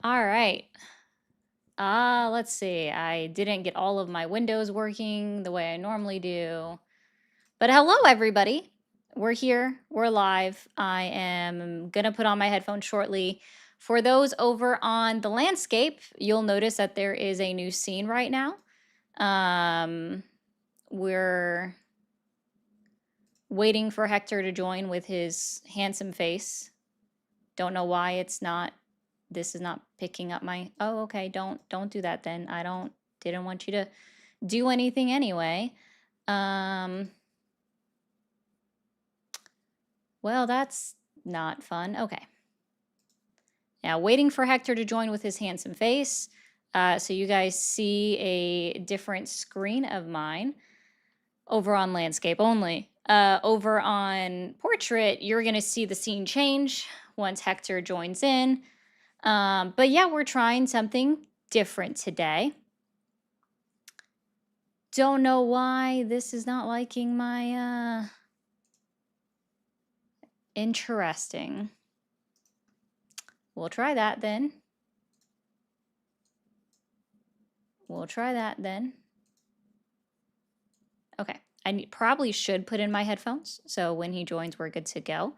All right. Let's see. I didn't get all of my windows working the way I normally do. But hello, everybody. We're here. We're live. I am going to put on my headphones shortly. For those over on the landscape, you'll notice that there is a new scene right now. We're waiting for Hector to join with his handsome face. Don't know why this is not picking up my, oh, okay, don't do that then. Didn't want you to do anything anyway. Well, that's not fun. Okay. Now, waiting for Hector to join with his handsome face. So you guys see a different screen of mine over on landscape only. Over on portrait, you're going to see the scene change once Hector joins in. But yeah, we're trying something different today. Don't know why this is not liking my, interesting. We'll try that then. Okay, I probably should put in my headphones, so when he joins, we're good to go.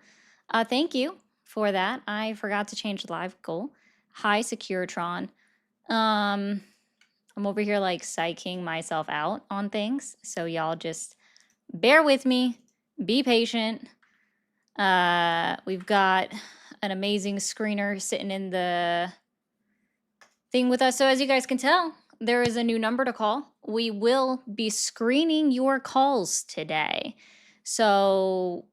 Thank you for that. I forgot to change the live goal. Hi, Securitron. I'm over here like psyching myself out on things, so y'all just bear with me. Be patient. We've got an amazing screener sitting in the thing with us. So as you guys can tell, there is a new number to call. We will be screening your calls today. So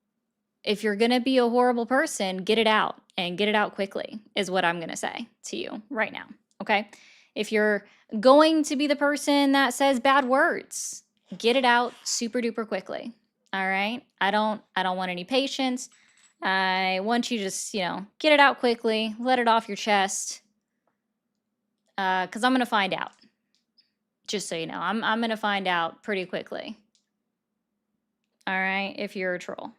if you're going to be a horrible person, get it out and get it out quickly is what I'm going to say to you right now. Okay? If you're going to be the person that says bad words, get it out super duper quickly. All right? I don't want any patience. I want you to just, get it out quickly, let it off your chest. Because I'm going to find out. Just so you know, I'm going to find out pretty quickly. All right, if you're a troll.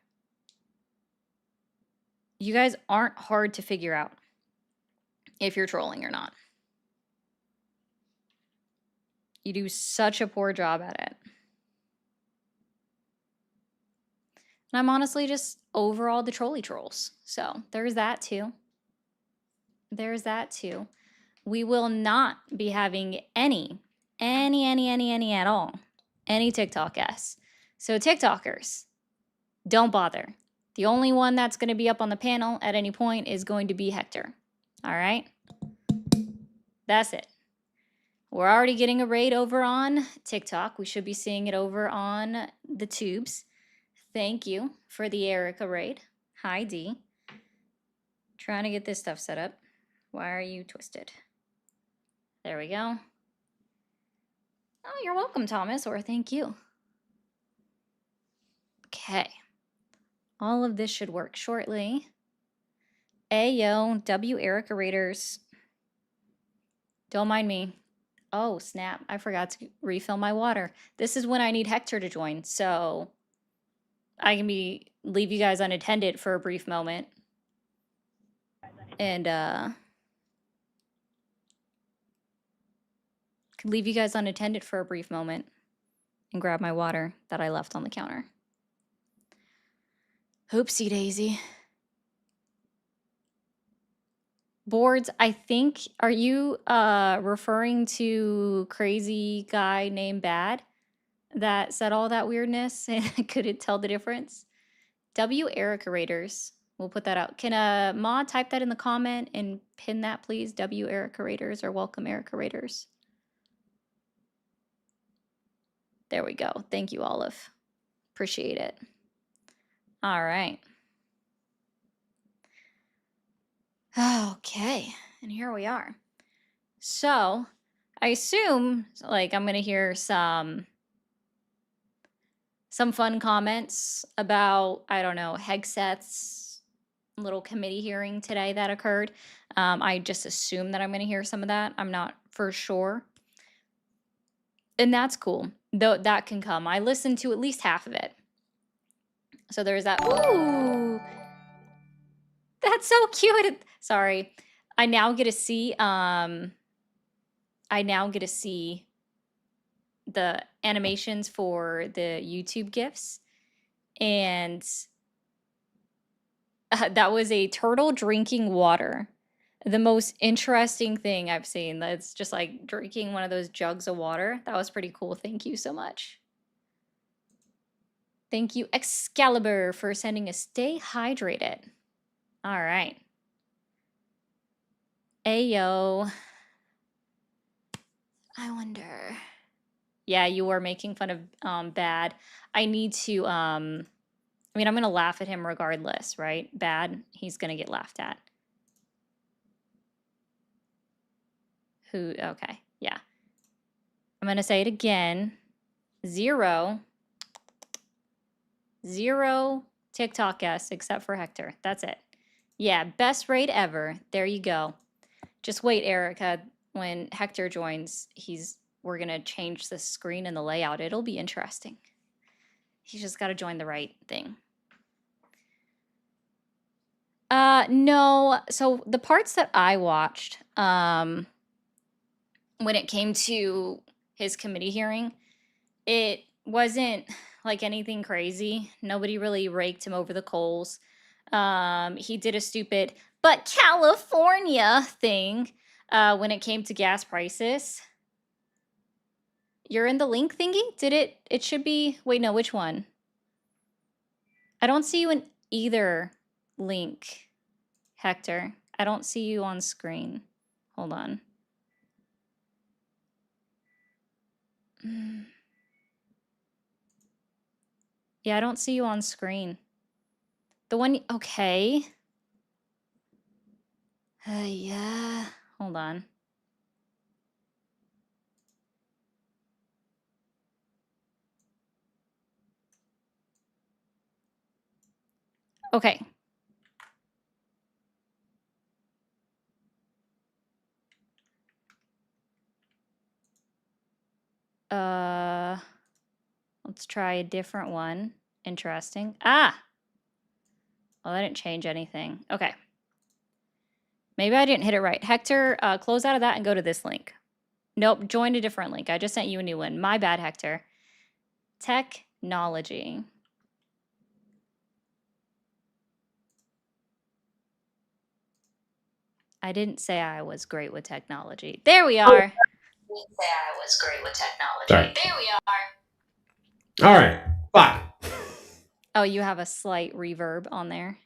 You guys aren't hard to figure out if you're trolling or not. You do such a poor job at it. And I'm honestly just over all the trolly trolls. So there's that too. We will not be having any at all. Any TikTok guests. So TikTokers, don't bother. The only one that's going to be up on the panel at any point is going to be Hector. All right? That's it. We're already getting a raid over on TikTok. We should be seeing it over on the tubes. Thank you for the Erica raid. Hi, D. Trying to get this stuff set up. Why are you twisted? There we go. Oh, you're welcome, Thomas, or thank you. Okay. All of this should work shortly. Ayo, W Erica Raiders. Don't mind me. Oh, snap. I forgot to refill my water. This is when I need Hector to join, so I can leave you guys unattended for a brief moment. And could leave you guys unattended for a brief moment and grab my water that I left on the counter. Oopsie daisy. Boards, I think, are you referring to crazy guy named Bad that said all that weirdness and couldn't tell the difference? W Erica Raiders. We'll put that out. Can Ma type that in the comment and pin that, please? W Erica Raiders or welcome Erica Raiders. There we go. Thank you, Olive. Appreciate it. All right. Okay, and here we are. So, I assume, like, I'm gonna hear some fun comments about, I don't know, Hegseth's little committee hearing today that occurred. I just assume that I'm gonna hear some of that. I'm not for sure. And that's cool, though that can come. I listened to at least half of it. So there's that. Ooh, that's so cute. Sorry. I now get to see the animations for the YouTube GIFs, and that was a turtle drinking water. The most interesting thing I've seen. That's just like drinking one of those jugs of water. That was pretty cool. Thank you so much. Thank you, Excalibur, for sending a stay hydrated. All right. Ayo. I wonder. Yeah, you were making fun of Bad. I need to I mean, I'm going to laugh at him regardless, right? Bad, he's going to get laughed at. Who? Okay. Yeah. I'm going to say it again. 0 TikTok guests except for Hector. That's it. Yeah, best raid ever. There you go. Just wait, Erica. When Hector joins, we're going to change the screen and the layout. It'll be interesting. He's just got to join the right thing. No. So the parts that I watched, when it came to his committee hearing, it wasn't like anything crazy. Nobody really raked him over the coals. He did a stupid, but California thing, when it came to gas prices. You're in the link thingy? It should be, wait, no, which one? I don't see you in either link, Hector. I don't see you on screen. Hold on. Yeah, I don't see you on screen. The one, okay. Yeah, hold on. Okay. Let's try a different one. Interesting. Ah! Well, that didn't change anything. Okay. Maybe I didn't hit it right. Hector, close out of that and go to this link. Nope, join a different link. I just sent you a new one. My bad, Hector. Technology. I didn't say I was great with technology. There we are. I didn't say I was great with technology. Sorry. There we are. All right. Fuck. Oh, you have a slight reverb on there.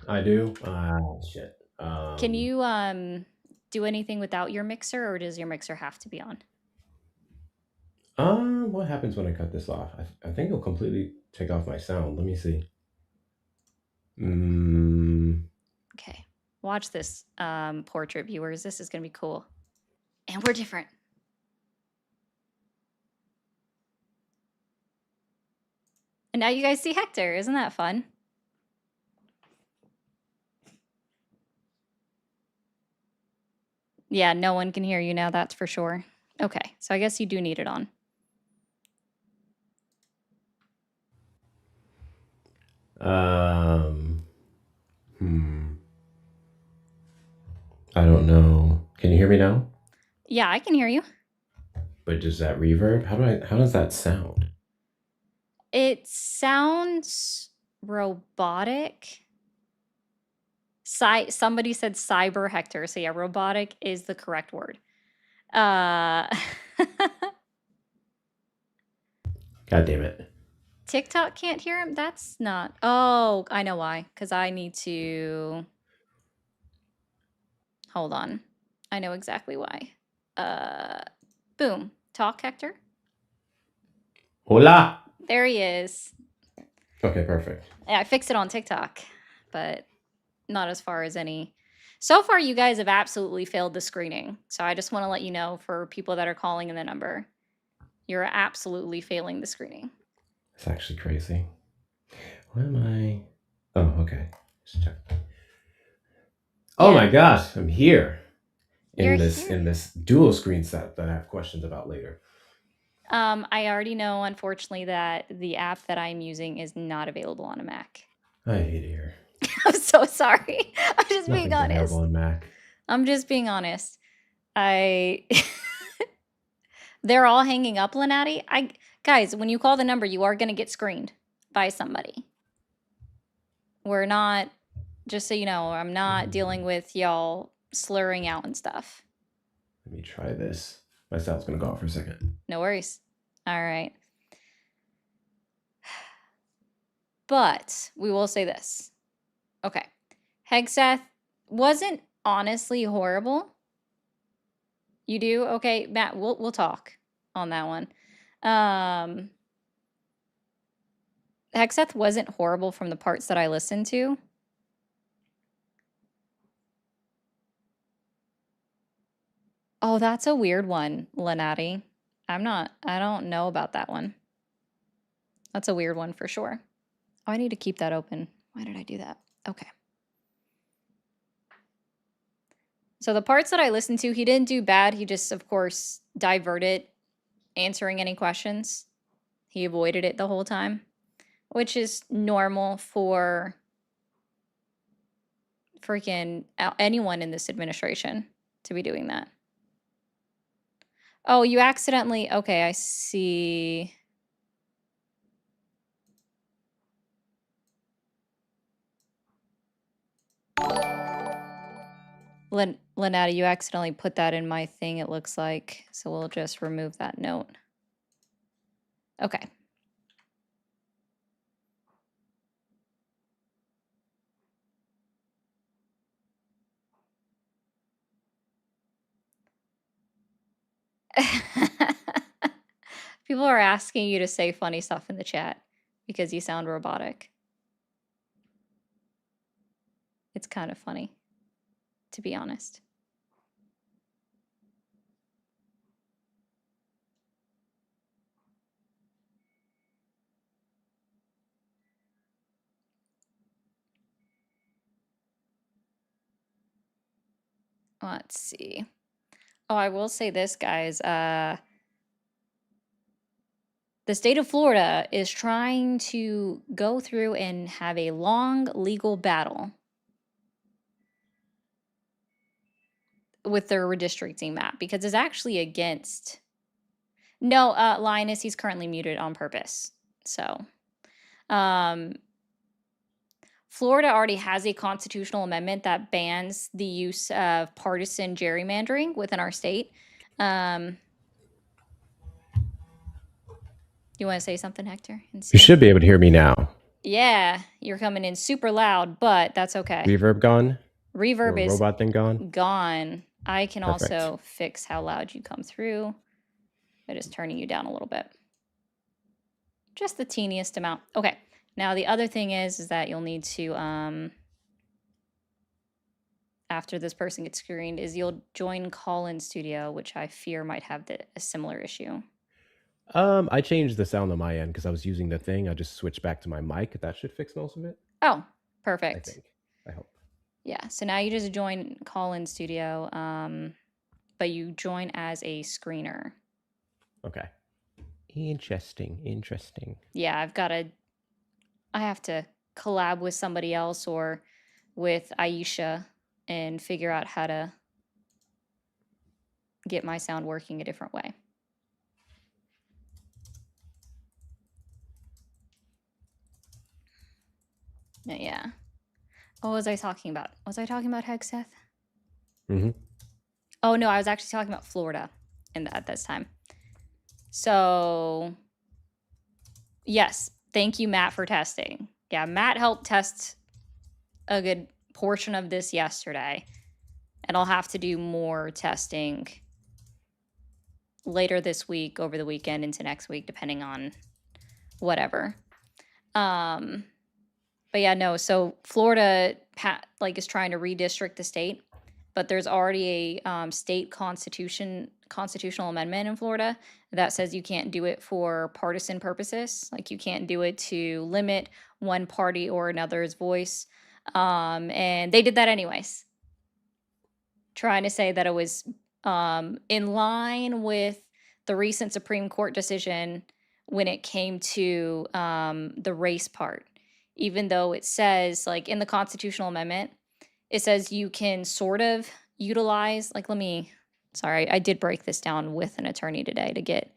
I do. Shit. Can you do anything without your mixer, or does your mixer have to be on? What happens when I cut this off? I think it'll completely take off my sound. Let me see. Okay. Watch this, portrait viewers. This is gonna be cool. And we're different. And now you guys see Hector. Isn't that fun? Yeah, no one can hear you now, that's for sure. Okay, so I guess you do need it on. I don't know. Can you hear me now? Yeah, I can hear you. But does that reverb? How does that sound? It sounds robotic. Somebody said cyber Hector, so yeah, robotic is the correct word. God damn it. TikTok can't hear him? That's not... Oh, I know why. Because I need to... Hold on. I know exactly why. Boom. Talk, Hector. Hola. There he is. Okay, perfect. Yeah, I fixed it on TikTok, but not as far as any... So far, you guys have absolutely failed the screening. So I just want to let you know, for people that are calling in the number, you're absolutely failing the screening. It's actually crazy. Why am I... Oh, okay. Just check. Oh my gosh, I'm here. In this dual screen set that I have questions about later. I already know, unfortunately, that the app that I'm using is not available on a Mac. I hate it here. I'm so sorry. I'm just Nothing's being honest. available on Mac. I'm just being honest. I They're all hanging up, Lenati. Guys, when you call the number, you are going to get screened by somebody. We're not, just so you know, I'm not dealing with y'all slurring out and stuff. Let me try this. My sound's gonna go off for a second. No worries. All right. But we will say this. Okay. Hegseth wasn't honestly horrible. You do? Okay, Matt, we'll talk on that one. Hegseth wasn't horrible from the parts that I listened to. Oh, that's a weird one, Lenati. I don't know about that one. That's a weird one for sure. Oh, I need to keep that open. Why did I do that? Okay. So the parts that I listened to, he didn't do bad. He just, of course, diverted answering any questions. He avoided it the whole time, which is normal for freaking anyone in this administration to be doing that. Oh, you accidentally, okay, I see. Lenata, you accidentally put that in my thing, it looks like. So we'll just remove that note. Okay. People are asking you to say funny stuff in the chat because you sound robotic. It's kind of funny, to be honest. Let's see. Oh, I will say this, guys. The state of Florida is trying to go through and have a long legal battle with their redistricting map because it's actually against. No, Linus, he's currently muted on purpose. So, Florida already has a constitutional amendment that bans the use of partisan gerrymandering within our state. You want to say something, Hector? You should be able to hear me now. Yeah, you're coming in super loud, but that's okay. Reverb gone? Reverb is robot thing gone? Gone. I can Perfect. also fix how loud you come through by just turning you down a little bit. Just the teeniest amount. Okay. Now the other thing is that you'll need to, after this person gets screened, is you'll join call-in studio, which I fear might have a similar issue. I changed the sound on my end because I was using the thing. I just switched back to my mic. That should fix most of it. Oh, perfect. I think. I hope. Yeah. So now you just join call-in studio, but you join as a screener. Okay. Interesting. Yeah, I have to collab with somebody else or with Aisha and figure out how to get my sound working a different way. Yeah. What was I talking about? Was I talking about Hegseth? Mm-hmm. Oh, no, I was actually talking about Florida at this time. So, yes, thank you, Matt, for testing. Yeah, Matt helped test a good portion of this yesterday, and I'll have to do more testing later this week, over the weekend, into next week, depending on whatever. But yeah, no, so Florida is trying to redistrict the state, but there's already a state constitutional amendment in Florida that says you can't do it for partisan purposes. Like you can't do it to limit one party or another's voice. And they did that anyways, trying to say that it was in line with the recent Supreme Court decision when it came to the race part. Even though it says, like in the constitutional amendment, it says you can sort of utilize, like, sorry, I did break this down with an attorney today to get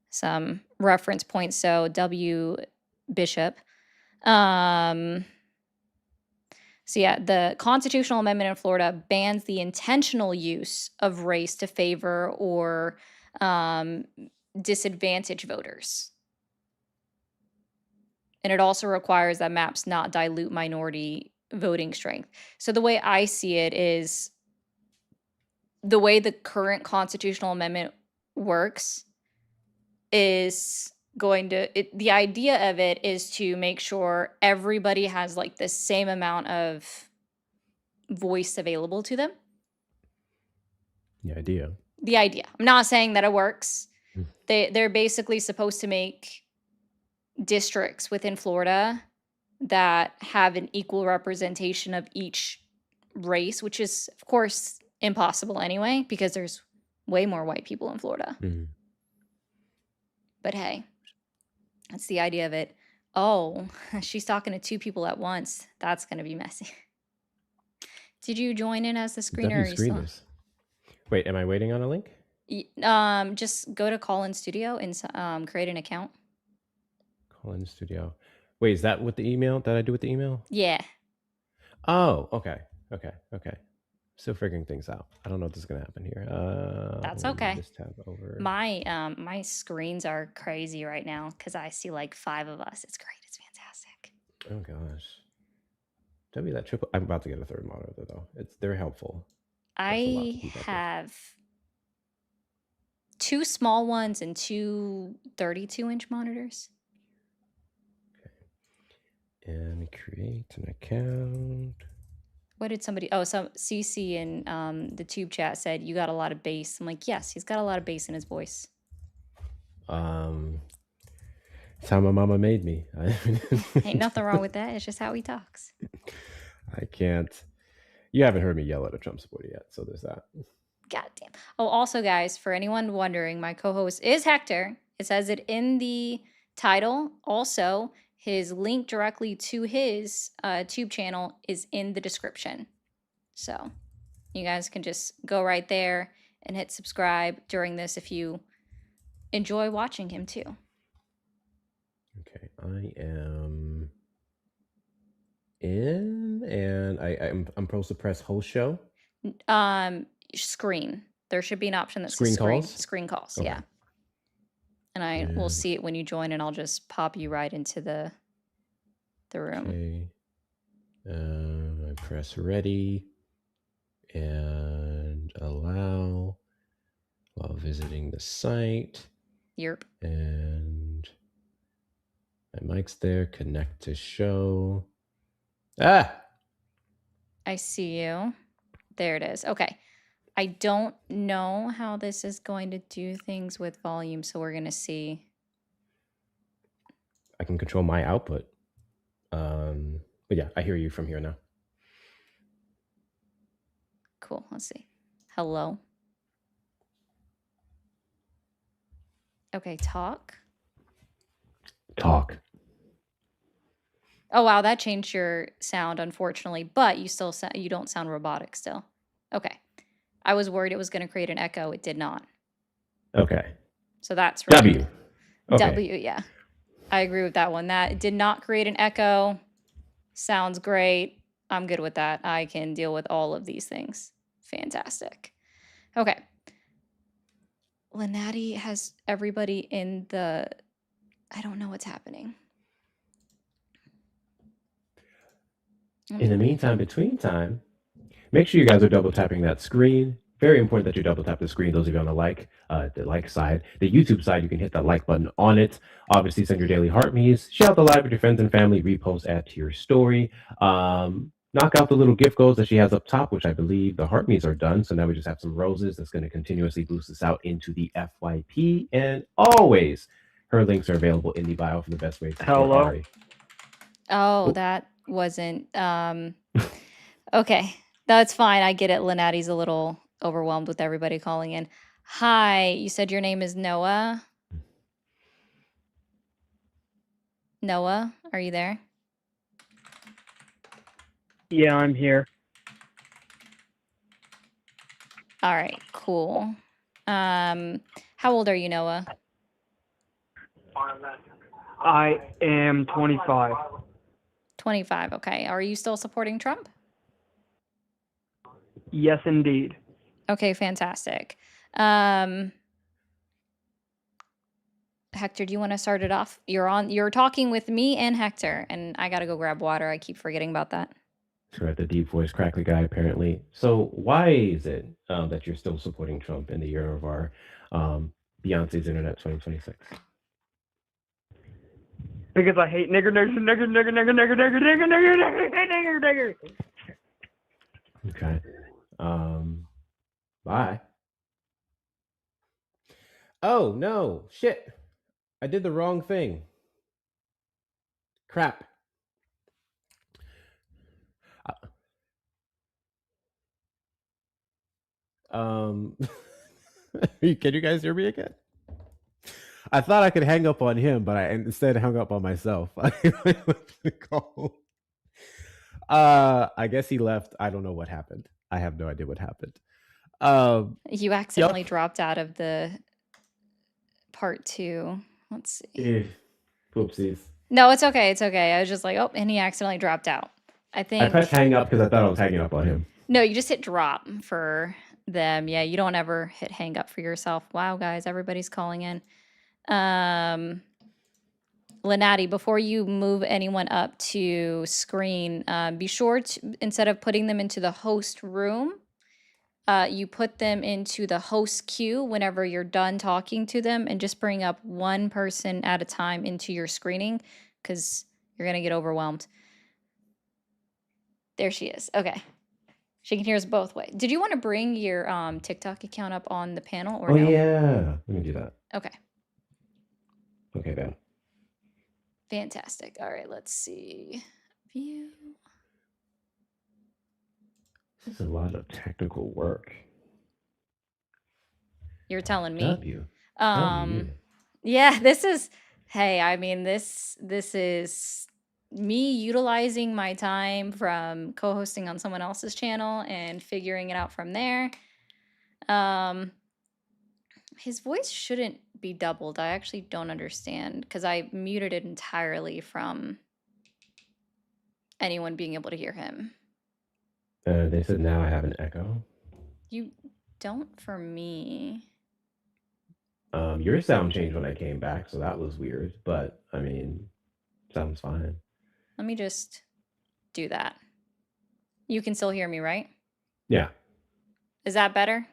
some reference points. So W Bishop. So yeah, the constitutional amendment in Florida bans the intentional use of race to favor or disadvantage voters. And it also requires that maps not dilute minority voting strength. So the way I see it is the way the current constitutional amendment works is the idea of it is to make sure everybody has like the same amount of voice available to them. The idea. I'm not saying that it works. They're basically supposed to make districts within Florida that have an equal representation of each race, which is of course impossible anyway because there's way more white people in Florida. But hey, that's the idea of it. Oh, she's talking to two people at once. That's going to be messy. Did you join in as the screener? Screeners. Wait, am I waiting on a link? Just go to Call-in Studio and create an account. Call-in Studio. Wait, is that with the email that I do with the email? Yeah. Oh, okay. Still figuring things out. I don't know if this is gonna happen here. That's okay. This tab over. My screens are crazy right now because I see like 5 of us. It's great. It's fantastic. Oh gosh. W that triple. I'm about to get a third monitor though. They're helpful. I have 2 small ones and 2 32-inch monitors. Okay. And create an account. What did somebody? Oh, some CC in the tube chat said you got a lot of bass. I'm like, yes, he's got a lot of bass in his voice. It's how my mama made me. Ain't nothing wrong with that. It's just how he talks. I can't. You haven't heard me yell at a Trump supporter yet, so there's that. Goddamn. Oh, also, guys, for anyone wondering, my co-host is Hector. It says it in the title. Also, his link directly to his tube channel is in the description. So you guys can just go right there and hit subscribe during this if you enjoy watching him too. Okay, I am in, and I'm supposed to press host show. Screen. There should be an option that says screen calls. Screen calls, okay. Yeah. And I will see it when you join, and I'll just pop you right into the room. Okay. I press ready and allow while visiting the site. Yep. And my mic's there. Connect to show. Ah! I see you. There it is. Okay. I don't know how this is going to do things with volume, so we're going to see. I can control my output. But yeah, I hear you from here now. Cool. Let's see. Hello. Okay, talk. Talk. Oh wow, that changed your sound, unfortunately, but you don't sound robotic still. Okay. I was worried it was going to create an echo. It did not. Okay. So that's really W. Okay. W, yeah. I agree with that one. That did not create an echo. Sounds great. I'm good with that. I can deal with all of these things. Fantastic. Okay. Lenati has everybody in the... I don't know what's happening. In the meantime, between time, make sure you guys are double tapping that screen. Very important that you double tap the screen. Those of you on the like side, the YouTube side, you can hit that like button on it. Obviously, send your daily heart me's. Share out the live with your friends and family. Repost, add to your story. Knock out the little gift goals that she has up top, which I believe the heart me's are done. So now we just have some roses that's going to continuously boost us out into the FYP. And always, her links are available in the bio for the best way to support Ari. Oh, that wasn't... Okay, that's fine. I get it. Lenati's a little overwhelmed with everybody calling in. Hi, you said your name is Noah? Noah, are you there? Yeah, I'm here. All right, cool. How old are you, Noah? I am 25. 25. Okay. Are you still supporting Trump? Yes, indeed. Okay, fantastic. Hector, do you want to start it off? You're talking with me and Hector, and I gotta go grab water. I keep forgetting about that. Right, the deep voice crackly guy, apparently. So, why is it that you're still supporting Trump in the year of our Beyonce's Internet 2026? Because I hate nigger, nigger, nigger, nigger, nigger, nigger, nigger, nigger, nigger, nigger, nigger, nigger. Okay. Bye. Oh, no. Shit. I did the wrong thing. Crap. Can you guys hear me again? I thought I could hang up on him, but I instead hung up on myself. I guess he left. I don't know what happened. I have no idea what happened. You accidentally dropped out of the part 2. Let's see. Whoopsies. No, it's okay. It's okay. I was just like, oh, and he accidentally dropped out. I pressed hang up because I thought I was hanging up on him. No, you just hit drop for them. Yeah, you don't ever hit hang up for yourself. Wow, guys, everybody's calling in. Lenati, before you move anyone up to screen, be sure to, instead of putting them into the host room, you put them into the host queue whenever you're done talking to them, and just bring up one person at a time into your screening, because you're going to get overwhelmed. There she is. Okay. She can hear us both ways. Did you want to bring your TikTok account up on the panel or no? Yeah. Let me do that. Okay. Okay, then. Fantastic. All right, let's see. View. This is a lot of technical work. You're telling me. W. Yeah, this is, hey, I mean, this is me utilizing my time from co-hosting on someone else's channel and figuring it out from there. His voice shouldn't be doubled. I actually don't understand because I muted it entirely from anyone being able to hear him. They said now I have an echo. You don't for me. Your sound changed when I came back, so that was weird. But, I mean, sounds fine. Let me just do that. You can still hear me, right? Yeah. Is that better?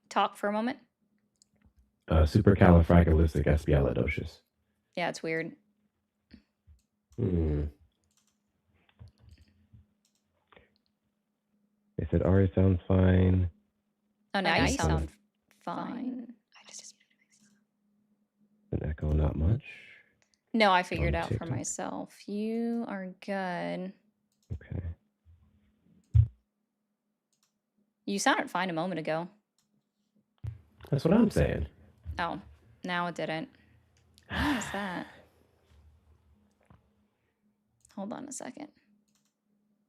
Talk for a moment. Supercalifragilisticexpialidocious. Yeah, it's weird. They said Ari sounds fine. Oh, now you sound fine. I just an echo, not much. No, I figured out for myself. You are good. Okay. You sounded fine a moment ago. That's what I'm saying. Oh, now it didn't. What is that? Hold on a second.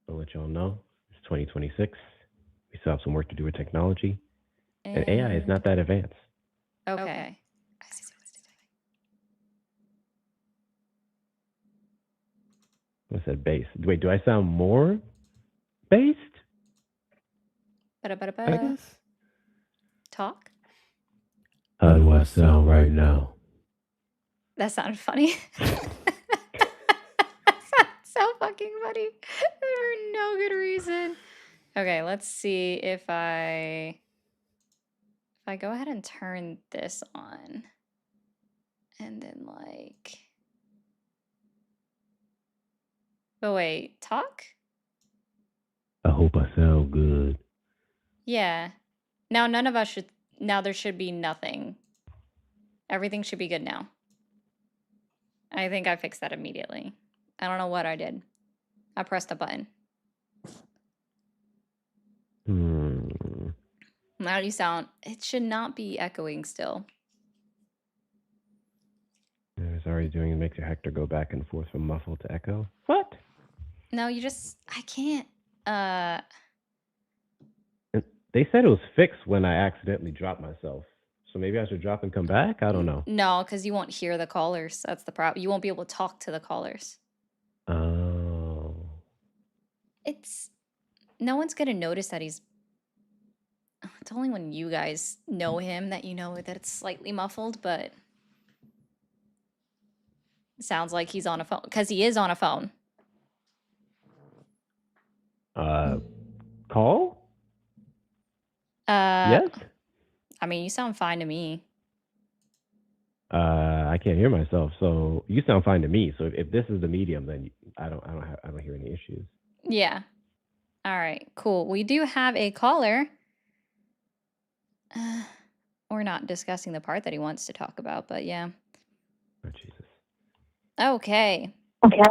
I'll let y'all know. It's 2026. We still have some work to do with technology. And AI is not that advanced. Okay. I said bass. Wait, do I sound more based? I guess. Talk? How do I sound right now? That sounded funny. So fucking funny for no good reason. Okay, let's see if I go ahead and turn this on, and then like, oh wait, talk? I hope I sound good. Yeah. Now none of us should, now there should be nothing. Everything should be good now. I think I fixed that immediately. I don't know what I did. I pressed a button. Now you sound, it should not be echoing still. It's already doing it, makes your Hector go back and forth from muffled to echo. What? No, you just, I can't, They said it was fixed when I accidentally dropped myself. So maybe I should drop and come back? I don't know. No, because you won't hear the callers. That's the problem. You won't be able to talk to the callers. Oh. It's no one's gonna notice that he's. It's only when you guys know him that you know that it's slightly muffled, but it sounds like he's on a phone because he is on a phone. Uh, call? Uh, Yes? I mean, you sound fine to me. I can't hear myself, so you sound fine to me. So if this is the medium, then I don't hear any issues. Yeah. All right. Cool. We do have a caller. Uh, we're not discussing the part that he wants to talk about, but yeah. Oh Jesus. Okay. Okay.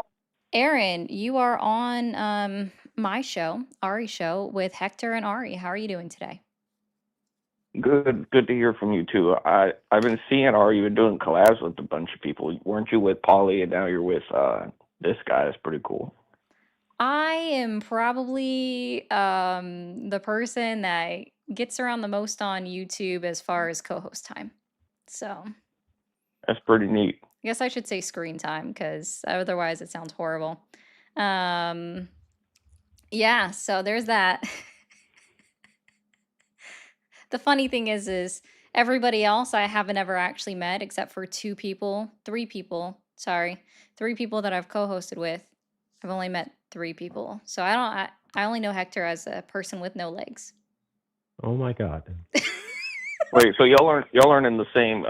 Aaron, you are on my show, Ari's show, with Hector and Ari. How are you doing today? Good to hear from you too. I've been seeing, are you doing collabs with a bunch of people? Weren't you with Polly and now you're with this guy? That's pretty cool. I am probably the person that gets around the most on YouTube as far as co-host time. So That's pretty neat. I guess I should say screen time because otherwise it sounds horrible. Um, yeah, so there's that. The funny thing is everybody else I haven't ever actually met except for three people that I've co-hosted with. I've only met three people. So I only know Hector as a person with no legs. Oh my God. Wait, so y'all aren't in the same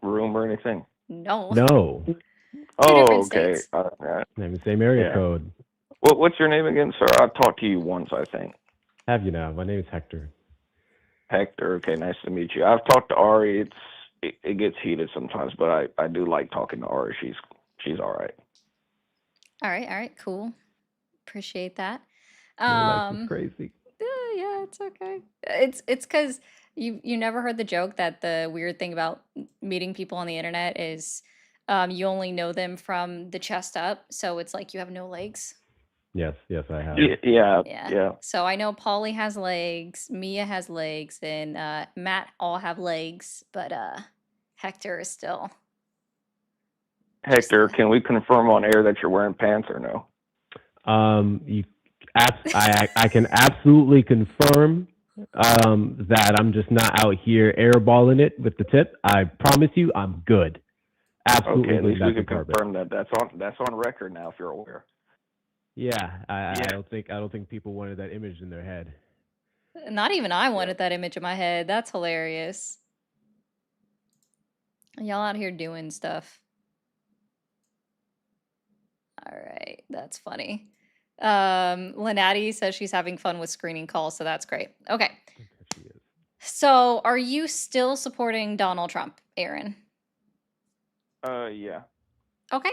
room or anything? No. No. Two Oh, different okay. states. Same area Yeah. code. What's your name again, sir? I talked to you once, I think. Have you now? My name is Hector. Hector. Okay, nice to meet you. I've talked to Ari. It gets heated sometimes, but I do like talking to Ari. She's all right. All right, cool. Appreciate that. Your life is crazy. Yeah, it's okay. It's because you never heard the joke that the weird thing about meeting people on the internet is you only know them from the chest up, so it's like you have no legs. Yes, I have. Yeah. Yeah. So I know Polly has legs, Mia has legs, and Matt all have legs, but Hector is still Hector, can we confirm on air that you're wearing pants or no? You, I can absolutely confirm that I'm just not out here airballing it with the tip. I promise you, I'm good. Absolutely, Okay, at least we can confirm confirm that that's on record now. If you're aware. Yeah, I don't think people wanted that image in their head. Not even I wanted that image in my head. That's hilarious. Y'all out here doing stuff. All right, that's funny. Lynatti says she's having fun with screening calls, so that's great. Okay. She is. So, are you still supporting Donald Trump, Aaron? Yeah. Okay.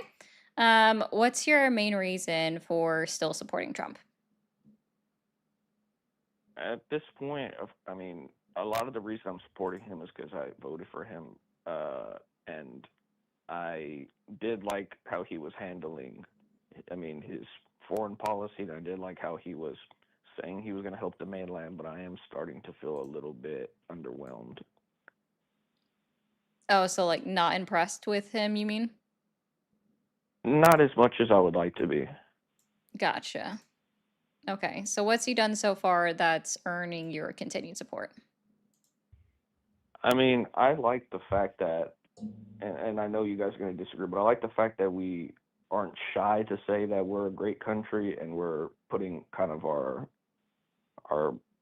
What's your main reason for still supporting Trump? At this point, I mean, a lot of the reason I'm supporting him is because I voted for him, and I did like how he was handling, I mean, his foreign policy. And I did like how he was saying he was going to help the mainland, but I am starting to feel a little bit underwhelmed. Oh, so like not impressed with him, you mean? Not as much as I would like to be. Gotcha. Okay. So what's he done so far that's earning your continued support? I mean, I like the fact that, and I know you guys are going to disagree, but I like the fact that we aren't shy to say that we're a great country and we're putting kind of our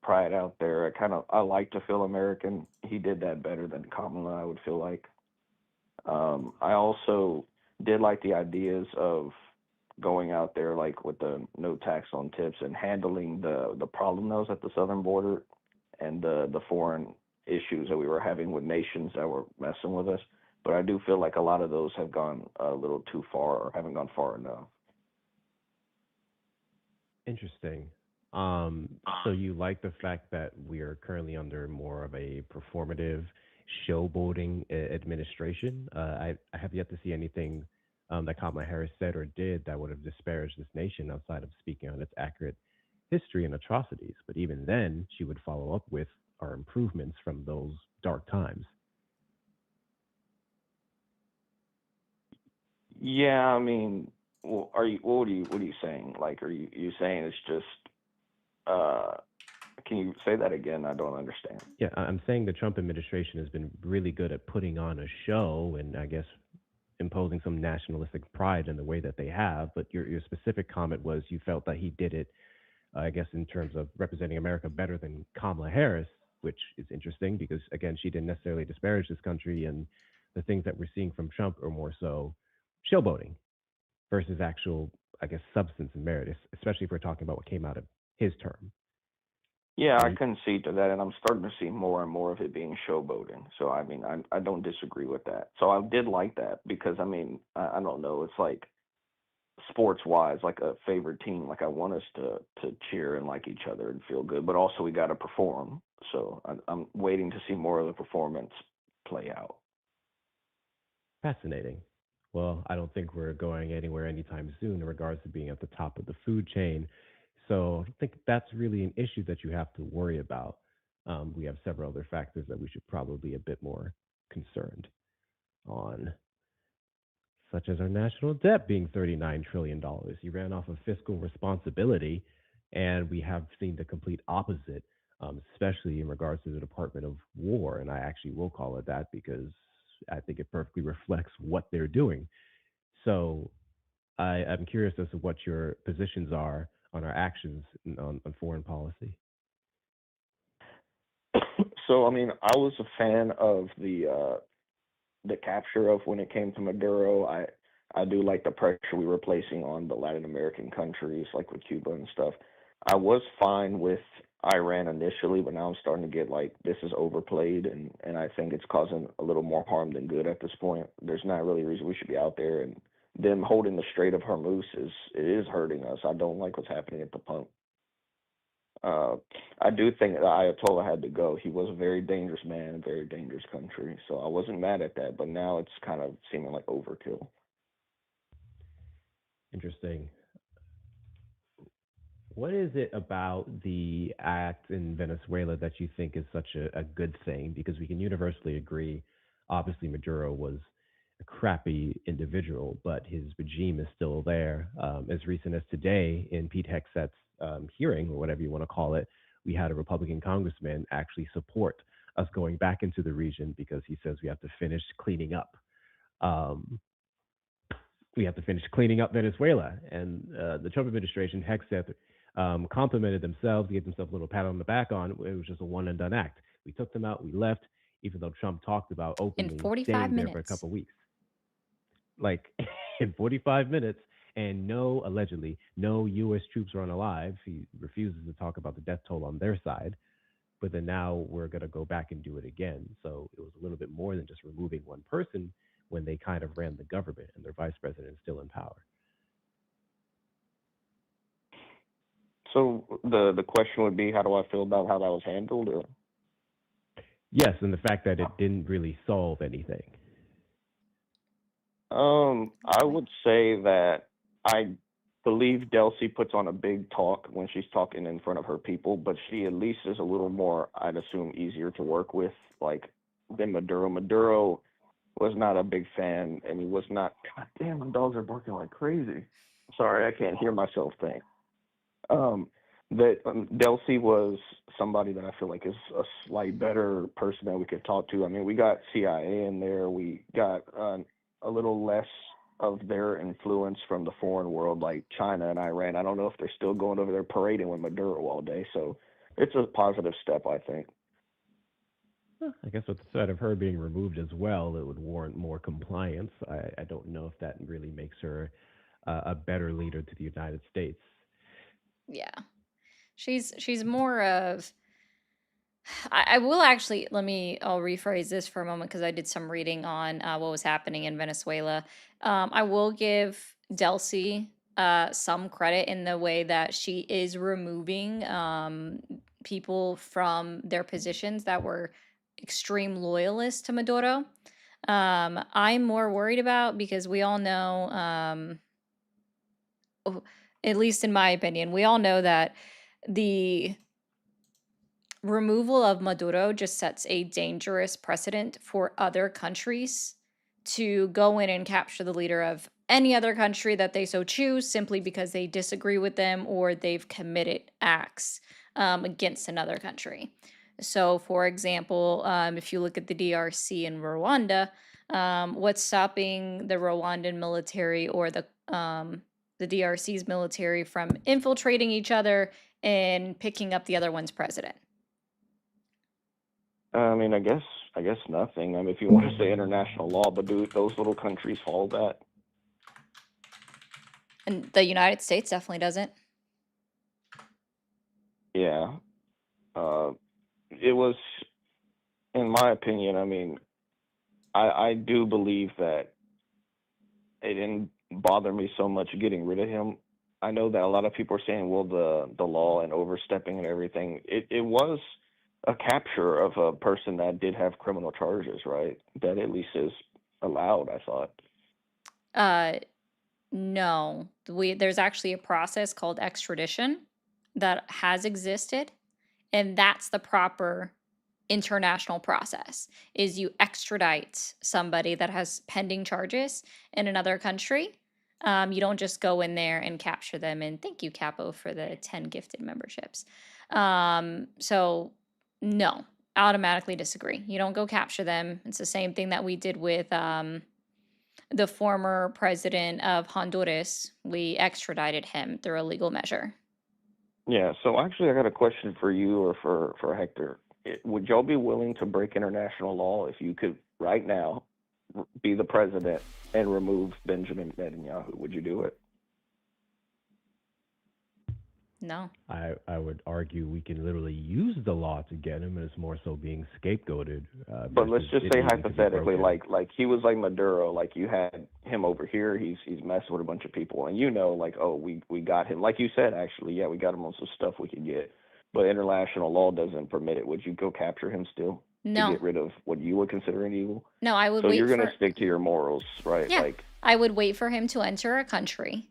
pride out there. I like to feel American. He did that better than Kamala, I would feel like. I also did like the ideas of going out there like with the no tax on tips and handling the problem that was at the southern border and the foreign issues that we were having with nations that were messing with us. But I do feel like a lot of those have gone a little too far or haven't gone far enough. Interesting. So you like the fact that we are currently under more of a performative, showboating administration? I have yet to see anything that Kamala Harris said or did that would have disparaged this nation outside of speaking on its accurate history and atrocities. But even then, she would follow up with our improvements from those dark times. Yeah, I mean, are you what are you saying? Like, are you saying it's just uh can you say that again? I don't understand. Yeah, I'm saying the Trump administration has been really good at putting on a show and I guess imposing some nationalistic pride in the way that they have. But your specific comment was you felt that he did it, I guess, in terms of representing America better than Kamala Harris, which is interesting because, again, she didn't necessarily disparage this country. And the things that we're seeing from Trump are more so showboating versus actual, I guess, substance and merit, especially if we're talking about what came out of his term. Yeah, Are I you concede to that, and I'm starting to see more and more of it being showboating. So I mean, I don't disagree with that. So I did like that because I mean, I don't know, it's like sports wise, like a favorite team. Like I want us to cheer and like each other and feel good, but also we got to perform. So I'm waiting to see more of the performance play out. fascinating? Well, I don't think we're going anywhere anytime soon in regards to being at the top of the food chain. So I don't think that's really an issue that you have to worry about. We have several other factors that we should probably be a bit more concerned on, such as our national debt being $39 trillion. He ran off of fiscal responsibility, and we have seen the complete opposite, especially in regards to the Department of War. And I actually will call it that because I think it perfectly reflects what they're doing. So I'm curious as to what your positions are on our actions on foreign policy. So I mean, I was a fan of the capture of when it came to Maduro. I do like the pressure we were placing on the Latin American countries, like with Cuba and stuff. I was fine with Iran initially, but now I'm starting to get like this is overplayed, and I think it's causing a little more harm than good at this point. There's not really a reason we should be out there, and them holding the Strait of Hormuz is hurting us. I don't like what's happening at the pump. Uh, I do think that Ayatollah had to go. He was a very dangerous man, a very dangerous country. So I wasn't mad at that, but now it's kind of seeming like overkill. Interesting. What is it about the act in Venezuela that you think is such a good thing? Because we can universally agree, obviously, Maduro was a crappy individual, but his regime is still there. As recent as today, in Pete Hegseth's hearing, or whatever you want to call it, we had a Republican congressman actually support us going back into the region because he says we have to finish cleaning up. Um, we have to finish cleaning up Venezuela. And the Trump administration, Hegseth, complimented themselves, gave themselves a little pat on the back on. It was just a one and done act. We took them out, we left, even though Trump talked about In openly 45 staying there for a minutes. couple of weeks. Like in 45 minutes, and no, allegedly, no U.S. troops are unalive. He refuses to talk about the death toll on their side. But then now we're going to go back and do it again. So it was a little bit more than just removing one person when they kind of ran the government and their vice president is still in power. So the question would be, how do I feel about how that was handled? Or Yes, and the fact that it didn't really solve anything. I would say that I believe Delcy puts on a big talk when she's talking in front of her people, but she at least is a little more, I'd assume, easier to work with, like than Maduro. Maduro was not a big fan, and he was not. God damn, my dogs are barking like crazy. Sorry, I can't hear myself think. Um, that Delcy was somebody that I feel like is a slight better person that we could talk to. I mean, we got CIA in there. We got a little less of their influence from the foreign world, like China and Iran. I don't know if they're still going over there parading with Maduro all day. So it's a positive step, I think. I guess with the threat of her being removed as well, it would warrant more compliance. I don't know if that really makes her a better leader to the United States. Yeah. She's more of I will actually I'll rephrase this for a moment because I did some reading on what was happening in Venezuela. I will give Delcy some credit in the way that she is removing people from their positions that were extreme loyalists to Maduro. I'm more worried about because we all know, at least in my opinion, we all know that the removal of Maduro just sets a dangerous precedent for other countries to go in and capture the leader of any other country that they so choose simply because they disagree with them or they've committed acts against another country. So, for example, if you look at the DRC and Rwanda, what's stopping the Rwandan military or the DRC's military from infiltrating each other and picking up the other one's president? I mean, I guess nothing. I mean, if you want to say international law, but do those little countries follow that? And the United States definitely doesn't. Yeah. It was, in my opinion, I mean, I do believe that it didn't bother me so much getting rid of him. I know that a lot of people are saying, well, the law and overstepping and everything, it was a capture of a person that did have criminal charges, right? That at least is allowed, I thought. No. There's actually a process called extradition that has existed, and that's the proper international process. Is you extradite somebody that has pending charges in another country. You don't just go in there and capture them. And thank you, Capo, for the 10 gifted memberships. So, no, automatically disagree. You don't go capture them. It's the same thing that we did with the former president of Honduras. We extradited him through a legal measure. Yeah, so actually, I got a question for you or for Hector. Would y'all be willing to break international law if you could right now be the president and remove Benjamin Netanyahu? Would you do it? No. I would argue we can literally use the law to get him, and it's more so being scapegoated. But let's just say hypothetically, broken. like he was like Maduro, like you had him over here, he's messing with a bunch of people, and you know, like, oh, we got him, like you said, actually, yeah, we got him on some stuff we could get, but international law doesn't permit it. Would you go capture him still to No. get rid of what you would consider an evil? No, I would So wait you're gonna for stick to your morals, right? Yeah. Like, I would wait for him to enter a country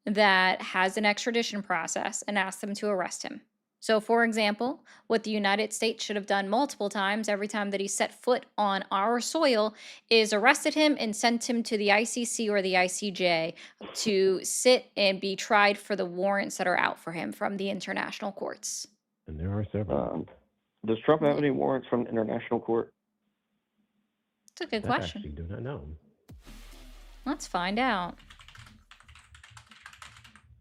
that has an extradition process and ask them to arrest him. So, for example, what the United States should have done multiple times every time that he set foot on our soil is arrested him and sent him to the ICC or the ICJ to sit and be tried for the warrants that are out for him from the international courts. And there are several. does Trump have any warrants from the international court? It's a good That question. actually do not know. Let's find out.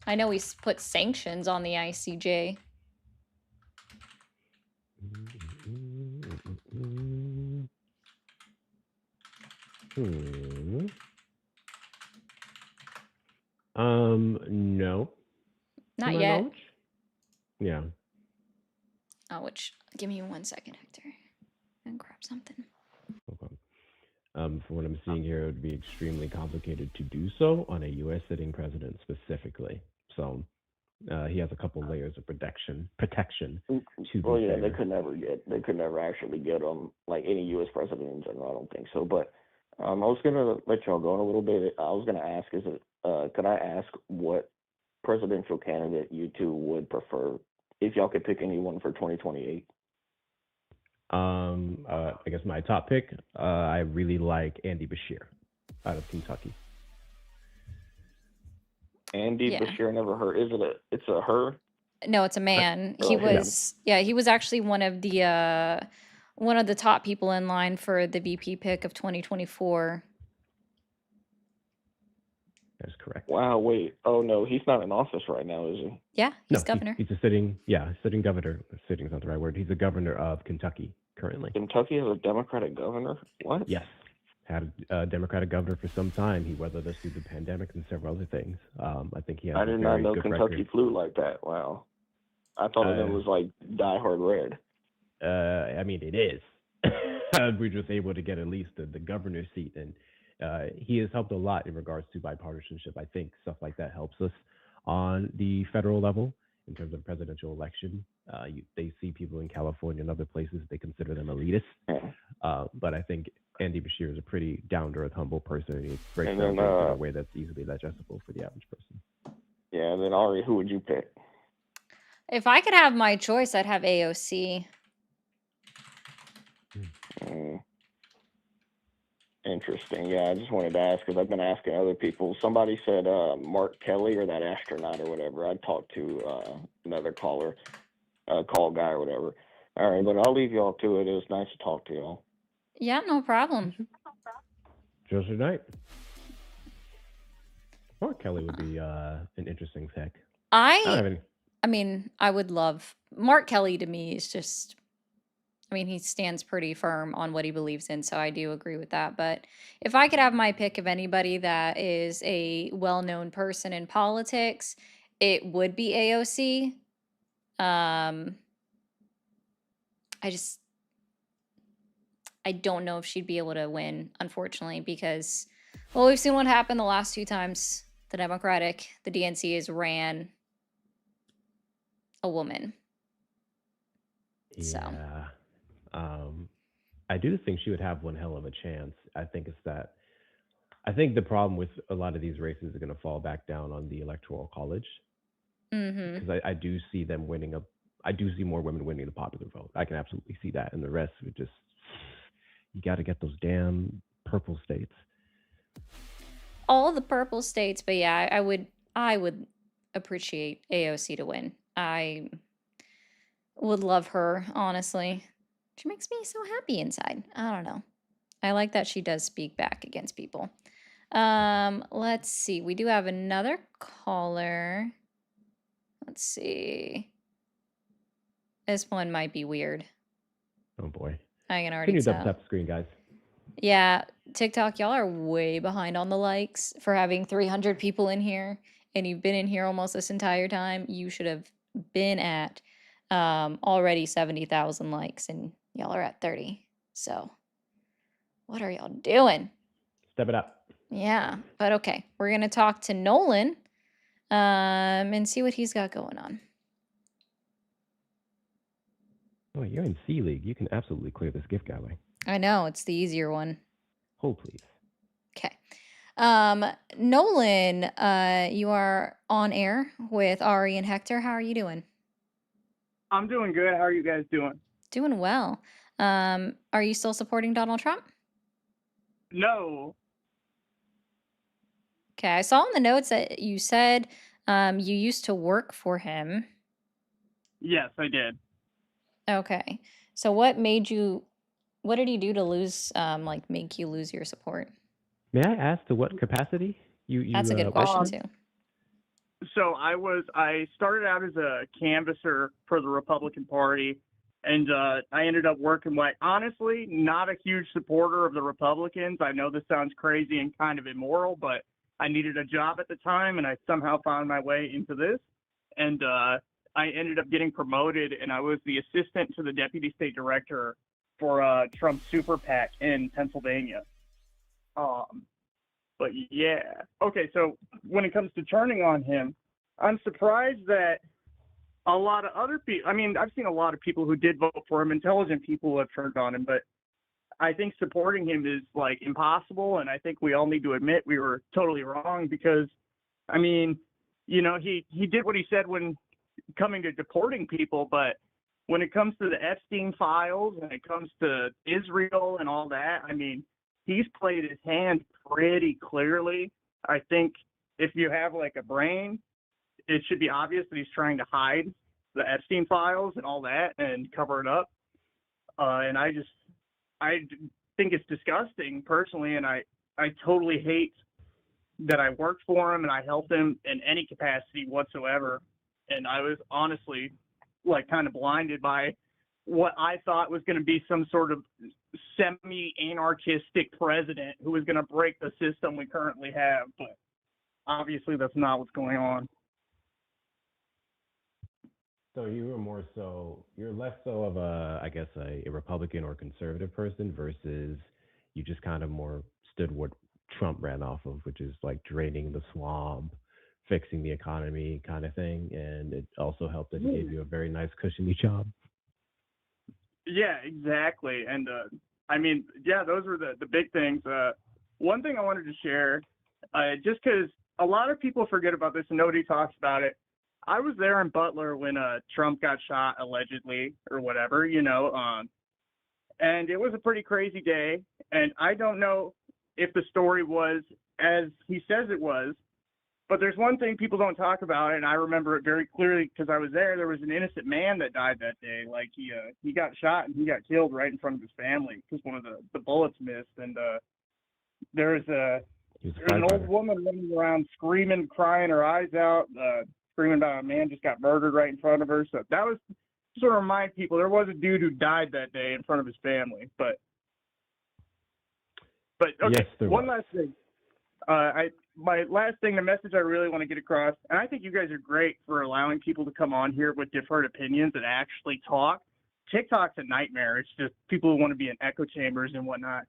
I know he's put sanctions on the ICJ. No. Not To my yet. knowledge. Yeah. Oh, give me 1 second, Hector. And grab something. Okay. From what I'm seeing here, it would be extremely complicated to do so on a U.S. sitting president specifically. So he has a couple layers of protection. Well, yeah, they could never actually get him, like any U.S. president in general. I don't think so. But I was gonna let y'all go in a little bit. I was gonna ask, could I ask what presidential candidate you two would prefer if y'all could pick anyone for 2028? I guess my top pick. I really like Andy Bashir out of Kentucky. Andy Bashir, never heard. It's a her? No, it's a man. He was actually one of the top people in line for the VP pick of 2024. That's correct. Wow, wait. Oh no, he's not in office right now, is he? Yeah, he's governor. He's a sitting governor. Sitting is not the right word. He's the governor of Kentucky currently. Kentucky has a Democratic governor? What? Yes. Had a Democratic governor for some time. He weathered us through the pandemic and several other things. I think he has I did not know Kentucky flew like that. Wow. I thought it was like diehard red. I mean, it is. We're just able to get at least the governor's seat, and he has helped a lot in regards to bipartisanship. I think stuff like that helps us on the federal level in terms of presidential election. They see people in California and other places, they consider them elitist. But I think Andy Bashir is a pretty down-to-earth, humble person. He breaks down in a way that's easily digestible for the average person. Yeah, and then Ari, who would you pick? If I could have my choice, I'd have AOC. Mm, interesting. Yeah, I just wanted to ask because I've been asking other people. Somebody said Mark Kelly or that astronaut or whatever. I talked to another caller, call guy or whatever. All right, but I'll leave y'all to it. It was nice to talk to y'all. Yeah, no problem. Joseph Knight. Mark Kelly would be an interesting pick. I don't have any. I mean, I would love Mark Kelly. To me is just, I mean, he stands pretty firm on what he believes in, so I do agree with that. But if I could have my pick of anybody that is a well-known person in politics, it would be AOC. Um, I just, I don't know if she'd be able to win, unfortunately, because, well, we've seen what happened the last two times the DNC has ran a woman. So. Yeah. I do think she would have one hell of a chance. I think the problem with a lot of these races is going to fall back down on the electoral college Mm-hmm. because I do see them winning I do see more women winning the popular vote. I can absolutely see that, and the rest would just, you got to get those damn purple states. All the purple states, but yeah, I would appreciate AOC to win. I would love her, honestly. She makes me so happy inside. I don't know. I like that she does speak back against people. Let's see. We do have another caller. Let's see. This one might be weird. Oh boy. I can already Continue to tell. tap the screen, guys. Yeah, TikTok, y'all are way behind on the likes for having 300 people in here, and you've been in here almost this entire time. You should have been at already 70,000 likes, and y'all are at 30. So, what are y'all doing? Step it up. Yeah, but okay, we're gonna talk to Nolan and see what he's got going on. Oh, you're in C League. You can absolutely clear this gift gallery. I know, it's the easier one. Hold, please. Okay. Nolan, you are on air with Ari and Hector. How are you doing? I'm doing good. How are you guys doing? Doing well. Are you still supporting Donald Trump? No. Okay, I saw in the notes that you said you used to work for him. Yes, I did. Okay. So what did he do to lose, make you lose your support? May I ask to what capacity you That's a good question too. So I started out as a canvasser for the Republican Party, and I ended up working honestly, not a huge supporter of the Republicans. I know this sounds crazy and kind of immoral, but I needed a job at the time, and I somehow found my way into this. And I ended up getting promoted, and I was the assistant to the deputy state director for Trump's super PAC in Pennsylvania. But yeah. Okay, so when it comes to turning on him, I'm surprised that a lot of other people, I mean, I've seen a lot of people who did vote for him, intelligent people who have turned on him, but I think supporting him is like impossible. And I think we all need to admit we were totally wrong because, I mean, you know, he did what he said when coming to deporting people, but when it comes to the Epstein files and it comes to Israel and all that, I mean, he's played his hand pretty clearly. I think if you have like a brain, it should be obvious that he's trying to hide the Epstein files and all that and cover it up. And I think it's disgusting personally. And I totally hate that I worked for him and I helped him in any capacity whatsoever. And I was honestly like kind of blinded by what I thought was going to be some sort of semi-anarchistic president who was going to break the system we currently have. But obviously that's not what's going on. So you're less so of I guess, a Republican or conservative person versus you just kind of more stood what Trump ran off of, which is like draining the swamp, fixing the economy kind of thing. And it also helped that he gave you a very nice cushiony job. Yeah, exactly. And I mean, yeah, those were the big things. One thing I wanted to share, just because a lot of people forget about this and nobody talks about it. I was there in Butler when Trump got shot allegedly or whatever, and it was a pretty crazy day. And I don't know if the story was as he says it was, but there's one thing people don't talk about, and I remember it very clearly because I was there. There was an innocent man that died that day. Like he got shot and he got killed right in front of his family because one of the bullets missed. And there's an old woman running around screaming, crying her eyes out, screaming about a man just got murdered right in front of her. So that was to sort of remind people there was a dude who died that day in front of his family. But okay, yes, one last thing. My last thing, the message I really want to get across, and I think you guys are great for allowing people to come on here with different opinions and actually talk. TikTok's a nightmare. It's just people who want to be in echo chambers and whatnot.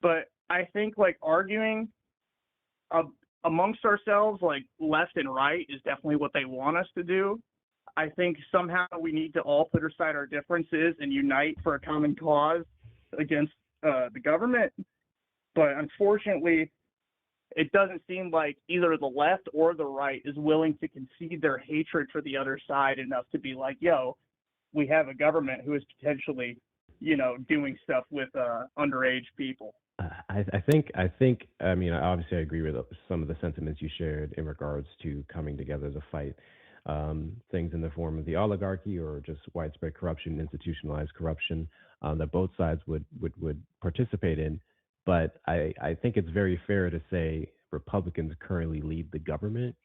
But I think like arguing amongst ourselves, like left and right, is definitely what they want us to do. I think somehow we need to all put aside our differences and unite for a common cause against the government. But unfortunately, it doesn't seem like either the left or the right is willing to concede their hatred for the other side enough to be like, yo, we have a government who is potentially, doing stuff with underage people. I think, I mean, obviously I agree with some of the sentiments you shared in regards to coming together to fight things in the form of the oligarchy or just widespread corruption, institutionalized corruption that both sides would participate in. But I think it's very fair to say Republicans currently lead the government.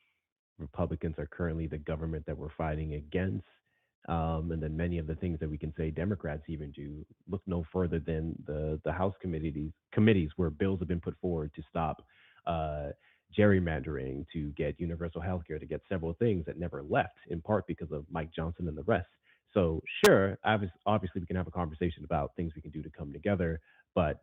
Republicans are currently the government that we're fighting against. And then many of the things that we can say Democrats even do look no further than the House committees where bills have been put forward to stop gerrymandering, to get universal health care, to get several things that never left, in part because of Mike Johnson and the rest. So sure, obviously we can have a conversation about things we can do to come together, but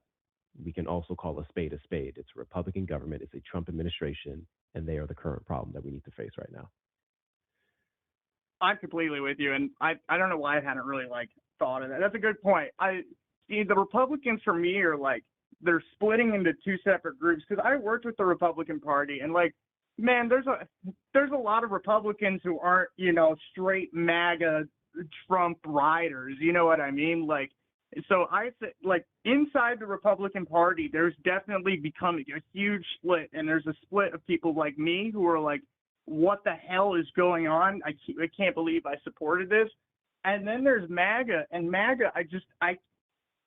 we can also call a spade a spade. It's a Republican government, it's a Trump administration, and they are the current problem that we need to face right now. I'm completely with you, and I don't know why I hadn't really thought of that. That's a good point. The Republicans for me are they're splitting into two separate groups because I worked with the Republican Party, and man, there's a lot of Republicans who aren't straight MAGA Trump riders. You know what I mean? So I say inside the Republican Party, there's definitely becoming a huge split, and there's a split of people like me who are what the hell is going on? I can't believe I supported this. And then there's MAGA, and MAGA,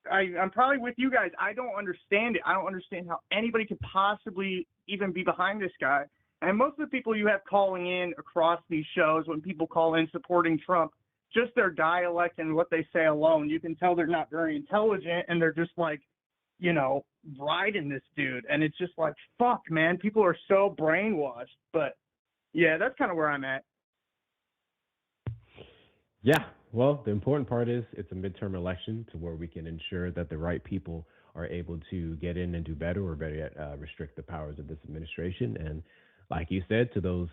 I'm probably with you guys. I don't understand it. I don't understand how anybody could possibly even be behind this guy. And most of the people you have calling in across these shows, when people call in supporting Trump, just their dialect and what they say alone, you can tell they're not very intelligent, and they're just riding this dude. And it's just fuck, man, people are so brainwashed. But yeah, that's kind of where I'm at. Yeah, well, the important part is it's a midterm election to where we can ensure that the right people are able to get in and do better, or better yet, restrict the powers of this administration. And like you said, to those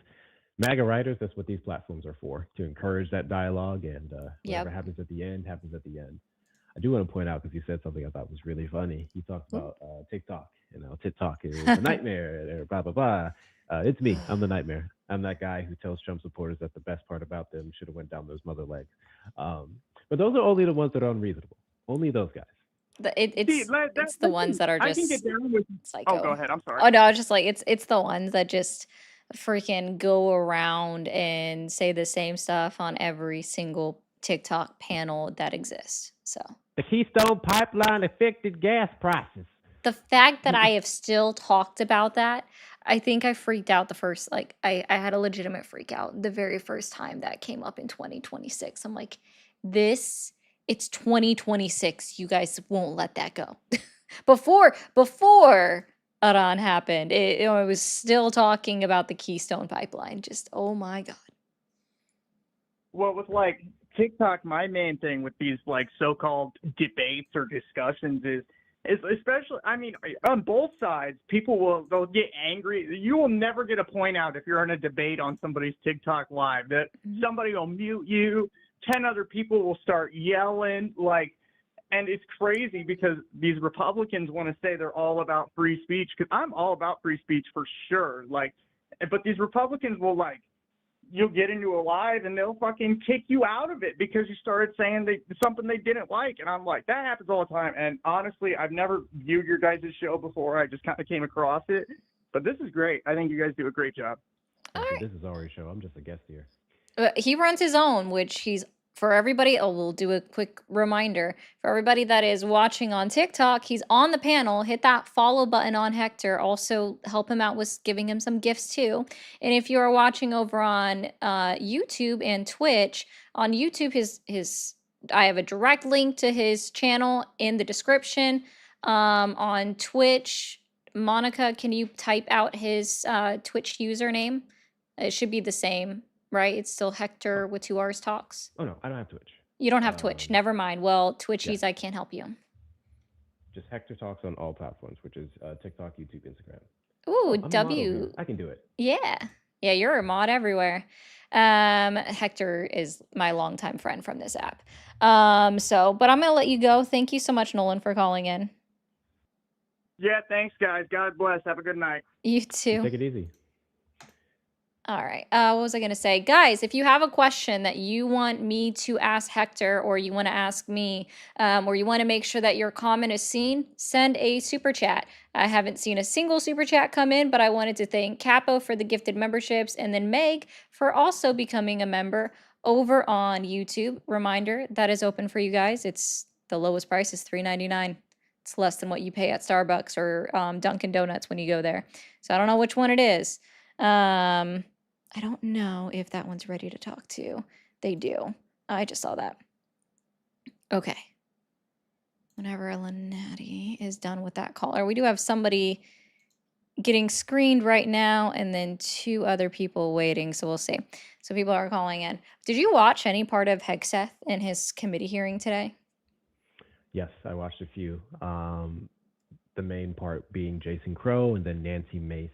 MAGA writers, that's what these platforms are for, to encourage that dialogue, and whatever happens at the end, happens at the end. I do want to point out, because you said something I thought was really funny. You talked about TikTok. TikTok is a nightmare, blah, blah, blah. It's me. I'm the nightmare. I'm that guy who tells Trump supporters that the best part about them should have went down those mother legs. But those are only the ones that are unreasonable. Only those guys. It's the ones that are just I can get down with psycho. Oh, go ahead. I'm sorry. Oh no, I was just it's the ones that just freaking go around and say the same stuff on every single TikTok panel that exists. So the Keystone Pipeline affected gas prices. The fact that I have still talked about that, I think I freaked out the first, I had a legitimate freak out the very first time that came up in 2026. I'm like, it's 2026. You guys won't let that go. before Iran happened, it was still talking about the Keystone Pipeline. Just, oh my God. Well, with TikTok, my main thing with these so-called debates or discussions is especially, I mean, on both sides, they'll get angry. You will never get a point out if you're in a debate on somebody's TikTok live that somebody will mute you, 10 other people will start yelling, and it's crazy because these Republicans want to say they're all about free speech, because I'm all about free speech for sure. But these Republicans will you'll get into a live and they'll fucking kick you out of it because you started saying something they didn't like. And I'm like, that happens all the time. And honestly, I've never viewed your guys' show before. I just kind of came across it. But this is great. I think you guys do a great job. This is our show. I'm just a guest here. He runs his own, which he's for everybody. Oh, we'll do a quick reminder for everybody that is watching on TikTok. He's on the panel. Hit that follow button on Hector. Also, help him out with giving him some gifts too. And if you are watching over on YouTube and Twitch, on YouTube, his I have a direct link to his channel in the description. On Twitch, Monica, can you type out his Twitch username? It should be the same, right? It's still Hector with 2 R's talks. Oh no, I don't have Twitch. You don't have Twitch. Never mind. Well, Twitchies, I can't help you. Just Hector Talks on all platforms, which is TikTok, YouTube, Instagram. Ooh, I'm a mod over here. I can do it. Yeah. Yeah, you're a mod everywhere. Hector is my longtime friend from this app. But I'm gonna let you go. Thank you so much, Nolan, for calling in. Yeah, thanks, guys. God bless. Have a good night. You too. Take it easy. All right. What was I going to say? Guys, if you have a question that you want me to ask Hector or you want to ask me, or you want to make sure that your comment is seen, send a super chat. I haven't seen a single super chat come in, but I wanted to thank Capo for the gifted memberships and then Meg for also becoming a member over on YouTube. Reminder, that is open for you guys. It's the lowest price is $3.99. It's less than what you pay at Starbucks or Dunkin' Donuts when you go there. So I don't know which one it is. I don't know if that one's ready to talk to. They do. I just saw that. Okay. Whenever Lenati is done with that caller, we do have somebody getting screened right now and then 2 other people waiting. So we'll see. So people are calling in. Did you watch any part of Hegseth in his committee hearing today? Yes, I watched a few. The main part being Jason Crow and then Nancy Mace's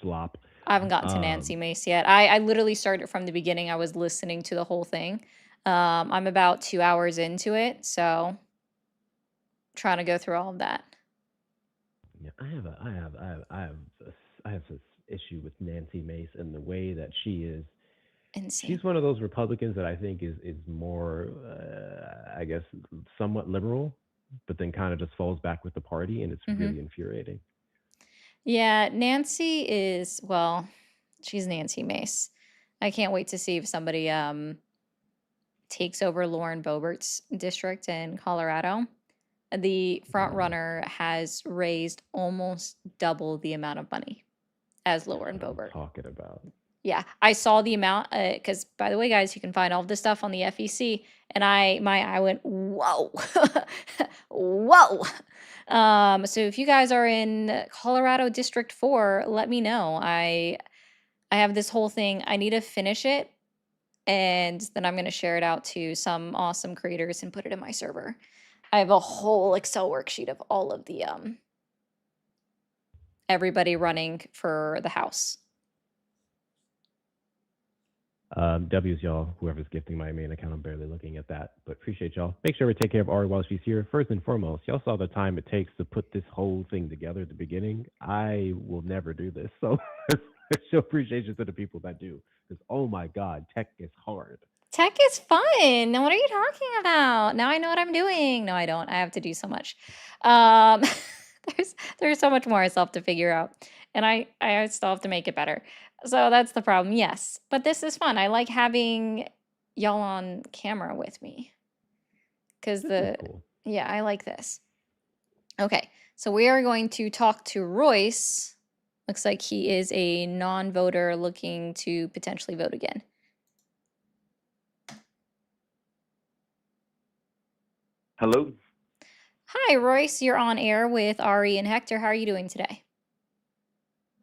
slop. I haven't gotten to Nancy Mace yet. I literally started from the beginning. I was listening to the whole thing. I'm about 2 hours into it, so trying to go through all of that. Yeah, I have this issue with Nancy Mace and the way that she is. Insane. She's one of those Republicans that I think is more, I guess, somewhat liberal, but then kind of just falls back with the party, and it's really infuriating. Yeah, Nancy is, well, she's Nancy Mace. I can't wait to see if somebody takes over Lauren Boebert's district in Colorado. The front runner has raised almost double the amount of money as Lauren Boebert. Talking about. Yeah, I saw the amount because, by the way, guys, you can find all of this stuff on the FEC, and I went, whoa, whoa. So if you guys are in Colorado District 4, let me know. I have this whole thing. I need to finish it, and then I'm going to share it out to some awesome creators and put it in my server. I have a whole Excel worksheet of all of the everybody running for the house. W's, y'all. Whoever's gifting my main account, I'm barely looking at that, but appreciate y'all. Make sure we take care of Ari while she's here. First and foremost, y'all saw the time it takes to put this whole thing together at the beginning. I will never do this, so show appreciation to the people that do. Because oh my God, tech is hard. Tech is fun. What are you talking about? Now I know what I'm doing. No, I don't. I have to do so much. There's so much more I still have to figure out, and I still have to make it better. So that's the problem. Yes, but this is fun. I like having y'all on camera with me because Cool. yeah, I like this. Okay, so we are going to talk to Royce. Looks like he is a non-voter looking to potentially vote again. Hello. Hi, Royce. You're on air with Ari and Hector. How are you doing today?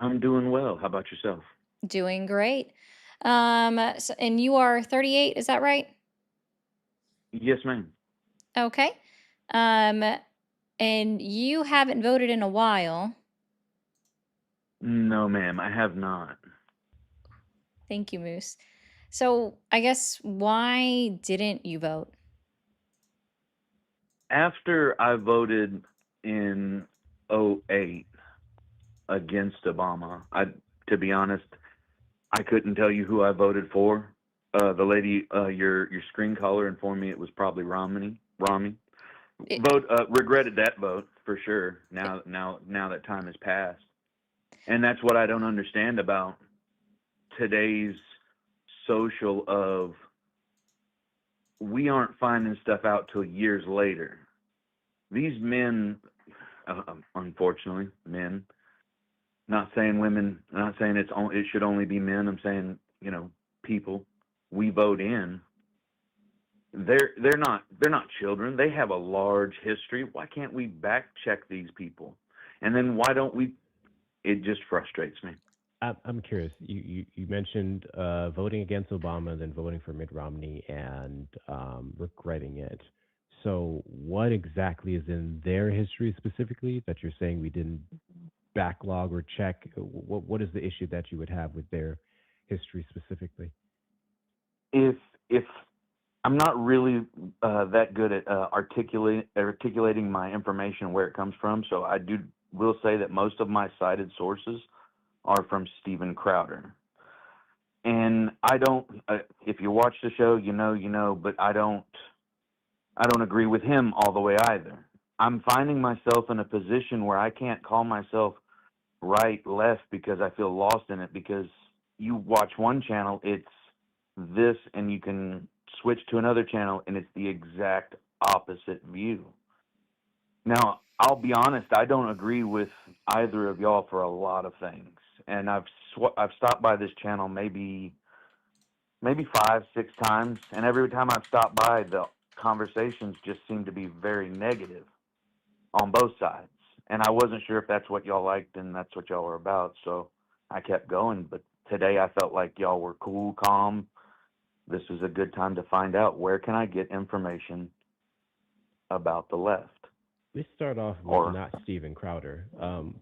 I'm doing well. How about yourself? Doing great. And you are 38, is that right? Yes, ma'am. Okay. And you haven't voted in a while. No, ma'am, I have not. Thank you, Moose. So I guess why didn't you vote? After I voted in '08 against Obama, to be honest, I couldn't tell you who I voted for. The lady, your screen caller informed me it was probably Rami. It, Regretted that vote for sure. Now that time has passed, and that's what I don't understand about today's social of we aren't finding stuff out till years later. These men, unfortunately, men. Not saying women. Not saying it should only be men. I'm saying people we vote in. They're not children. They have a large history. Why can't we back check these people? And then why don't we? It just frustrates me. I'm curious. You mentioned voting against Obama, then voting for Mitt Romney, and regretting it. So, what exactly is in their history specifically that you're saying we didn't backlog or check? What is the issue that you would have with their history specifically? If I'm not really that good at articulating my information where it comes from, so will say that most of my cited sources are from Steven Crowder. And I don't. If you watch the show, you know. But I don't agree with him all the way either. I'm finding myself in a position where I can't call myself right, left because I feel lost in it. Because you watch one channel, it's this, and you can switch to another channel, and it's the exact opposite view. Now, I'll be honest, I don't agree with either of y'all for a lot of things, and I've stopped by this channel maybe 5, 6 times, and every time I've stopped by, the conversations just seem to be very negative on both sides, and I wasn't sure if that's what y'all liked and that's what y'all were about, so I kept going. But today I felt like y'all were cool, calm. This is a good time to find out where can I get information about the left. Let's start off with not Steven Crowder,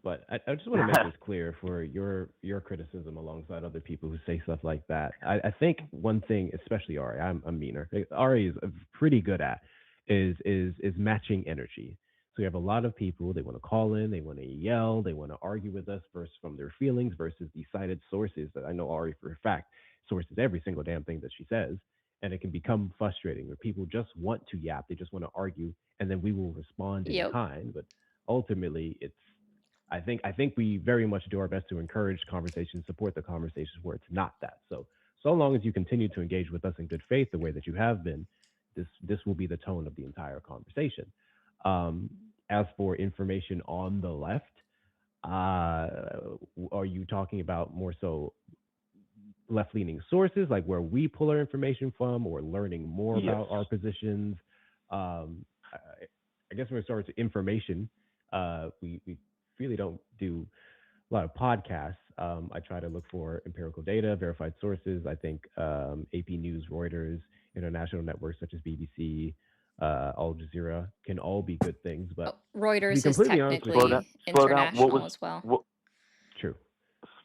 but I just want to make this clear for your criticism alongside other people who say stuff like that. I think one thing, especially Ari, I'm meaner. Ari is pretty good at is matching energy. So you have a lot of people, they want to call in, they want to yell, they want to argue with us versus from their feelings versus the cited sources that I know Ari for a fact sources every single damn thing that she says. And it can become frustrating where people just want to yap, they just want to argue, and then we will respond in kind. But ultimately, I think we very much do our best to encourage conversations, support the conversations where it's not that. So long as you continue to engage with us in good faith the way that you have been, this will be the tone of the entire conversation. As for information on the left, are you talking about more so left-leaning sources, like where we pull our information from, or learning more about our positions? I guess when it starts to information, we really don't do a lot of podcasts. I try to look for empirical data, verified sources. I think AP News, Reuters, international networks such as BBC, Al Jazeera can all be good things. But Reuters is technically international as well. True.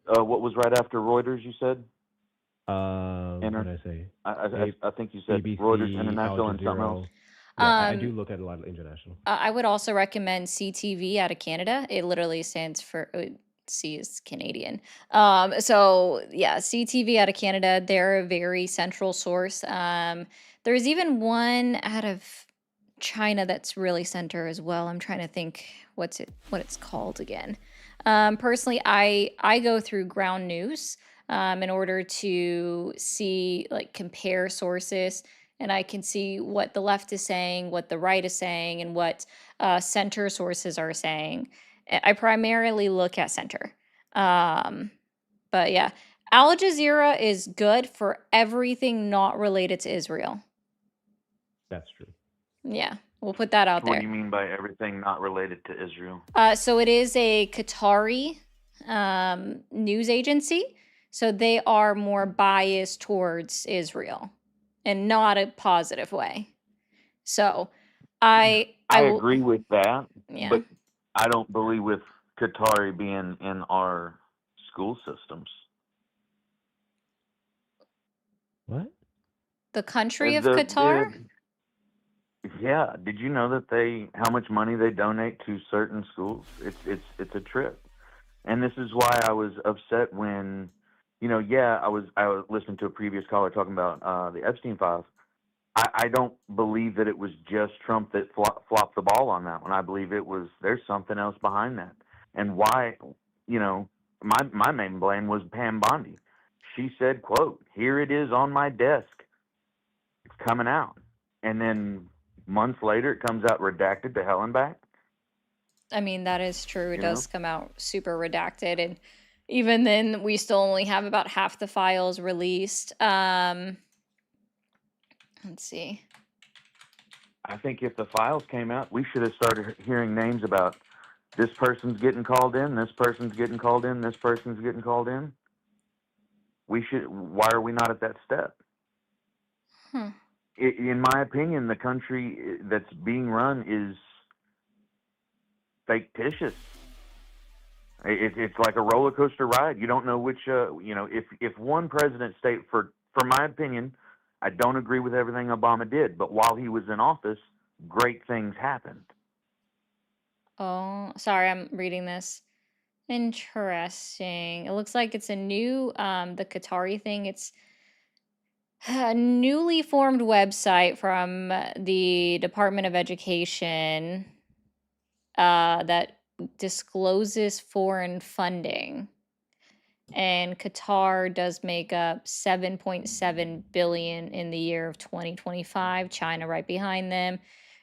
What was right after Reuters, you said? What did I say? I think you said BBC, Reuters International and something else. Yeah, I do look at a lot of international. I would also recommend CTV out of Canada. It literally stands for C is Canadian. So yeah, CTV out of Canada. They're a very central source. There's even one out of China that's really center as well. I'm trying to think what it's called again. Personally, I go through ground news in order to see, like, compare sources, and I can see what the left is saying, what the right is saying, and what center sources are saying. I primarily look at center. But yeah, Al Jazeera is good for everything not related to Israel. That's true. Yeah, we'll put that out there. What do you mean by everything not related to Israel? So it is a Qatari news agency. So they are more biased towards Israel and not a positive way. So I agree with that, yeah. But I don't believe with Qatari being in our school systems. What? The country of Hectorr? Yeah. Did you know that how much money they donate to certain schools? It's a trip. And this is why I was upset when yeah, I was listening to a previous caller talking about the Epstein files. I don't believe that it was just Trump that flopped the ball on that one. I believe there's something else behind that. And why, you know, my main blame was Pam Bondi. She said, "quote Here it is on my desk. It's coming out," and then months later it comes out redacted to hell and back. I mean, that is true. It You know, does come out super redacted, and even then, we still only have about half the files released. Let's see. I think if the files came out, we should have started hearing names about this person's getting called in, this person's getting called in, this person's getting called in. We should. Why are we not at that step? Hmm. In my opinion, the country that's being run is fictitious. It's like a roller coaster ride. You don't know which. If one president for my opinion, I don't agree with everything Obama did, but while he was in office, great things happened. Oh, sorry, I'm reading this. Interesting. It looks like it's a new, the Qatari thing. It's a newly formed website from the Department of Education that discloses foreign funding. And Qatar does make up 7.7 billion in the year of 2025. China right behind them.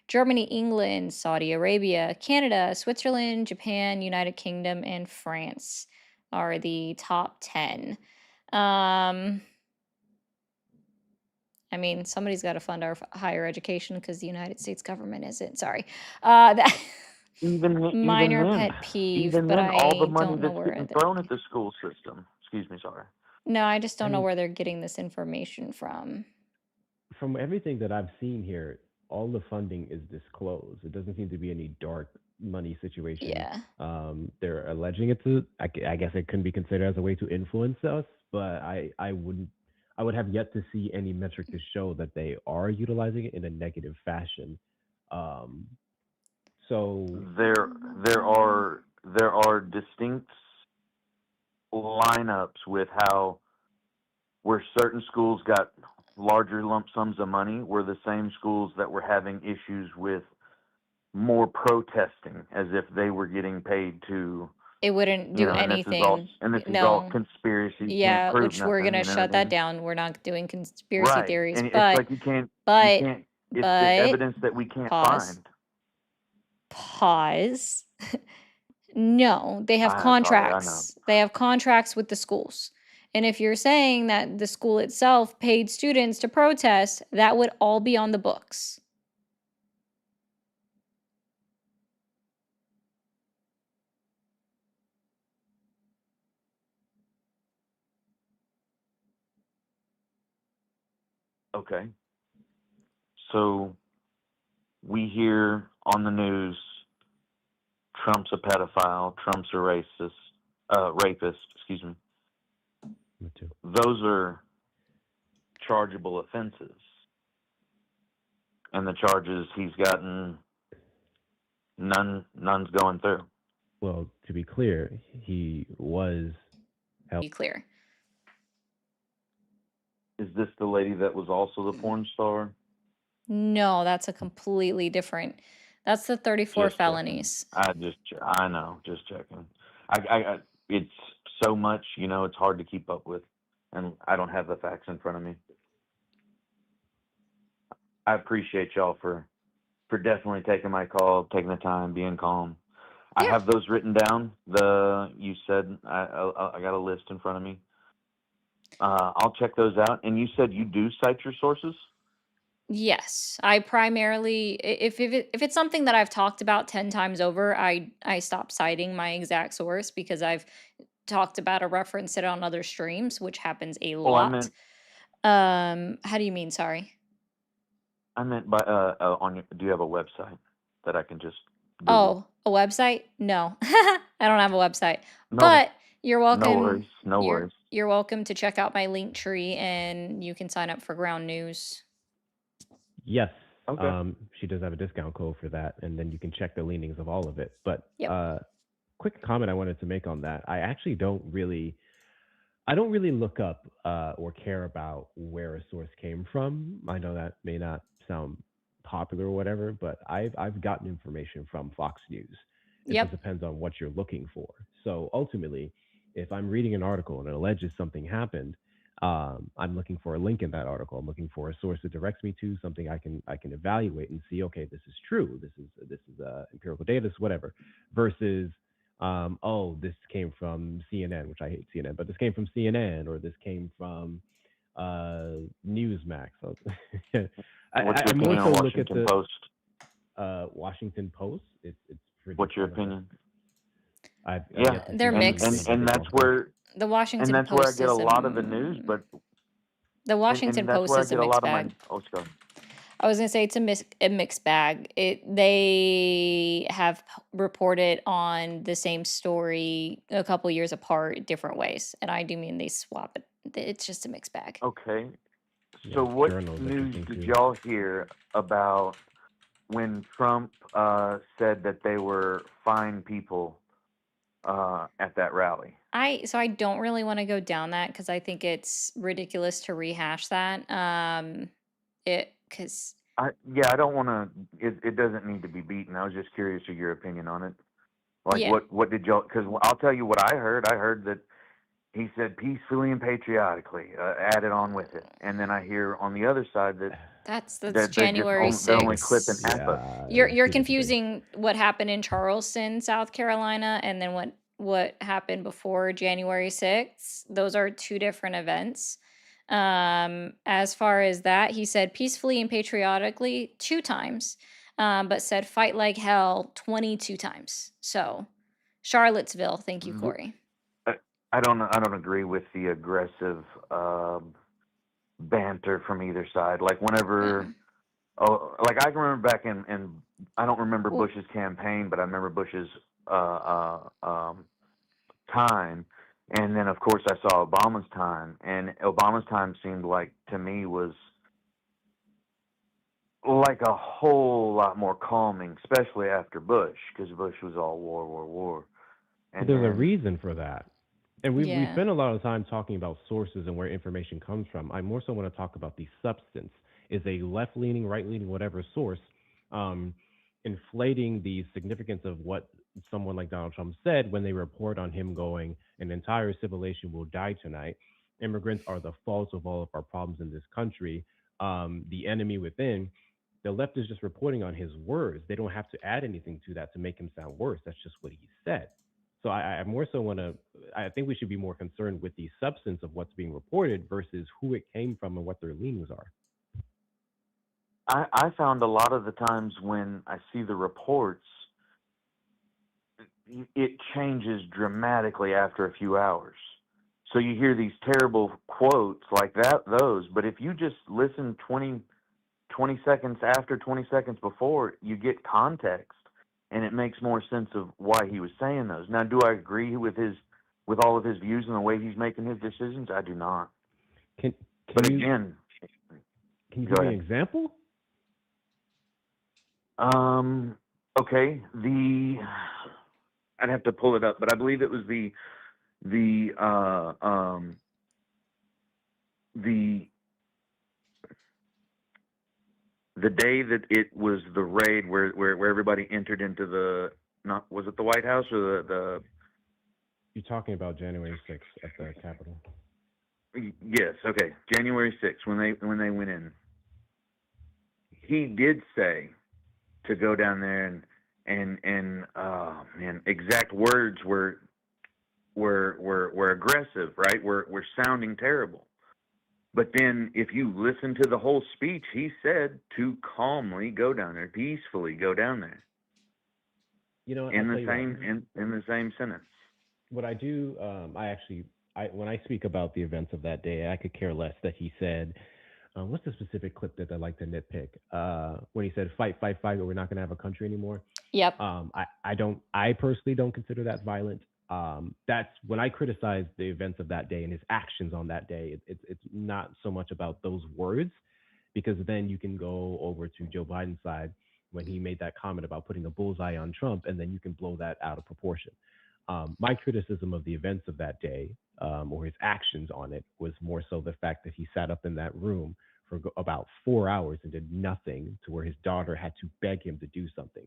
Germany, England, Saudi Arabia, Canada, Switzerland, Japan, United Kingdom, and France are the top 10. I mean, somebody's got to fund our higher education because the United States government isn't. Sorry. That Even minor pet peeve, even but then, all the I money don't know that's where getting they're. thrown at the school system. Excuse me, sorry. No, I just don't know And where they're getting this information from. from everything that I've seen here, all the funding is disclosed. It doesn't seem to be any dark money situation. Yeah. They're alleging it to. I guess it can be considered as a way to influence us, but I would have yet to see any metric to show that they are utilizing it in a negative fashion. Um, so There are distinct lineups with where certain schools got larger lump sums of money were the same schools that were having issues with more protesting, as if they were getting paid to, It wouldn't do and anything. this is all No. conspiracy. You can't Yeah, prove which we're nothing. gonna You know shut what I that mean? down. We're not doing conspiracy Right, theories, and it's like you but, can't. It's but, evidence that we can't pause, find. pause. No, they have Sorry, I know. contracts. They have contracts with the schools. And if you're saying that the school itself paid students to protest, that would all be on the books. Okay, so we hear on the news Trump's a pedophile, Trump's a rapist. Excuse me. me too. Those are chargeable offenses, and the charges he's gotten, none's going through. Well, to be clear, he was held. Be clear. Is this the lady that was also the porn star? No, that's a completely different. That's the 34 Just checking. felonies. I know, just checking. It's so much, it's hard to keep up with, and I don't have the facts in front of me. I appreciate y'all for definitely taking my call, taking the time, being calm. I Yeah. have those written down. You said I got a list in front of me. I'll check those out. And you said you do cite your sources? Yes, I primarily if it's something that I've talked about 10 times over, I stop citing my exact source because I've talked about or referenced it on other streams, which happens a Oh, I lot. meant How do you mean, sorry? by do you have a website that I can just Google? Oh, a website? No. I don't have a website. No, But you're no welcome. worries, no worries. You're welcome to check out my link tree and you can sign up for Ground News. Yes. Okay. She does have a discount code for that, and then you can check the leanings of all of it. But Yep. quick comment I wanted to make on that. I actually don't really. I don't really look up or care about where a source came from. I know that may not sound popular or whatever, but I've gotten information from Fox News. It just Yep. depends on what you're looking for. So ultimately, if I'm reading an article and it alleges something happened, I'm looking for a link in that article. I'm looking for a source that directs me to something I can evaluate and see. Okay, this is true. This is empirical data. This is whatever. Versus oh, this came from CNN, which I hate CNN, but this came from CNN or this came from Newsmax. So What's your I more opinion so on look at Washington the Post? Washington Post. It's pretty What's your prominent. opinion? I've Yeah, yet to They're see and anything and mixed. about and it that's also. where The and Washington that's where I Post get a is a lot of the news, but the and Washington and that's Post where I is a get a mixed lot of my. bag. Oh, go. I was gonna say it's a mixed bag. They have reported on the same story a couple years apart, different ways, and I do mean they swap it. It's just a mixed bag. Okay, Yeah, so what journal is news interesting did too. y'all hear about when Trump said that they were fine people at that rally? I don't really want to go down that because I think it's ridiculous to rehash that. It because I don't want to. It doesn't need to be beaten. I was just curious of your opinion on it. Like, yeah, what did y'all? Because I'll tell you what I heard. I heard that he said peacefully and patriotically, added on with it, and then I hear on the other side that that's January they're only clipping 6th. half of. You're That's you're two different things. confusing what happened in Charleston, South Carolina, and then what happened before January 6th. Those are two different events. As far as that, he said peacefully and patriotically two times, but said fight like hell 22 times. So, Charlottesville, thank you, W- Corey. I I don't agree with the aggressive banter from either side. Like whenever, Mm. oh, like I can remember back in I don't remember Well, Bush's campaign, but I remember Bush's time, and then of course I saw Obama's time, and Obama's time seemed like to me was like a whole lot more calming, especially after Bush, because Bush was all war, war, war, But and there's a then reason for that. And we yeah. spend a lot of time talking about sources and where information comes from. I more so want to talk about the substance. Is a left leaning, right leaning, whatever source um, inflating the significance of what someone like Donald Trump said when they report on him going, an entire civilization will die tonight. Immigrants are the fault of all of our problems in this country. The enemy within. The left is just reporting on his words. They don't have to add anything to that to make him sound worse. That's just what he said. So I more so want to. I think we should be more concerned with the substance of what's being reported versus who it came from and what their leanings are. I found a lot of the times when I see the reports, it changes dramatically after a few hours. So you hear these terrible quotes like those, but if you just listen 20 seconds after, 20 seconds before, you get context, and it makes more sense of why he was saying those. Now, do I agree with all of his views and the way he's making his decisions? I do not. Can But can you again, can you go give me an ahead. example? Okay, I'd have to pull it up, but I believe it was the the the day that it was the raid where everybody entered into the, not, was it the White House or the You're talking about January 6th at the Capitol. yes, okay, January 6th when they went in. He did say to go down there and man, exact words were aggressive, right? Were sounding terrible. But then, if you listen to the whole speech, he said to calmly go down there, peacefully go down there, You know what? I'll in tell the you what. same in the same sentence. What I do, I when I speak about the events of that day, I could care less that he said. What's the specific clip that I like to nitpick? When he said, "Fight, fight, fight," or we're not going to have a country anymore. Yep. I personally don't consider that violent. That's when I criticize the events of that day and his actions on that day. It's not so much about those words, because then you can go over to Joe Biden's side when he made that comment about putting a bullseye on Trump, and then you can blow that out of proportion. My criticism of the events of that day, or his actions on it, was more so the fact that he sat up in that room for about 4 hours and did nothing, to where his daughter had to beg him to do something.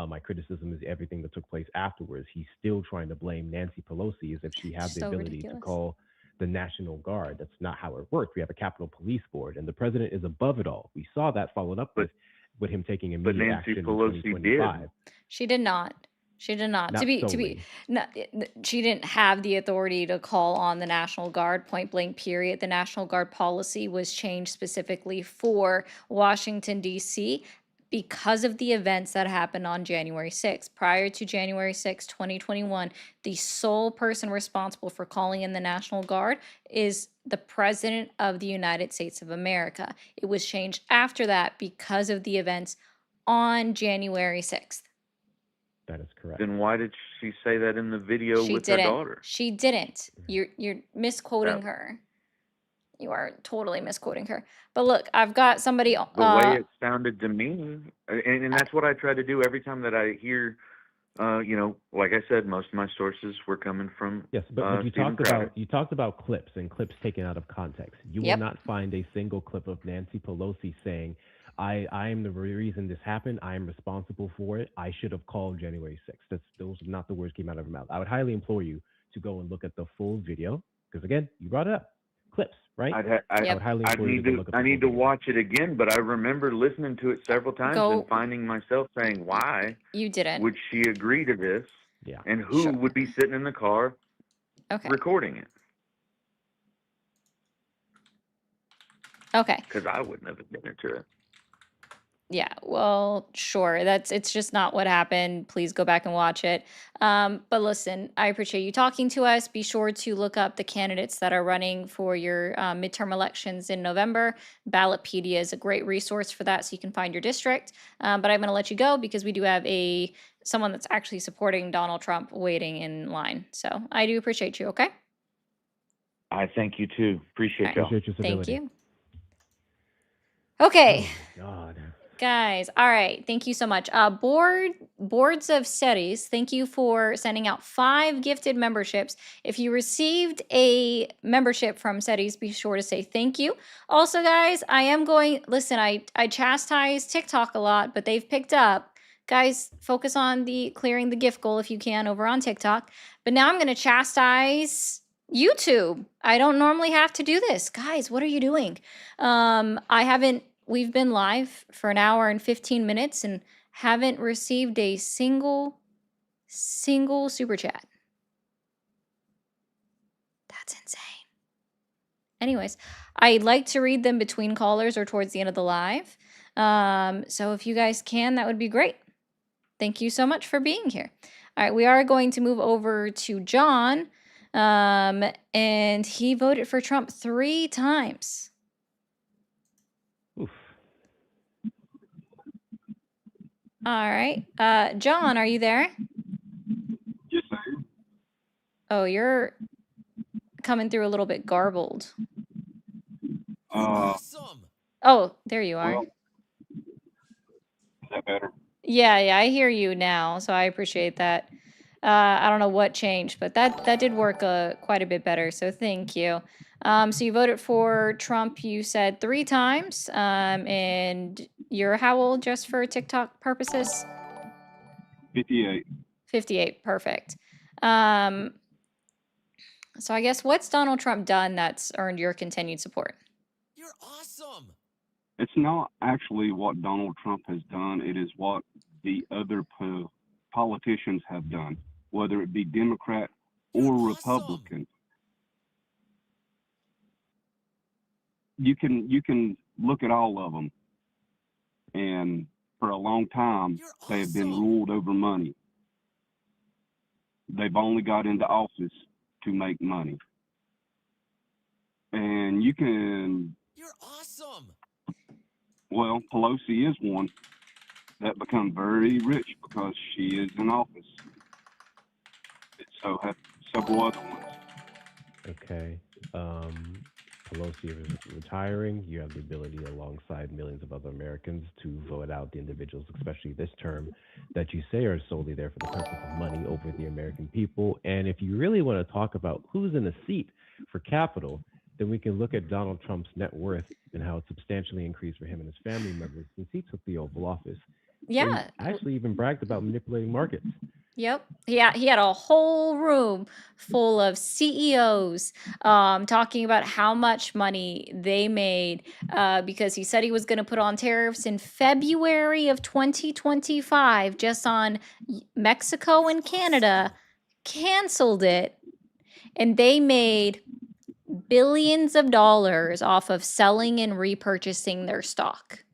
My criticism is everything that took place afterwards. He's still trying to blame Nancy Pelosi as if she had the So ability to ridiculous. call the National Guard. That's not how it worked. We have a Capitol Police Board, and the president is above it all. We saw that followed up with him taking But immediate Nancy action in Pelosi 2025. did. She did not. She did not. Not To be, solely. she didn't have the authority to call on the National Guard, point blank, period. The National Guard policy was changed specifically for Washington, D.C. because of the events that happened on January 6th. Prior to January 6th, 2021, the sole person responsible for calling in the National Guard is the President of the United States of America. It was changed after that because of the events on January 6th. That is correct. Then why did she say that in the video She with her didn't. daughter? She didn't. You're misquoting That- her. You are totally misquoting her. But look, I've got somebody. The way it sounded to me, and that's what I try to do every time that I hear. Like I said, most of my sources were coming from Yes, but you Stephen Crowder. talked about clips and clips taken out of context. You Yep. will not find a single clip of Nancy Pelosi saying, I am the reason this happened. I am responsible for it. I should have called January 6th. Those are not the words came out of her mouth. I would highly implore you to go and look at the full video, because again, you brought it up. Clips, right? I would highly implore you to go look at I the need full to video. watch it again, but I remember listening to it several times Go- and finding myself saying, why You didn't. would she agree to this? Yeah. And who Sure. would be sitting in the car Okay. recording it? Okay. Because I wouldn't have admitted to it. Yeah, well, sure. It's just not what happened. Please go back and watch it. But listen, I appreciate you talking to us. Be sure to look up the candidates that are running for your midterm elections in November. Ballotpedia is a great resource for that, so you can find your district. But I'm going to let you go because we do have someone that's actually supporting Donald Trump waiting in line. So I do appreciate you. Okay. I thank you too. Appreciate y'all. Appreciate your Thank civility. you. Okay. Oh, God. Guys, all right. Thank you so much. Boards of Studies, thank you for sending out 5 gifted memberships. If you received a membership from SETIs, be sure to say thank you. Also, guys, listen, I chastise TikTok a lot, but they've picked up. Guys, focus on clearing the gift goal if you can over on TikTok. But now I'm going to chastise YouTube. I don't normally have to do this. Guys, what are you doing? We've been live for an hour and 15 minutes and haven't received a single super chat. That's insane. Anyways, I like to read them between callers or towards the end of the live. So if you guys can, that would be great. Thank you so much for being here. All right, we are going to move over to John. And he voted for Trump 3 times. Oof. All right. John, are you there? Yes, I am. Oh, you're coming through a little bit garbled. Awesome. Oh, there you are. Well, is that better? Yeah, I hear you now, so I appreciate that. I don't know what changed, but that did work quite a bit better, so thank you. So you voted for Trump, you said 3 times, and you're how old, just for TikTok purposes? 58. 58, perfect. So I guess what's Donald Trump done that's earned your continued support? You're awesome. It's not actually what Donald Trump has done. It is what the other politicians have done, whether it be Democrat or You're Republican. You can look at all of them, and for a long time You're they have been awesome. ruled over money. They've only got into office to make money, and you can. You're awesome. Well, Pelosi is one that become very rich because she is in office. So have several other ones. Okay. Pelosi is retiring, you have the ability, alongside millions of other Americans, to vote out the individuals, especially this term, that you say are solely there for the purpose of money over the American people. And if you really want to talk about who's in the seat for capital, then we can look at Donald Trump's net worth and how it substantially increased for him and his family members since he took the Oval Office. Yeah. He actually even bragged about manipulating markets. Yep. Yeah, he had a whole room full of CEOs talking about how much money they made because he said he was going to put on tariffs in February of 2025 just on Mexico and Canada, canceled it, and they made billions of dollars off of selling and repurchasing their stock.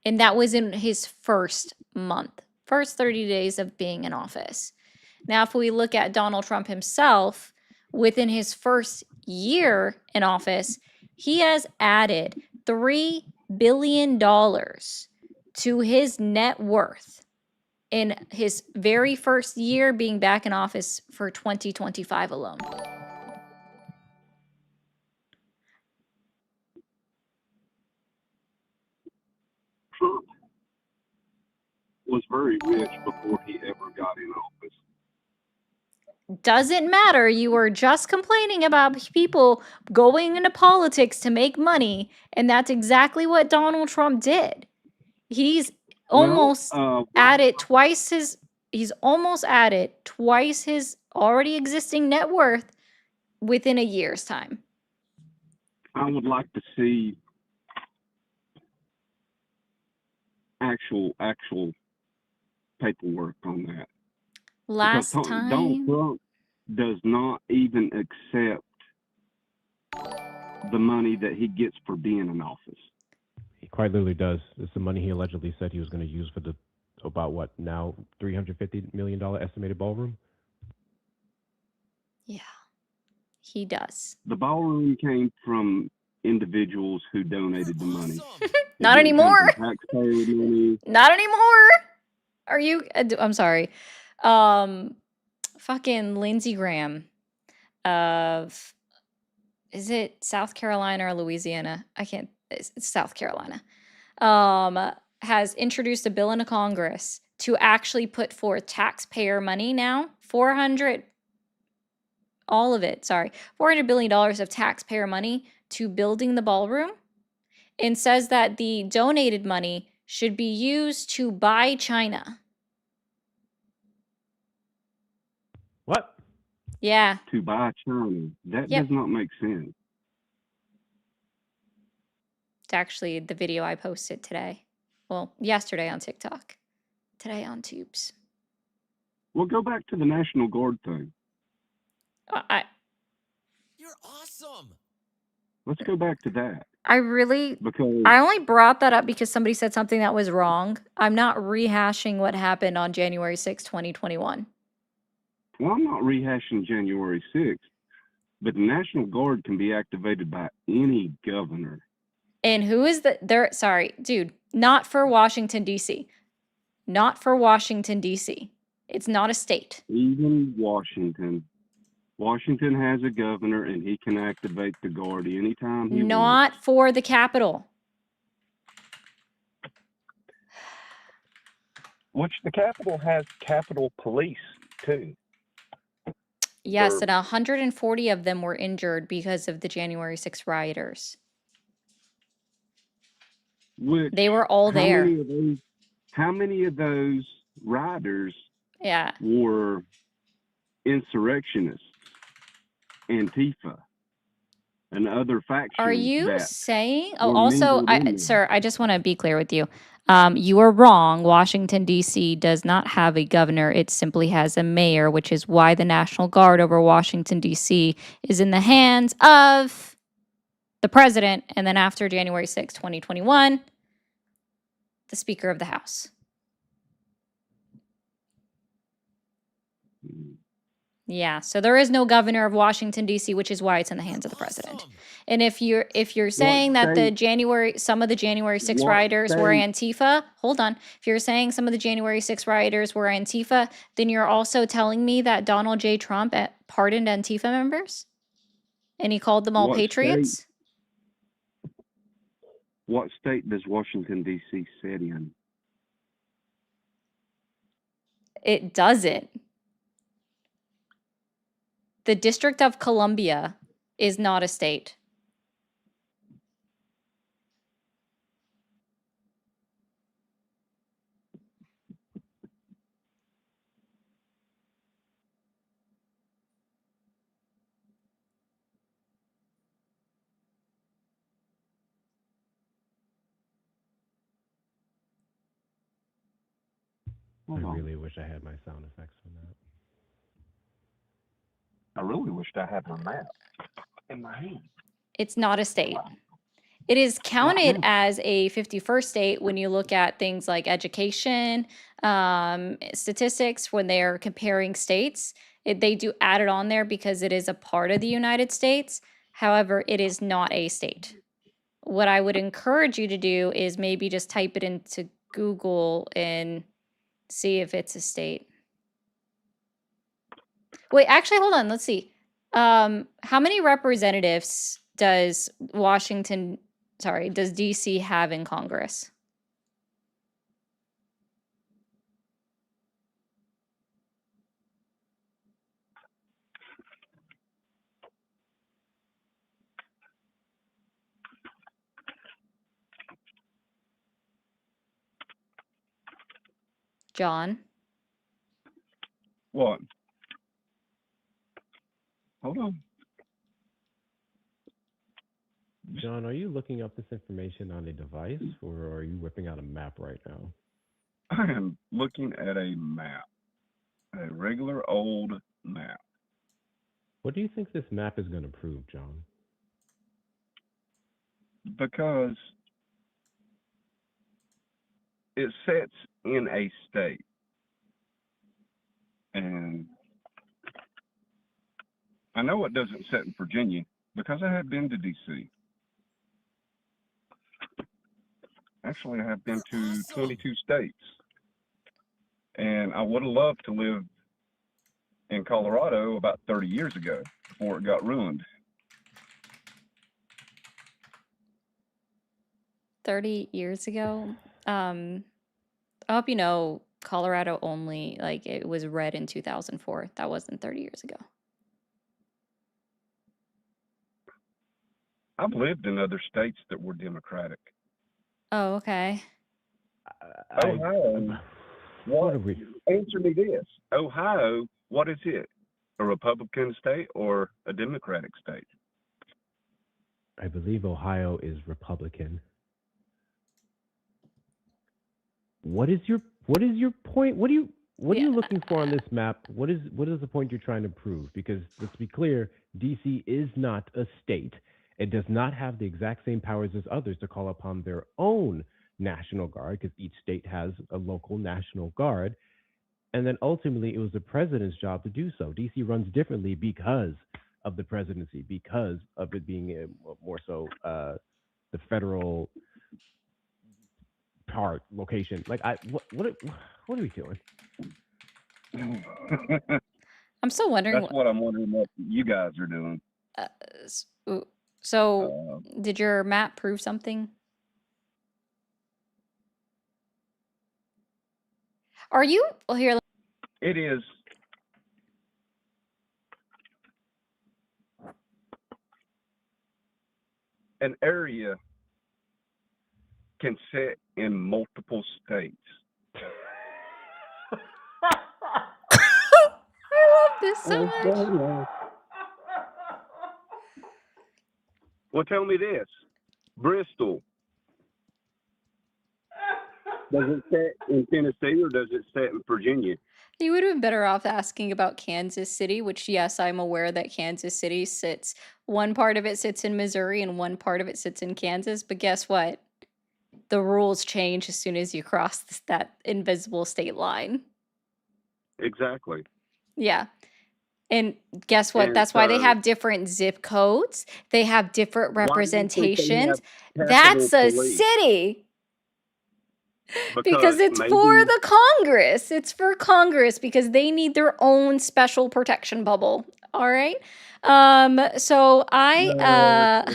And that was in his first month, first 30 days of being in office. Now, if we look at Donald Trump himself, within his first year in office, he has added $3 billion to his net worth in his very first year being back in office for 2025 alone. Trump was very rich before he ever got in office. Doesn't matter. You were just complaining about people going into politics to make money, and that's exactly what Donald Trump did. He's almost added twice his already existing net worth within a year's time. I would like to see actual paperwork on that. Last because time, Donald Trump does not even accept the money that he gets for being in office. He quite literally does. It's the money he allegedly said he was going to use for the about what now $350 million estimated ballroom. Yeah, he does. The ballroom came from individuals who donated the money. Not anymore. Taxpayer money. Not anymore. Are you? I'm sorry. Fucking Lindsey Graham of, is it South Carolina or Louisiana? I can't. It's South Carolina. Has introduced a bill into Congress to actually put forth taxpayer money now, $400 billion of taxpayer money to building the ballroom, and says that the donated money should be used to buy China. What? Yeah. To buy China. That does not make sense. It's actually the video I posted today. Well, yesterday on TikTok. Today on Tubes. Well, go back to the National Guard thing. You're awesome. Let's go back to that. I only brought that up because somebody said something that was wrong. I'm not rehashing what happened on January 6, 2021. Well, I'm not rehashing January 6th, but the National Guard can be activated by any governor. And who is sorry, dude, not for Washington, D.C. Not for Washington, D.C. It's not a state. Even Washington. Washington has a governor, and he can activate the Guard anytime he wants. Not for the Capitol. Which the Capitol has Capitol Police, too. Yes, and 140 of them were injured because of the January 6 rioters. They were all there. How many of those rioters were insurrectionists, Antifa, and other factions? Are you saying? Oh, also, sir, I just want to be clear with you. You are wrong. Washington, D.C. does not have a governor. It simply has a mayor, which is why the National Guard over Washington, D.C. is in the hands of the president. And then after January 6, 2021, the Speaker of the House. Yeah, so there is no governor of Washington, D.C., which is why it's in the hands of the president. And if you're saying that some of the January 6 rioters were Antifa, hold on. If you're saying some of the January 6 rioters were Antifa, then you're also telling me that Donald J. Trump pardoned Antifa members? And he called them all What state? patriots? What state does Washington, D.C. sit in? It doesn't. The District of Columbia is not a state. I really wish I had my sound effects for that. I really wished I had my map in my hand. It's not a state. It is counted as a 51st state when you look at things like education, statistics, when they're comparing states. They do add it on there because it is a part of the United States. However, it is not a state. What I would encourage you to do is maybe just type it into Google and see if it's a state. Wait, actually, hold on. Let's see. How many representatives does DC have in Congress? John? What? Hold on. John, are you looking up this information on a device, or are you whipping out a map right now? I am looking at a map, a regular old map. What do you think this map is going to prove, John? Because it sets in a state. And I know it doesn't set in Virginia because I have been to D.C. Actually, I have been to 22 states. And I would have loved to live in Colorado about 30 years ago before it got ruined. 30 years ago? I hope you know Colorado only, like, it was red in 2004. That wasn't 30 years ago. I've lived in other states that were Democratic. Oh, okay. Ohio. What are we? Answer me this. Ohio, what is it? A Republican state or a Democratic state? I believe Ohio is Republican. What is your point? What are you looking for on this map? What is the point you're trying to prove? Because let's be clear, DC is not a state. It does not have the exact same powers as others to call upon their own National Guard, because each state has a local National Guard. And then ultimately, it was the president's job to do so. DC runs differently because of the presidency, because of it being more so the federal part location. Like, what are we doing? I'm still wondering. That's what I'm wondering what you guys are doing. So, did your map prove something? Are you here? It is. An area can sit in multiple states. I love this so much. Well, tell me this. Bristol. Does it sit in Tennessee or does it sit in Virginia? You would have been better off asking about Kansas City, which, yes, I'm aware that Kansas City sits, one part of it sits in Missouri and one part of it sits in Kansas. But guess what? The rules change as soon as you cross that invisible state line. Exactly. Yeah. And guess what? That's why they have different zip codes. They have different representations. That's a city. Because it's for the Congress. It's for Congress because they need their own special protection bubble. All right. So No,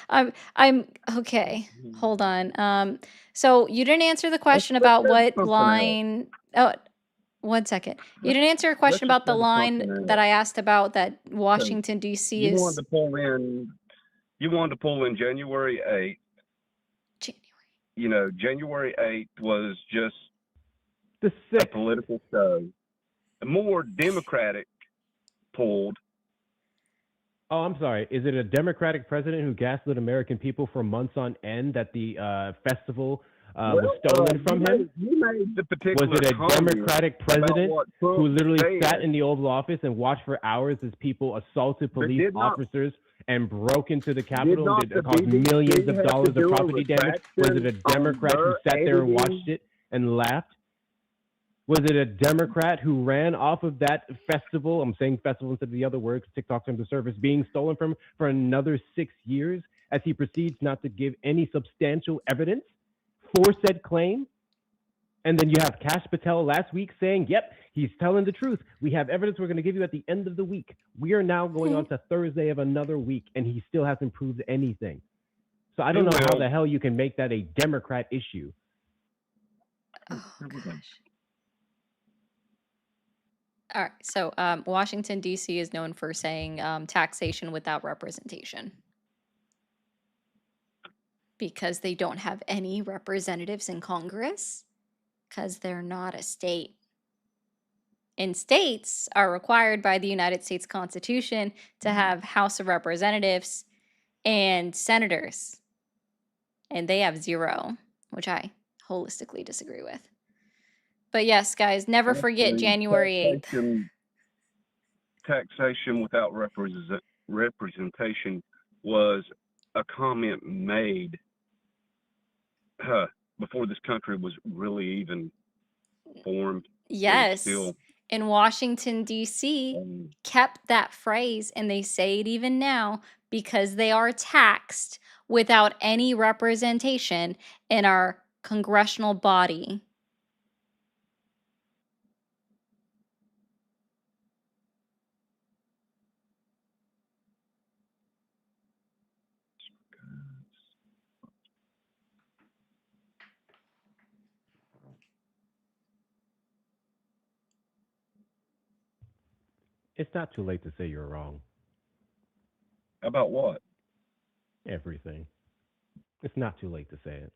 I'm okay. Hold on. So you didn't answer the question let's about go to what something else. line. Oh, 1 second. You Let's didn't answer a let's question just about the go to line something that else. I asked about that So Washington D.C. you wanted is to pull in. You wanted to pull in January 8th. January. January 8th was just The a 6th. political show. A more Democratic pulled. Oh, I'm sorry. Is it a Democratic president who gaslit American people for months on end that the festival was stolen from him? You made the Was particular it a comment Democratic about president what who Trump literally sat said, in the Oval Office and watched for hours as people assaulted but police did not officers and broke into the did Capitol not and the caused millions BBC of have to dollars of do a property damage? Was it a retraction on Democrat who their sat there and watched editing? it and laughed? Was it a Democrat who ran off of that festival? I'm saying festival instead of the other word, TikTok terms of service, being stolen from for another 6 years as he proceeds not to give any substantial evidence for said claim? And then you have Kash Patel last week saying, yep, he's telling the truth. We have evidence we're going to give you at the end of the week. We are now going on to Thursday of another week, and he still hasn't proved anything. So I don't know how the hell you can make that a Democrat issue. Oh, gosh. All right. So Washington, D.C. is known for saying taxation without representation because they don't have any representatives in Congress because they're not a state. And states are required by the United States Constitution to have House of Representatives and senators. And they have 0, which I holistically disagree with. But yes, guys, never forget Actually, January 8th. taxation without representation was a comment made before this country was really even formed. Yes. And Washington, D.C. kept that phrase, and they say it even now because they are taxed without any representation in our congressional body. It's not too late to say you're wrong. About what? Everything. It's not too late to say it.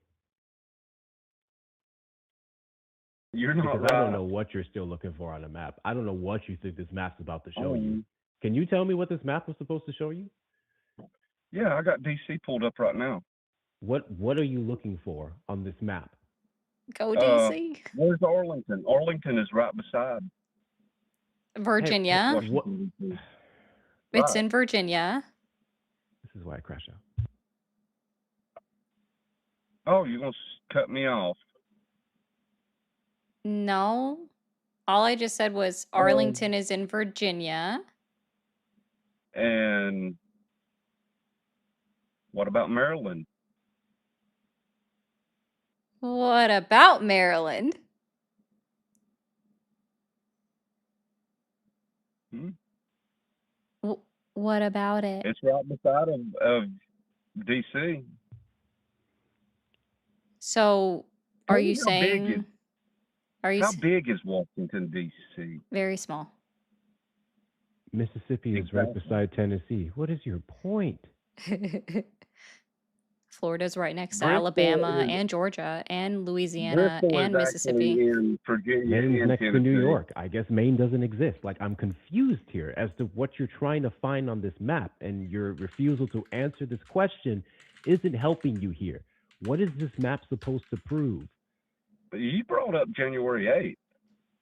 You're not because right. I don't know what you're still looking for on a map. I don't know what you think this map's about to show you. Can you tell me what this map was supposed to show you? Yeah, I got DC pulled up right now. What are you looking for on this map? Go DC. Where's Arlington? Arlington is right beside Virginia. Washington, It's in Virginia. This is why I crash out. Oh, you're going to cut me off. No. All I just said was Arlington is in Virginia. And what about Maryland? What about Maryland? What about it? It's right beside of DC. So, are you saying? How big is Washington D.C.? Very small. Mississippi is right beside Tennessee. What is your point? Florida's right next to Alabama and Georgia and Louisiana and Mississippi. In Virginia, Maine's next Tennessee. to New York. I guess Maine doesn't exist. Like, I'm confused here as to what you're trying to find on this map, and your refusal to answer this question isn't helping you here. What is this map supposed to prove? You brought up January 8th.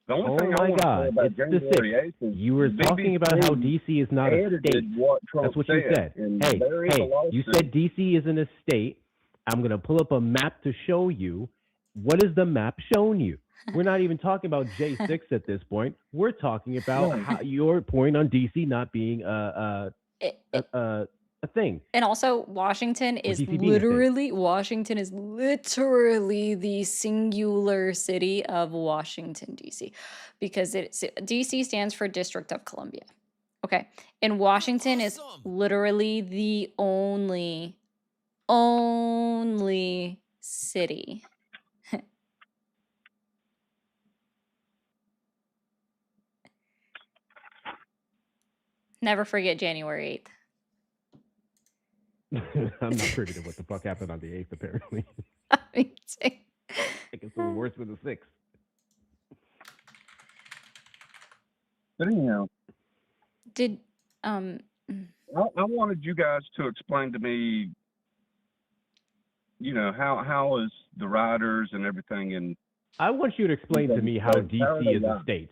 The only thing Oh I my want to say God, about it's the January 6th. 8th is You were talking about how DC is not a state. That's what you said. Hey, you said DC isn't a state. I'm going to pull up a map to show you. What is the map showing you? We're not even talking about J6 at this point. We're talking about how your point on DC not being a thing. And also, Washington is literally the singular city of Washington, D.C. because DC stands for District of Columbia. Okay. And Washington is awesome. literally the only city. Never forget January 8th. I'm not privy to what the fuck happened on the 8th, apparently. Me too. I guess it was worse with the 6th. But anyhow, Did I wanted you guys to explain to me, how is the riders and everything, and I want you to explain to me how how are DC they is a riding? state.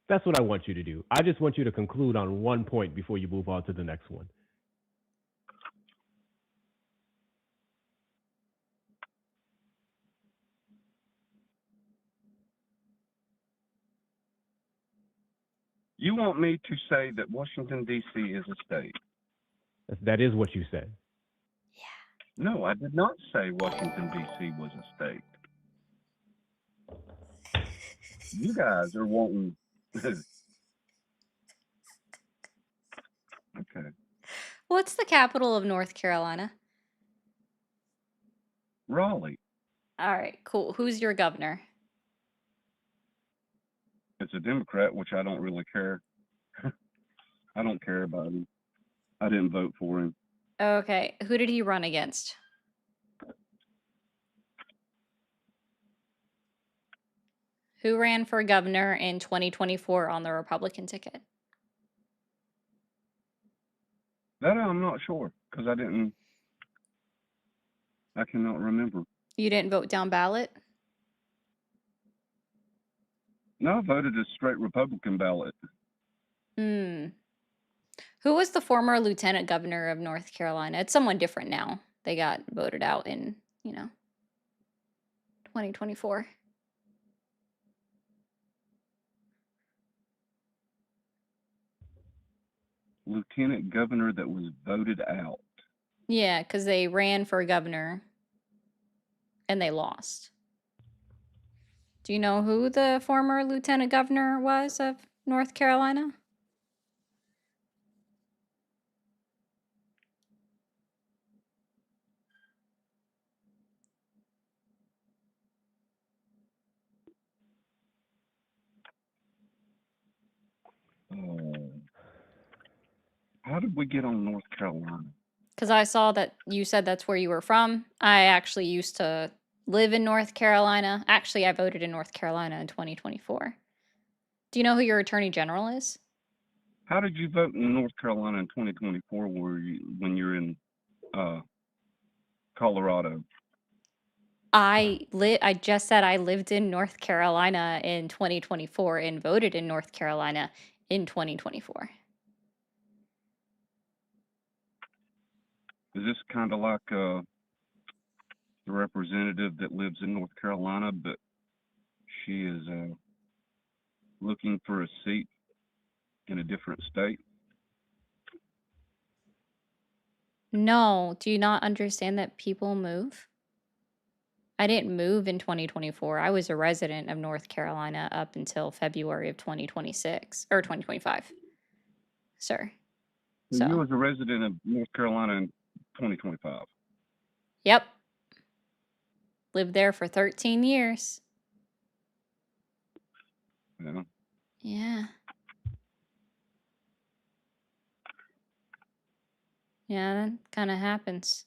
That's what I want you to do. I just want you to conclude on one point before you move on to the next one. You want me to say that Washington D.C. is a state? That is what you said. No, I did not say Washington D.C. was a state. You guys are wanting. Okay. What's the capital of North Carolina? Raleigh. All right, cool. Who's your governor? It's a Democrat, which I don't really care. I don't care about him. I didn't vote for him. Okay, who did he run against? Who ran for governor in 2024 on the Republican ticket? That I'm not sure because I cannot remember. You didn't vote down ballot? No, I voted a straight Republican ballot. Hmm. Who was the former lieutenant governor of North Carolina? It's someone different now. They got voted out in, 2024. Lieutenant governor that was voted out. Yeah, because they ran for governor and they lost. Do you know who the former lieutenant governor was of North Carolina? How did we get on North Carolina? Because I saw that you said that's where you were from. I actually used to live in North Carolina. Actually, I voted in North Carolina in 2024. Do you know who your attorney general is? How did you vote in North Carolina in 2024 when you're in Colorado? I just said I lived in North Carolina in 2024 and voted in North Carolina in 2024. Is this kind of like the representative that lives in North Carolina, but she is looking for a seat in a different state? No, do you not understand that people move? I didn't move in 2024. I was a resident of North Carolina up until February of 2026 or 2025. Sir. So you So, was a resident of North Carolina in 2025. yep. Lived there for 13 years. Yeah. Yeah. Yeah, that kind of happens.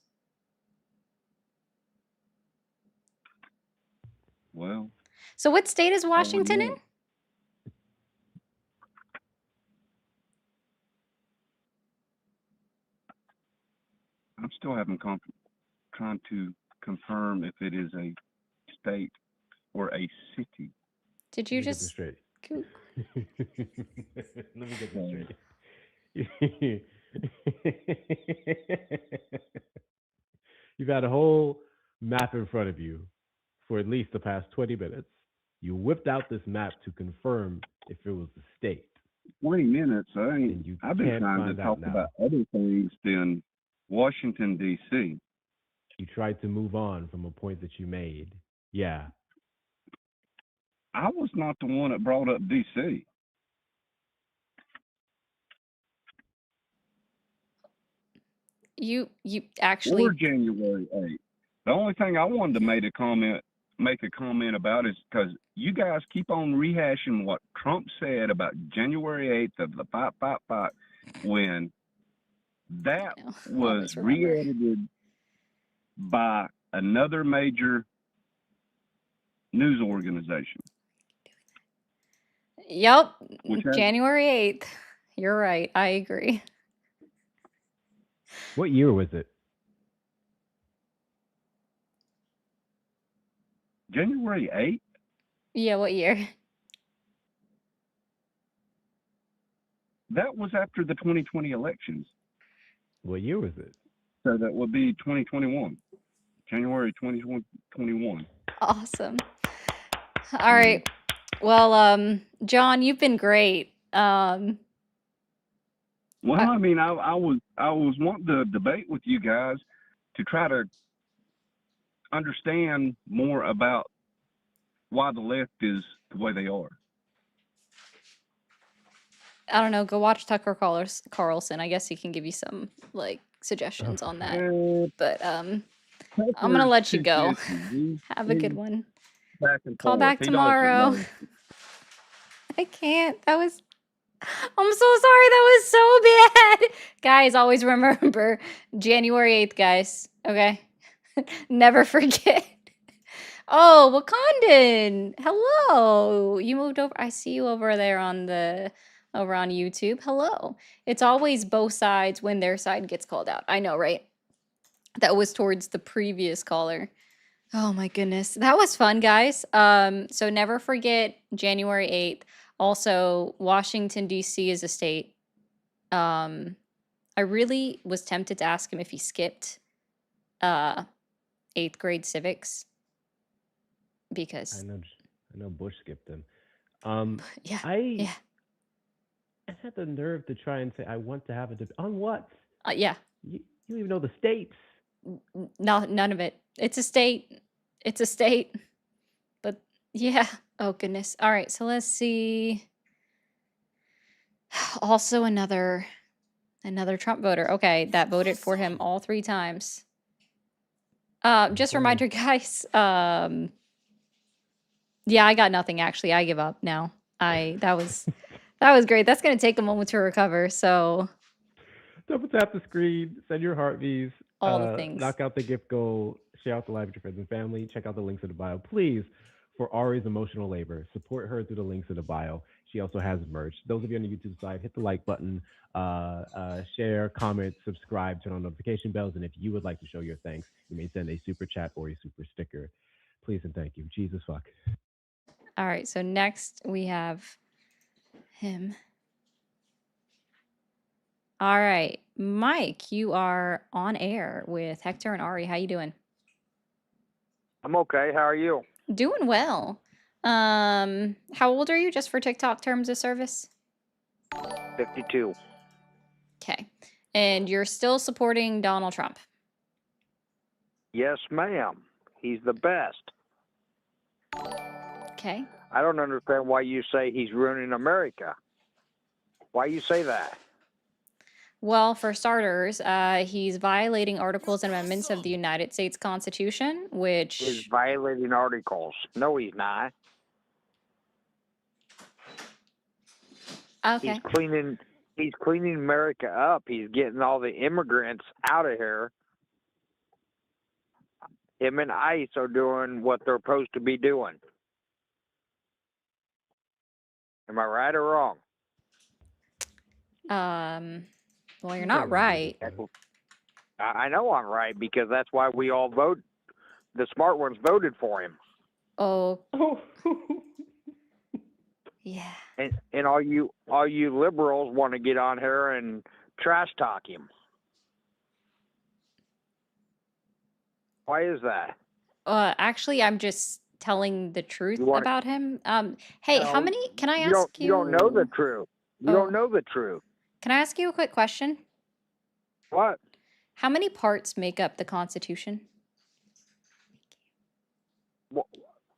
Well, So, what state is I wouldn't Washington in? know. I'm still trying to confirm if it is a state or a city. Did you Let me get this just straight. Go- Let me get this So, straight. You've had a whole map in front of you for at least the past 20 minutes. You whipped out this map to confirm if it was a state. 20 minutes. And you I've been can't trying to find talk out now. about other things than Washington, D.C. You tried to move on from a point that you made. Yeah. I was not the one that brought up D.C. You or actually, January 8th. The only thing I wanted to make a comment about is because you guys keep on rehashing what Trump said about January 8th of the fight, when that no, was always remember. re-edited by another major news organization, Yep, which has January 8th. You're right. I agree. What year was it? January 8th. Yeah, what year? That was after the 2020 elections, What year was it? so that would be 2021, January 2021. Awesome. All right. Well, John, you've been great. Well, I mean, I was wanting to debate with you guys to try to understand more about why the left is the way they are. I don't know. Go watch Tucker Carlson. I guess he can give you some like suggestions on that. But I'm gonna let you go. Have a good one. Back and Call forth. back He tomorrow. doesn't know. I can't. That was. I'm so sorry. That was so bad. Guys, always remember January 8th, guys. Okay? Never forget. Oh, Wakandan. Hello. You moved over. I see you over there on YouTube. Hello. It's always both sides when their side gets called out. I know, right? That was towards the previous caller. Oh my goodness. That was fun, guys. So never forget January 8th. Also, Washington, D.C. is a state. I really was tempted to ask him if he skipped 8th grade civics because I know Bush skipped him. yeah. I had the nerve to try and say I want to have a debate on what? Yeah. You don't even know the states. No, none of it. It's a state. It's a state. But yeah. Oh goodness. All right. So let's see. Also another Trump voter. Okay, that voted for him all 3 times. Just a reminder, guys. Yeah, I got nothing actually. I give up now. That was great. That's gonna take a moment to recover. So Double tap the screen, send your heart V's, all the things. knock out the gift goal, share out the live with your friends and family. Check out the links in the bio, please. For Ari's emotional labor, support her through the links in the bio. She also has merch. Those of you on the YouTube side, hit the like button, share, comment, subscribe, turn on notification bells, and if you would like to show your thanks, you may send a super chat or a super sticker. Please and thank you. Jesus fuck. All right, so next we have him. All right, Mike, you are on air with Hector and Ari. How you doing? I'm okay. How are you? Doing well. How old are you, just for TikTok terms of service? 52. Okay. And you're still supporting Donald Trump? Yes, ma'am. He's the best. Okay. I don't understand why you say he's ruining America. Why you say that? Well, for starters, he's violating articles and amendments of the United States Constitution, which He's violating articles. No, he's not. okay. He's cleaning America up. He's getting all the immigrants out of here. Him and ICE are doing what they're supposed to be doing. Am I right or wrong? Well, you're not right. I know I'm right because that's why we all vote. The smart ones voted for him. Oh. Yeah. And all you liberals want to get on here and trash talk him. Why is that? Actually, I'm just telling the truth about him. Hey, No, how many? Can I you ask you? You don't know the truth. You don't know the truth. Can I ask you a quick question? What? How many parts make up the Constitution? Well,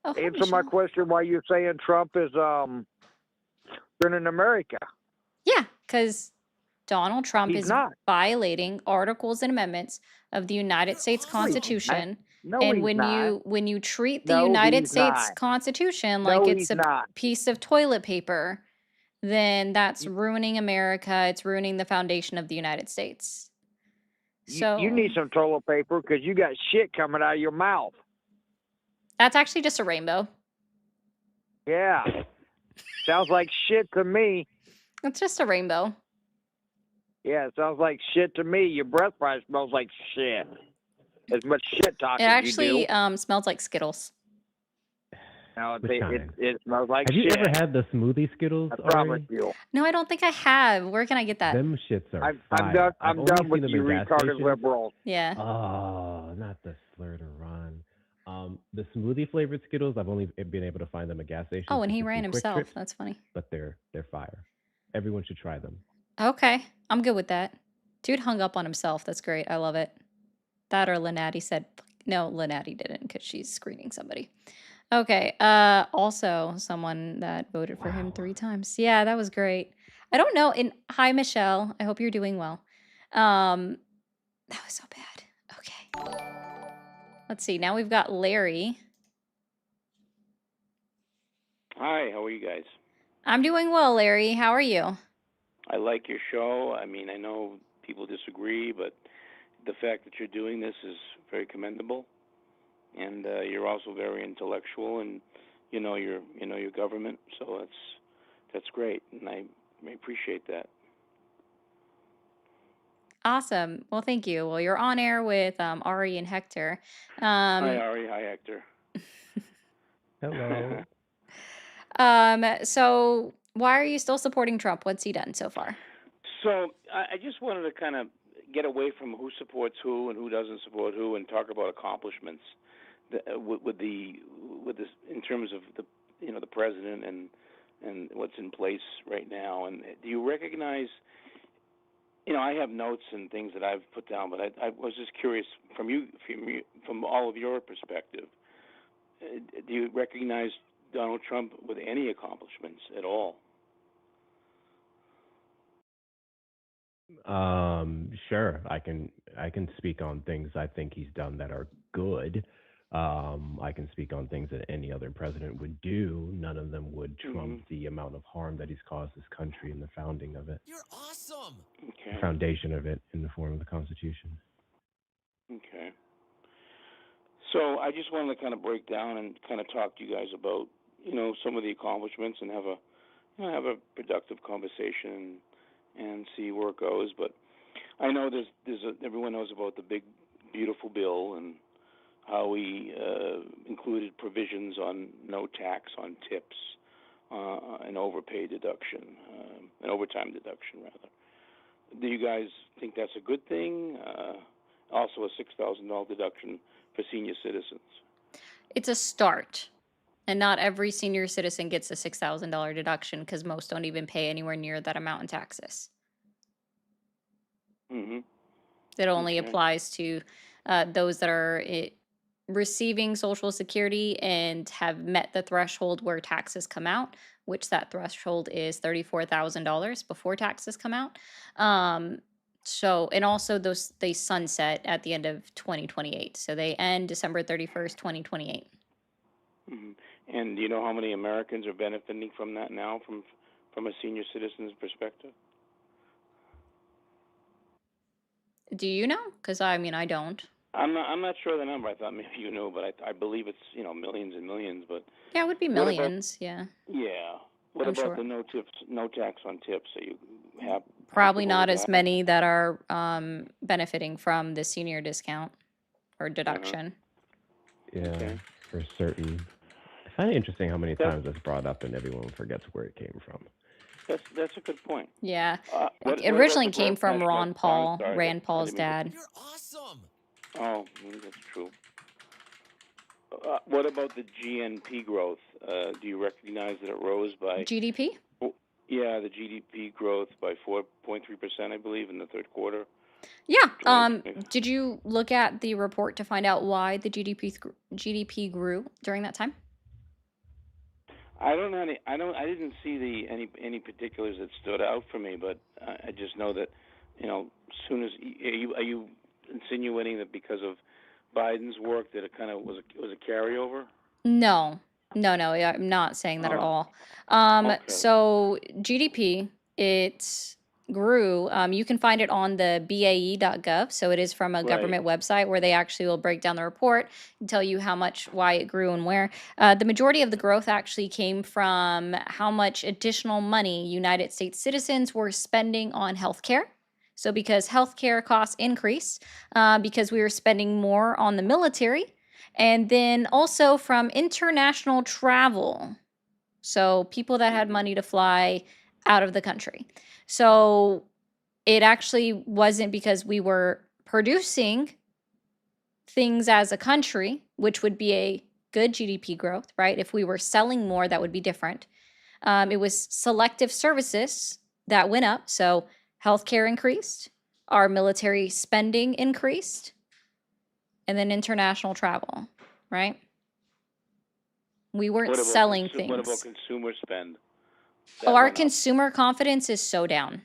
answer my question. Why you saying Trump is ruining America? Yeah, because Donald Trump He's is not. violating articles and amendments of the United States No, he's not. Constitution. No, And he's not. when you treat the No, United he's States not. Constitution like No, it's he's a not. piece of toilet paper, then that's You, ruining America. It's ruining the foundation of the United States. you So need some toilet paper because you got shit coming out of your mouth. that's actually just a rainbow. Yeah. Sounds like shit to me. It's just a rainbow. Yeah, it sounds like shit to me. Your breath probably smells like shit. As much shit It talking as you actually do. smells like Skittles. No, Which kind? it smells like Have you shit. ever had the smoothie Skittles, I promise Ari? you. No, I don't think I have. Where can I get that? Them shits are I'm fire. done. I've I'm only done with seen them you in gas retarded stations. liberals. Yeah. Oh, not the slur to run. The smoothie flavored Skittles, I've only been able to find them at gas stations. Oh, and he just ran in Quick himself. Trips, That's funny. but they're fire. Everyone should try them. Okay, I'm good with that. Dude hung up on himself. That's great. I love it. That or Lynatti said, no, Lynatti didn't because she's screening somebody. Okay. Also, someone that voted for him 3 times. Yeah, that was great. I don't know. Hi, Michelle. I hope you're doing well. That was so bad. Okay. Let's see. Now we've got Larry. Hi, how are you guys? I'm doing well, Larry. How are you? I like your show. I mean, I know people disagree, but the fact that you're doing this is very commendable, and you're also very intellectual, and you know your government, so that's great, and I appreciate that. Awesome. Well, thank you. Well, you're on air with Ari and Hector. Hi, Ari. Hi, Hector. Hello. So why are you still supporting Trump? What's he done so far? So I just wanted to kind of get away from who supports who and who doesn't support who, and talk about accomplishments with this in terms of the president and what's in place right now. And do you recognize? I have notes and things that I've put down, but I was just curious from all of your perspective. Do you recognize Donald Trump with any accomplishments at all? Sure. I can speak on things I think he's done that are good. I can speak on things that any other president would do. None of them would trump the amount of harm that he's caused this country in the founding of it. You're awesome. Okay. The foundation of it in the form of the Constitution. Okay. So I just wanted to kind of break down and kind of talk to you guys about, some of the accomplishments and have a productive conversation and see where it goes. But I know everyone knows about the big, beautiful bill and how we included provisions on no tax on tips, an overpay deduction, an overtime deduction rather. Do you guys think that's a good thing? Also, a $6,000 deduction for senior citizens. It's a start. And not every senior citizen gets a $6,000 deduction because most don't even pay anywhere near that amount in taxes. Mm-hmm. It only applies to those that are receiving Social Security and have met the threshold where taxes come out, which that threshold is $34,000 before taxes come out. And also they sunset at the end of 2028. So they end December 31st, 2028. Mm-hmm. And do you know how many Americans are benefiting from that now from a senior citizen's perspective? Do you know? Because I don't. I'm not sure the number. I thought maybe you knew, but I believe it's millions and millions. But yeah, it would be millions. Yeah. Yeah. What I'm about sure. the no tax on tips? Are you have probably not as many that are benefiting from the senior discount or deduction. Yeah, for certain. I find it interesting how many times that's brought up and everyone forgets where it came from. That's a good point. Yeah. It originally came from Rand Paul's dad. You're awesome. Oh, that's true. What about the GNP growth? Do you recognize that it rose by GDP? Yeah, the GDP growth by 4.3%, I believe, in the third quarter. Yeah. Did you look at the report to find out why the GDP grew during that time? I don't have any. I don't. I didn't see any particulars that stood out for me, but I just know that, as soon as are you insinuating that because of Biden's work that it kind of was a carryover? No, no, yeah, I'm not saying that at Oh, all. okay. So GDP, it grew. You can find it on the BAE.gov. So it is from a Right. government website where they actually will break down the report and tell you how much, why it grew and where. The majority of the growth actually came from how much additional money United States citizens were spending on healthcare. So because healthcare costs increased, because we were spending more on the military, and then also from international travel. So people that had money to fly out of the country. So it actually wasn't because we were producing things as a country, which would be a good GDP growth, right? If we were selling more, that would be different. It was selective services that went up. So healthcare increased, our military spending increased, and then international travel, right? We weren't selling What about things. consumer spend? Oh, That our went up. consumer confidence is so down.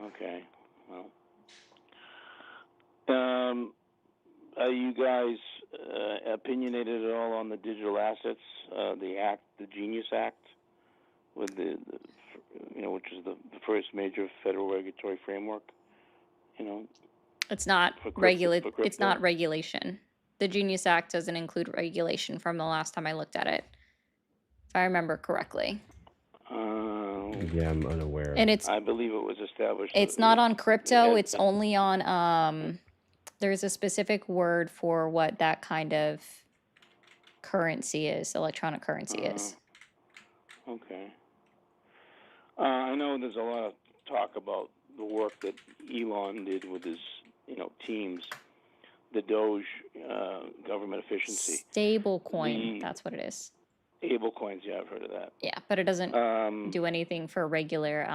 Okay. Well, are you guys opinionated at all on the digital assets, the Genius Act, with which is the first major federal regulatory framework? It's not For crypto. it's not regulation. The Genius Act doesn't include regulation from the last time I looked at it, if I remember correctly. Yeah, I'm unaware. And I believe it was established. It's not on crypto. It's only on there's a specific word for what that kind of currency is, electronic currency is. Okay. I know there's a lot of talk about the work that Elon did with his, teams, the Doge government efficiency. Stable coin, that's what it is. Stable coins, yeah, I've heard of that. Yeah, but it doesn't do anything for regular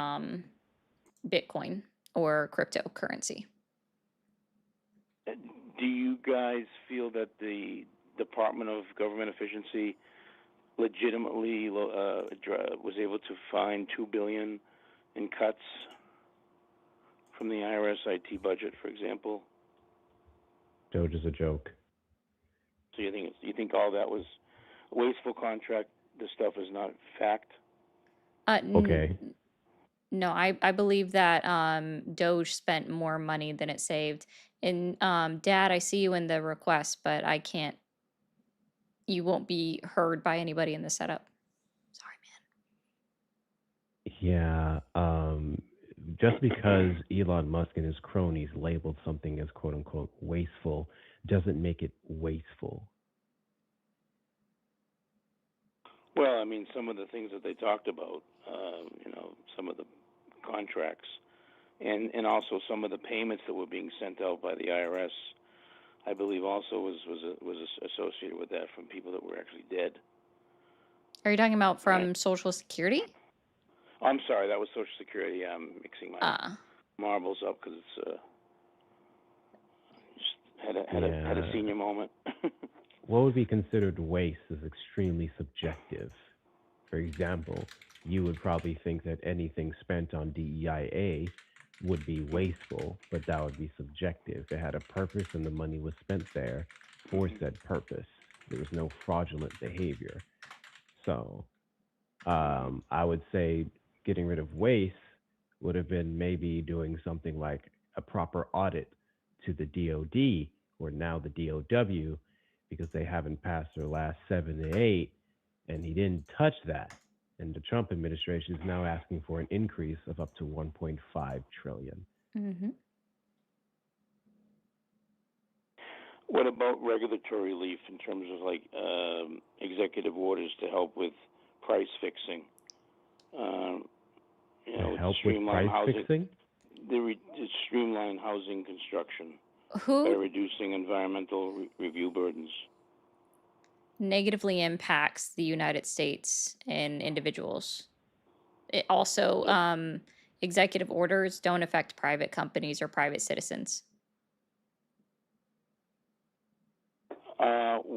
Bitcoin or cryptocurrency. Do you guys feel that the Department of Government Efficiency legitimately was able to find $2 billion in cuts from the IRS IT budget, for example? Doge is a joke. So you think all that was wasteful contract? This stuff is not fact. Okay. No, I believe that Doge spent more money than it saved. And Dad, I see you in the request, but I can't. You won't be heard by anybody in the setup. Sorry, man. Yeah. Just because Elon Musk and his cronies labeled something as quote unquote wasteful doesn't make it wasteful. Well, I mean, some of the things that they talked about, some of the contracts, and also some of the payments that were being sent out by the IRS, I believe also was associated with that from people that were actually dead. Are you talking about from Social Security? I'm sorry, that was Social Security. I'm mixing my marbles up because it's just had a senior moment. What would be considered waste is extremely subjective. For example, you would probably think that anything spent on DEIA would be wasteful, but that would be subjective. It had a purpose and the money was spent there for said purpose. There was no fraudulent behavior. So I would say getting rid of waste would have been maybe doing something like a proper audit to the DOD or now the DOW, because they haven't passed their last 7 to 8, and he didn't touch that. And the Trump administration is now asking for an increase of up to $1.5 trillion. Mm-hmm. What about regulatory relief in terms of like executive orders to help with price fixing? Help with price fixing? To streamline housing construction by reducing environmental review burdens. Negatively impacts the United States and individuals. It also, executive orders don't affect private companies or private citizens.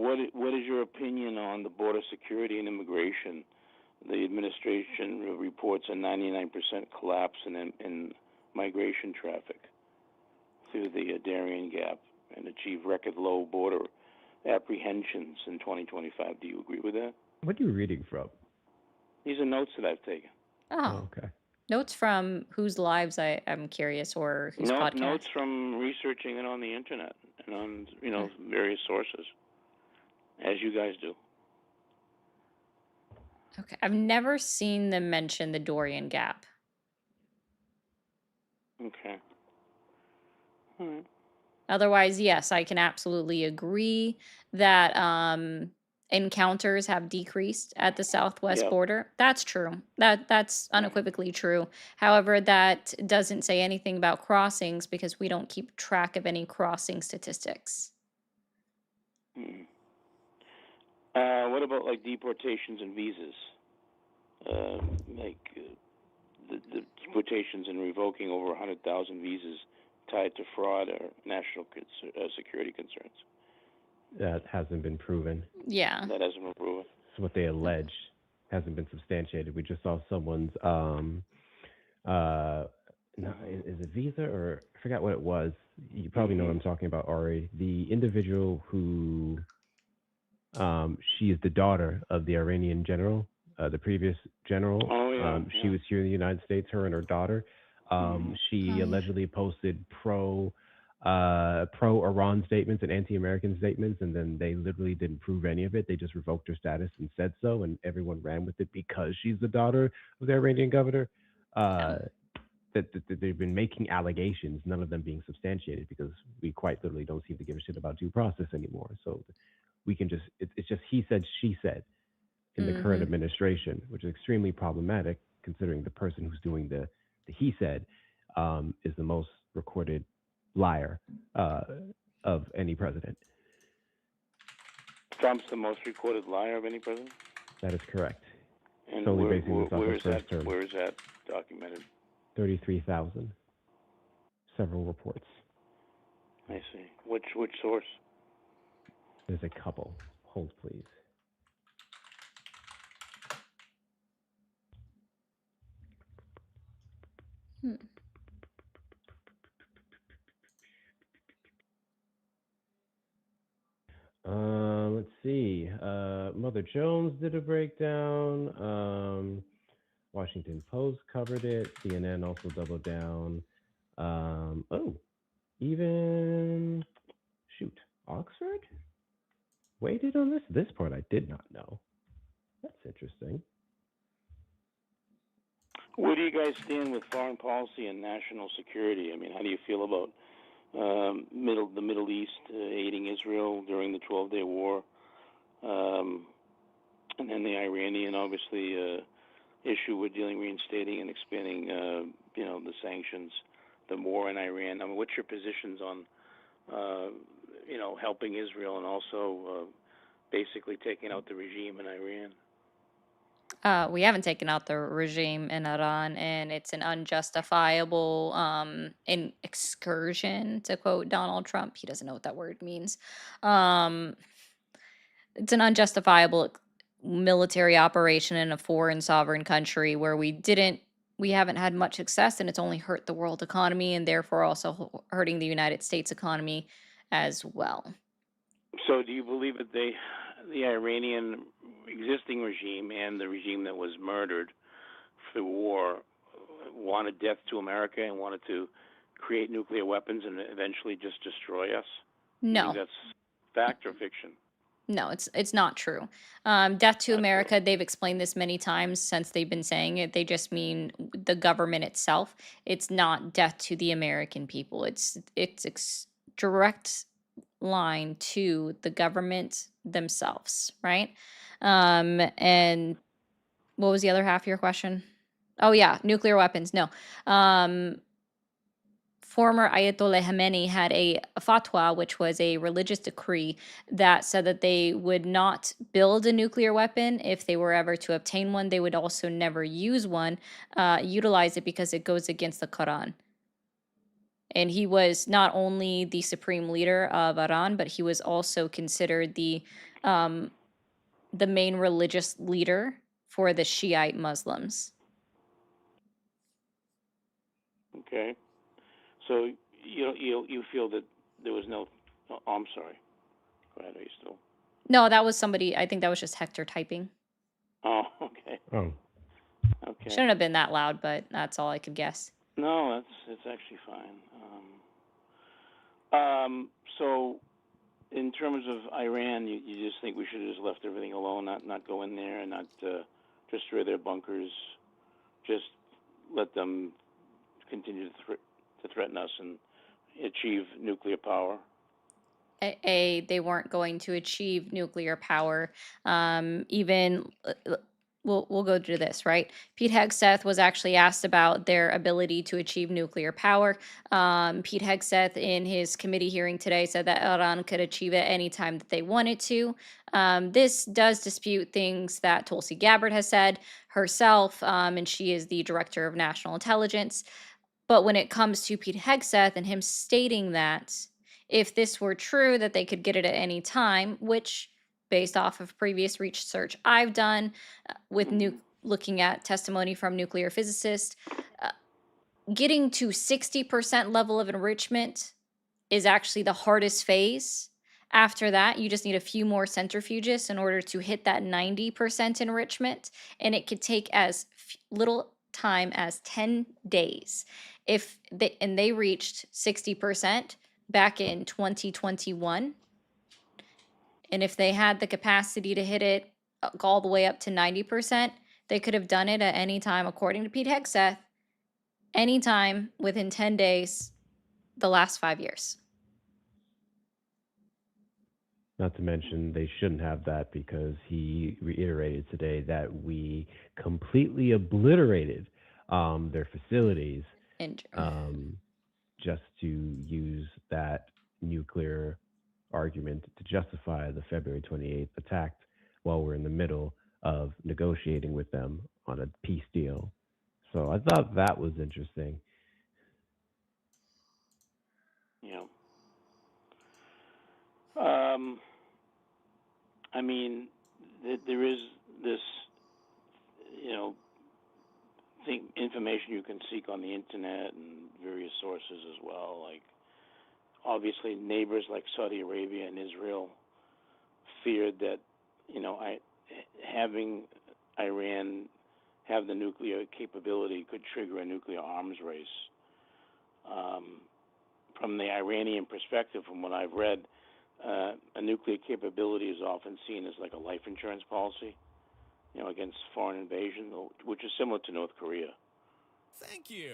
what is your opinion on the border security and immigration? The administration reports a 99% collapse in migration traffic through the Darien Gap and achieve record low border apprehensions in 2025. Do you agree with that? What are you reading from? These are notes that I've taken. Oh, okay. Notes from whose lives I'm curious, or whose podcast? Notes from researching it on the internet and on various sources, as you guys do. Okay, I've never seen them mention the Darien Gap. Okay. All right. Otherwise, yes, I can absolutely agree that encounters have decreased at the southwest Yep. border. That's true. That's unequivocally true. However, that doesn't say anything about crossings because we don't keep track of any crossing statistics. What about like deportations and visas? The deportations and revoking over 100,000 visas tied to fraud or national security concerns. That hasn't been proven. Yeah. That hasn't been proven. It's what they allege. Hasn't been substantiated. We just saw someone's no, is it Visa or I forgot what it was. You probably know what I'm talking about, Ari. The individual who she is the daughter of the Iranian general, the previous general. Oh, yeah, She was here in the United States, her and her daughter. She yeah. allegedly posted pro-Iran statements and anti-American statements, and then they literally didn't prove any of it. They just revoked her status and said so, and everyone ran with it because she's the daughter of the Iranian governor. That they've been making allegations, none of them being substantiated, because we quite literally don't seem to give a shit about due process anymore. So we can just, it's just he said, she said in the current administration, which is extremely problematic considering the person who's doing the he said is the most recorded liar of any president. Trump's the most recorded liar of any president? That is correct. And Solely basing this off where his is first that? term. Where is that documented? 33,000. Several reports. I see. Which source? There's a couple. Hold, please. Let's see. Mother Jones did a breakdown. Washington Post covered it. CNN also doubled down. Even Oxford waited on this. This part I did not know. That's interesting. Where do you guys stand with foreign policy and national security? I mean, how do you feel about the Middle East aiding Israel during the 12-day war, and then the Iranian, obviously, issue with reinstating and expanding, the sanctions, the war in Iran? I mean, what's your positions on, helping Israel and also basically taking out the regime in Iran? We haven't taken out the regime in Iran, and it's an unjustifiable excursion, to quote Donald Trump. He doesn't know what that word means. It's an unjustifiable military operation in a foreign sovereign country where we haven't had much success, and it's only hurt the world economy and therefore also hurting the United States economy as well. So do you believe that the Iranian existing regime and the regime that was murdered for the war wanted death to America and wanted to create nuclear weapons and eventually just destroy us? No. I think that's fact or fiction? No, it's not true. Death to America, they've explained this many times since they've been saying it. They just mean the government itself. It's not death to the American people. It's direct line to the government themselves, right? And what was the other half of your question? Oh yeah, nuclear weapons. No. Former Ayatollah Khamenei had a fatwa, which was a religious decree that said that they would not build a nuclear weapon. If they were ever to obtain one, they would also never use one, utilize it because it goes against the Quran. And he was not only the supreme leader of Iran, but he was also considered the main religious leader for the Shiite Muslims. Okay. So you feel that there was no. Oh, I'm sorry. Go ahead. Are you still? No, that was somebody. I think that was just Hector typing. Oh, okay. Oh, Okay. Shouldn't have been that loud, but that's all I could guess. No, it's actually fine. So in terms of Iran, you just think we should have just left everything alone, not go in there and not destroy their bunkers, just let them continue to threaten us and achieve nuclear power. They weren't going to achieve nuclear power. Even we'll go through this, right? Pete Hegseth was actually asked about their ability to achieve nuclear power. Pete Hegseth, in his committee hearing today, said that Iran could achieve it anytime that they wanted to. This does dispute things that Tulsi Gabbard has said herself, and she is the director of national intelligence. But when it comes to Pete Hegseth and him stating that if this were true, that they could get it at any time, which, based off of previous research I've done with looking at testimony from nuclear physicists, uh, getting to 60% level of enrichment is actually the hardest phase. After that, you just need a few more centrifuges in order to hit that 90% enrichment, and it could take as little time as 10 days. If they reached 60% back in 2021, and if they had the capacity to hit it all the way up to 90%, they could have done it at any time, according to Pete Hegseth, anytime within 10 days the last 5 years. not to mention they shouldn't have that because he reiterated today that we completely obliterated their facilities just to use that nuclear argument to justify the February 28th attack while we're in the middle of negotiating with them on a peace deal. So I thought that was interesting. Yeah. I mean, there is this, information you can seek on the internet and various sources as well. Like, obviously, neighbors like Saudi Arabia and Israel feared that, having Iran have the nuclear capability could trigger a nuclear arms race. From the Iranian perspective, from what I've read, a nuclear capability is often seen as like a life insurance policy, against foreign invasion, which is similar to North Korea. Thank you.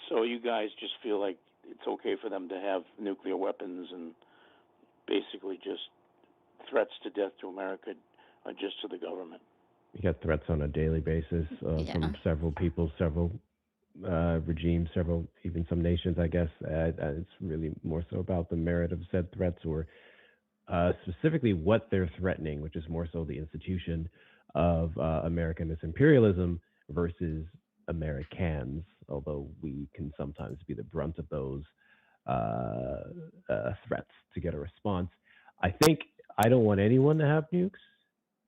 So you guys just feel like it's okay for them to have nuclear weapons and basically just threats to death to America are just to the government? We get threats on a daily basis from several people, several regimes, several, even some nations, I guess. It's really more so about the merit of said threats or specifically what they're threatening, which is more so the institution of Americanist imperialism versus Americans, although we can sometimes be the brunt of those threats to get a response. I think I don't want anyone to have nukes.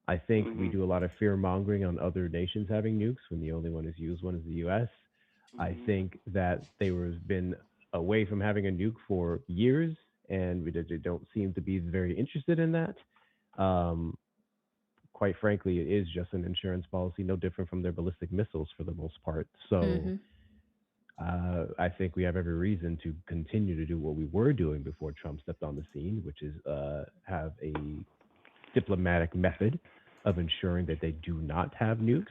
I think we do a lot of fear mongering on other nations having nukes when the only one who's used one is the U.S. I think that they have been away from having a nuke for years, and they don't seem to be very interested in that. Quite frankly, it is just an insurance policy, no different from their ballistic missiles for the most part. So I think we have every reason to continue to do what we were doing before Trump stepped on the scene, which is have a diplomatic method of ensuring that they do not have nukes.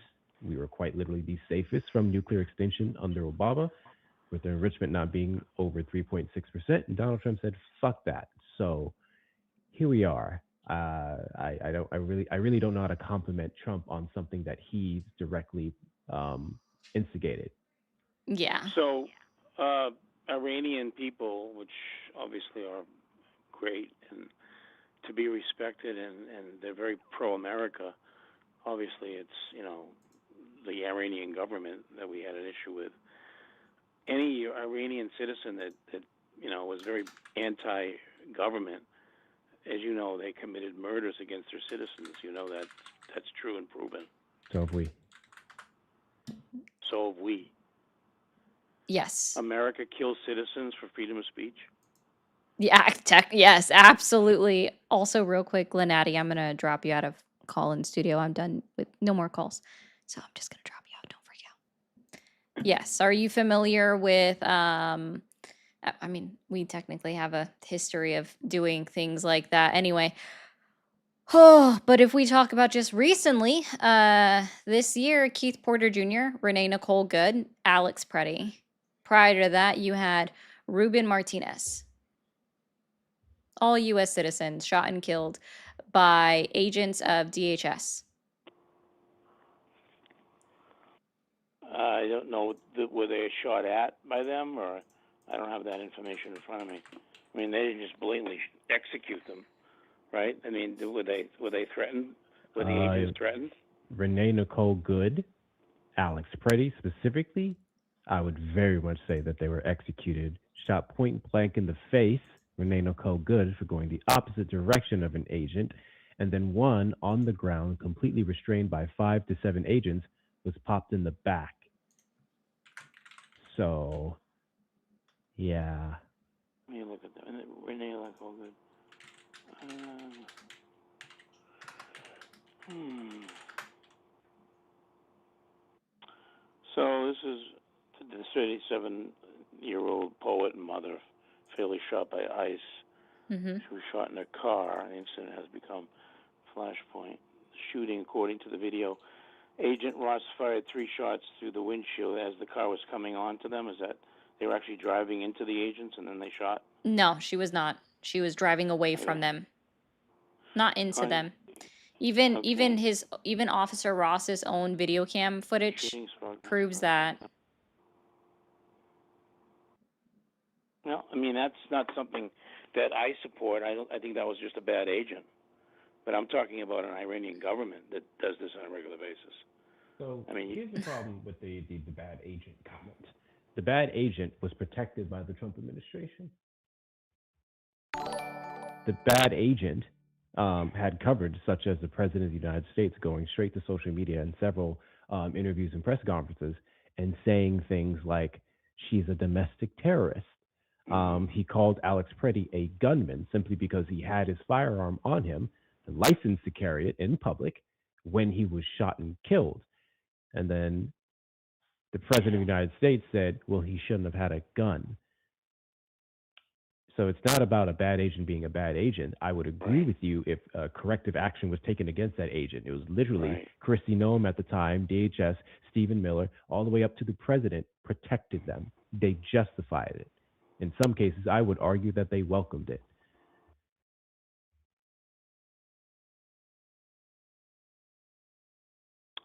We were quite literally the safest from nuclear extinction under Obama, with the enrichment not being over 3.6%. And Donald Trump said, "Fuck that." So here we are. I really don't know how to compliment Trump on something that he directly instigated. Yeah. So, Iranian people, which obviously are great and to be respected, and they're very pro-America. obviously it's, the Iranian government that we had an issue with. Any Iranian citizen that was very anti-government, as you know, they committed murders against their citizens. That's true and proven. So have we. So have we. Yes. America kills citizens for freedom of speech. Yeah, yes, absolutely. Also, real quick, Lynatti, I'm gonna drop you out of call in studio. I'm done with no more calls, so I'm just gonna drop you out. Don't freak out. Yes. Are you familiar with? I mean, we technically have a history of doing things like that. Anyway. Oh, but if we talk about just recently, this year, Keith Porter Jr., Renee Nicole Good, Alex Preddy. Prior to that, you had Ruben Martinez. All U.S. citizens shot and killed by agents of DHS. I don't know, were they shot at by them, or I don't have that information in front of me. I mean, they didn't just blatantly execute them, right? I mean, were they threatened? Were the agents threatened? Renee Nicole Good, Alex Preddy specifically, I would very much say that they were executed, shot point blank in the face, Renee Nicole Good, for going the opposite direction of an agent, and then one on the ground, completely restrained by 5 to 7 agents, was popped in the back. So, yeah. Let me look at that. Renee Nicole Good. So this is the 37-year-old poet and mother, fatally shot by ICE. Mm-hmm. She was shot in her car. The incident has become flashpoint. The shooting, according to the video, Agent Ross fired 3 shots through the windshield as the car was coming on to them. Is that they were actually driving into the agents and then they shot? No, she was not. She was driving away from them, not into them. Even Officer Ross's own video cam footage proves that. Well, I mean, that's not something that I support. I think that was just a bad agent. But I'm talking about an Iranian government that does this on a regular basis. So here's the problem with the bad agent comment. The bad agent was protected by the Trump administration. The bad agent had coverage such as the President of the United States going straight to social media and several interviews and press conferences and saying things like, she's a domestic terrorist. He called Alex Preddy a gunman simply because he had his firearm on him, the license to carry it in public, when he was shot and killed. And then the President of the United States said, well, he shouldn't have had a gun. So it's not about a bad agent being a bad agent. I would agree with you if corrective action was taken against that agent. It was literally Christy Noem at the time, DHS, Stephen Miller, all the way up to the president protected them. They justified it. In some cases, I would argue that they welcomed it.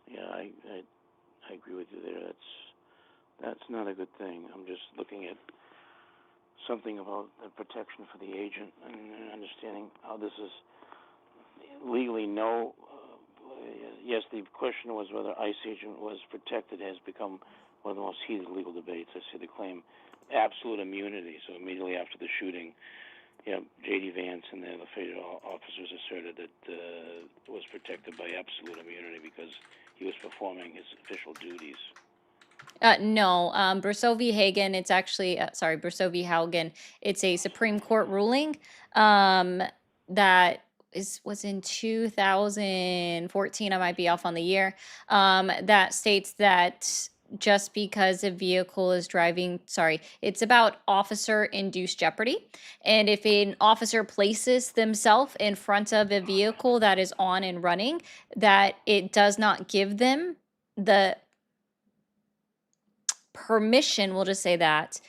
Yeah, I agree with you there. That's not a good thing. I'm just looking at something about the protection for the agent and understanding how this is legally yes, the question was whether ICE agent was protected has become one of the most heated legal debates. I see the claim absolute immunity. So immediately after the shooting, J.D. Vance and the other federal officers asserted that was protected by absolute immunity because he was performing his official duties. No, Brousseau v. Hagen, it's actually, Brousseau v. Haugen, it's a Supreme Court ruling that was in 2014, I might be off on the year, that states that just because a vehicle is driving, it's about officer-induced jeopardy. And if an officer places themselves in front of a vehicle that is on and running, that it does not give them the permission, we'll just say that,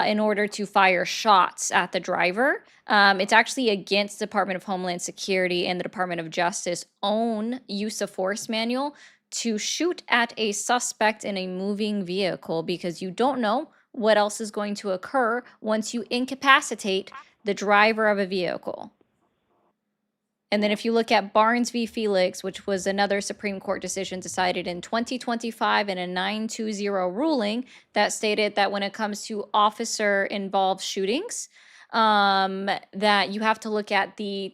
in order to fire shots at the driver. It's actually against Department of Homeland Security and the Department of Justice own use of force manual to shoot at a suspect in a moving vehicle because you don't know what else is going to occur once you incapacitate the driver of a vehicle. And then if you look at Barnes v. Felix, which was another Supreme Court decision decided in 2025 in a 920 ruling that stated that when it comes to officer-involved shootings, that you have to look at the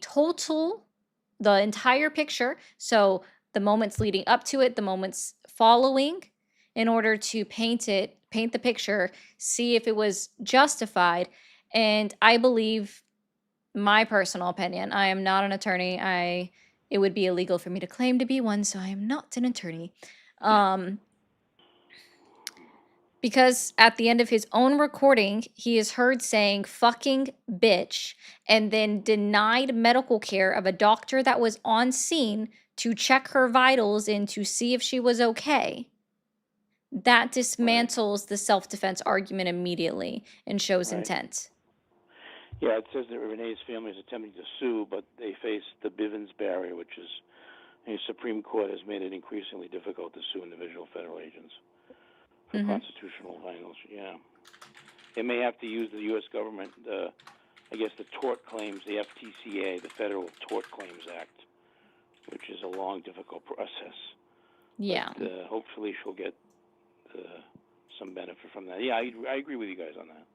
entire picture. So the moments leading up to it, the moments following, in order to paint the picture, see if it was justified. And I believe, my personal opinion, I am not an attorney. It would be illegal for me to claim to be one, so I am not an attorney. Because at the end of his own recording, he is heard saying "fucking bitch" and then denied medical care of a doctor that was on scene to check her vitals and to see if she was okay. That dismantles the self-defense argument immediately and shows intent. Yeah, it says that Renee's family is attempting to sue, but they face the Bivens barrier, which is the Supreme Court has made it increasingly difficult to sue individual federal agents for constitutional violation. Yeah. They may have to use the U.S. government, I guess the tort claims, the FTCA, the Federal Tort Claims Act, which is a long, difficult process. Yeah. But, hopefully she'll get some benefit from that. Yeah, I agree with you guys on that.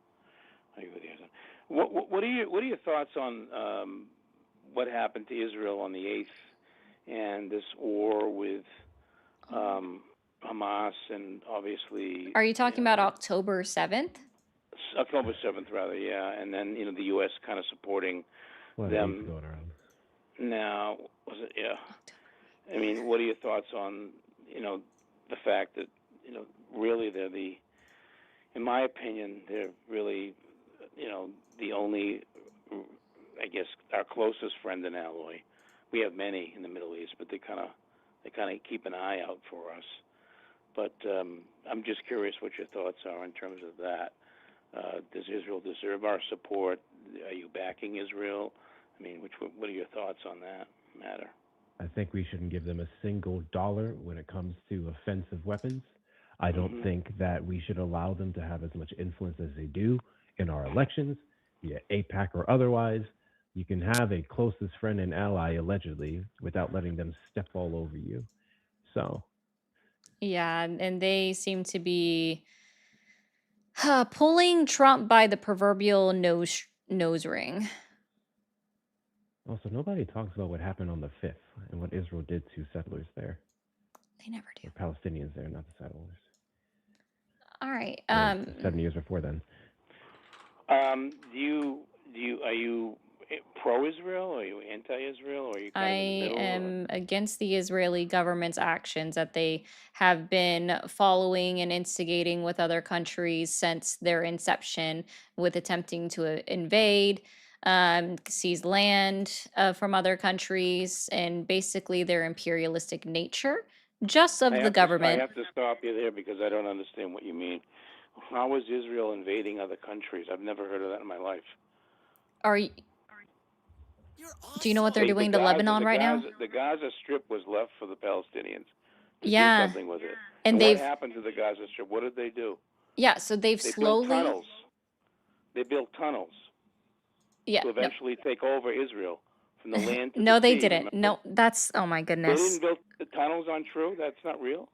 What are your thoughts on what happened to Israel on the 8th and this war with Hamas and obviously... Are you talking about October 7th? October 7th, rather, yeah. And then, the U.S. kind of supporting them. Going around. Now, was it, yeah. I mean, what are your thoughts on, the fact that, really they're in my opinion, they're really, the only, I guess, our closest friend and ally. We have many in the Middle East, but they kind of keep an eye out for us. But I'm just curious what your thoughts are in terms of that. Does Israel deserve our support? Are you backing Israel? I mean, what are your thoughts on that matter? I think we shouldn't give them a single dollar when it comes to offensive weapons. I don't think that we should allow them to have as much influence as they do in our elections, via AIPAC or otherwise. You can have a closest friend and ally, allegedly, without letting them step all over you. So. Yeah, and they seem to be pulling Trump by the proverbial nose ring. Also, nobody talks about what happened on the 5th and what Israel did to settlers there. They never do. Or Palestinians there, not the settlers. All right. 7 years before then. Are you pro-Israel, or are you anti-Israel, or are you kind of in the middle? I am against the Israeli government's actions that they have been following and instigating with other countries since their inception, with attempting to invade, seize land from other countries, and basically their imperialistic nature, just of the government. I have to stop you there because I don't understand what you mean. How is Israel invading other countries? I've never heard of that in my life. Do you know what they're doing to Lebanon right now? The Gaza Strip was left for the Palestinians to do something with it. And what happened to the Gaza Strip? What did they do? Yeah, so they slowly... built tunnels. They built tunnels to eventually take over Israel from the land to No, the they sea, didn't. remember? No, that's... Oh, my goodness. They didn't build the tunnels on true? That's not real?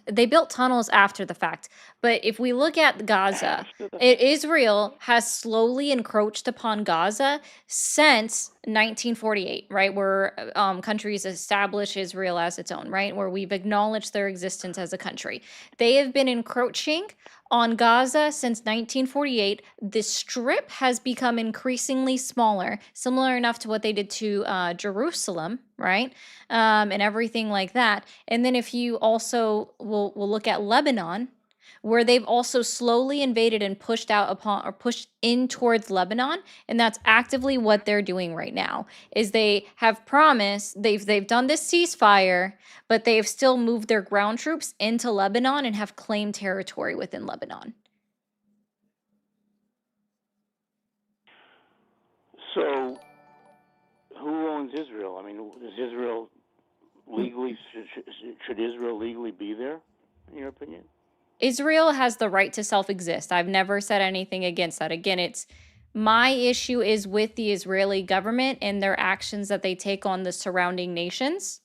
They built tunnels after the fact. But if we look at Gaza, Israel has slowly encroached upon Gaza since 1948, right? Where countries established Israel as its own, right? Where we've acknowledged their existence as a country. They have been encroaching on Gaza since 1948. The strip has become increasingly smaller, similar enough to what they did to Jerusalem, right? And everything like that. And then if you also will look at Lebanon, where they've also slowly invaded and pushed in towards Lebanon, and that's actively what they're doing right now. Is they have promised they've done this ceasefire, but they have still moved their ground troops into Lebanon and have claimed territory within Lebanon. So, who owns Israel? I mean, is Israel legally should Israel legally be there, in your opinion? Israel has the right to self-exist. I've never said anything against that. Again, it's My issue is with the Israeli government and their actions that they take on the surrounding nations,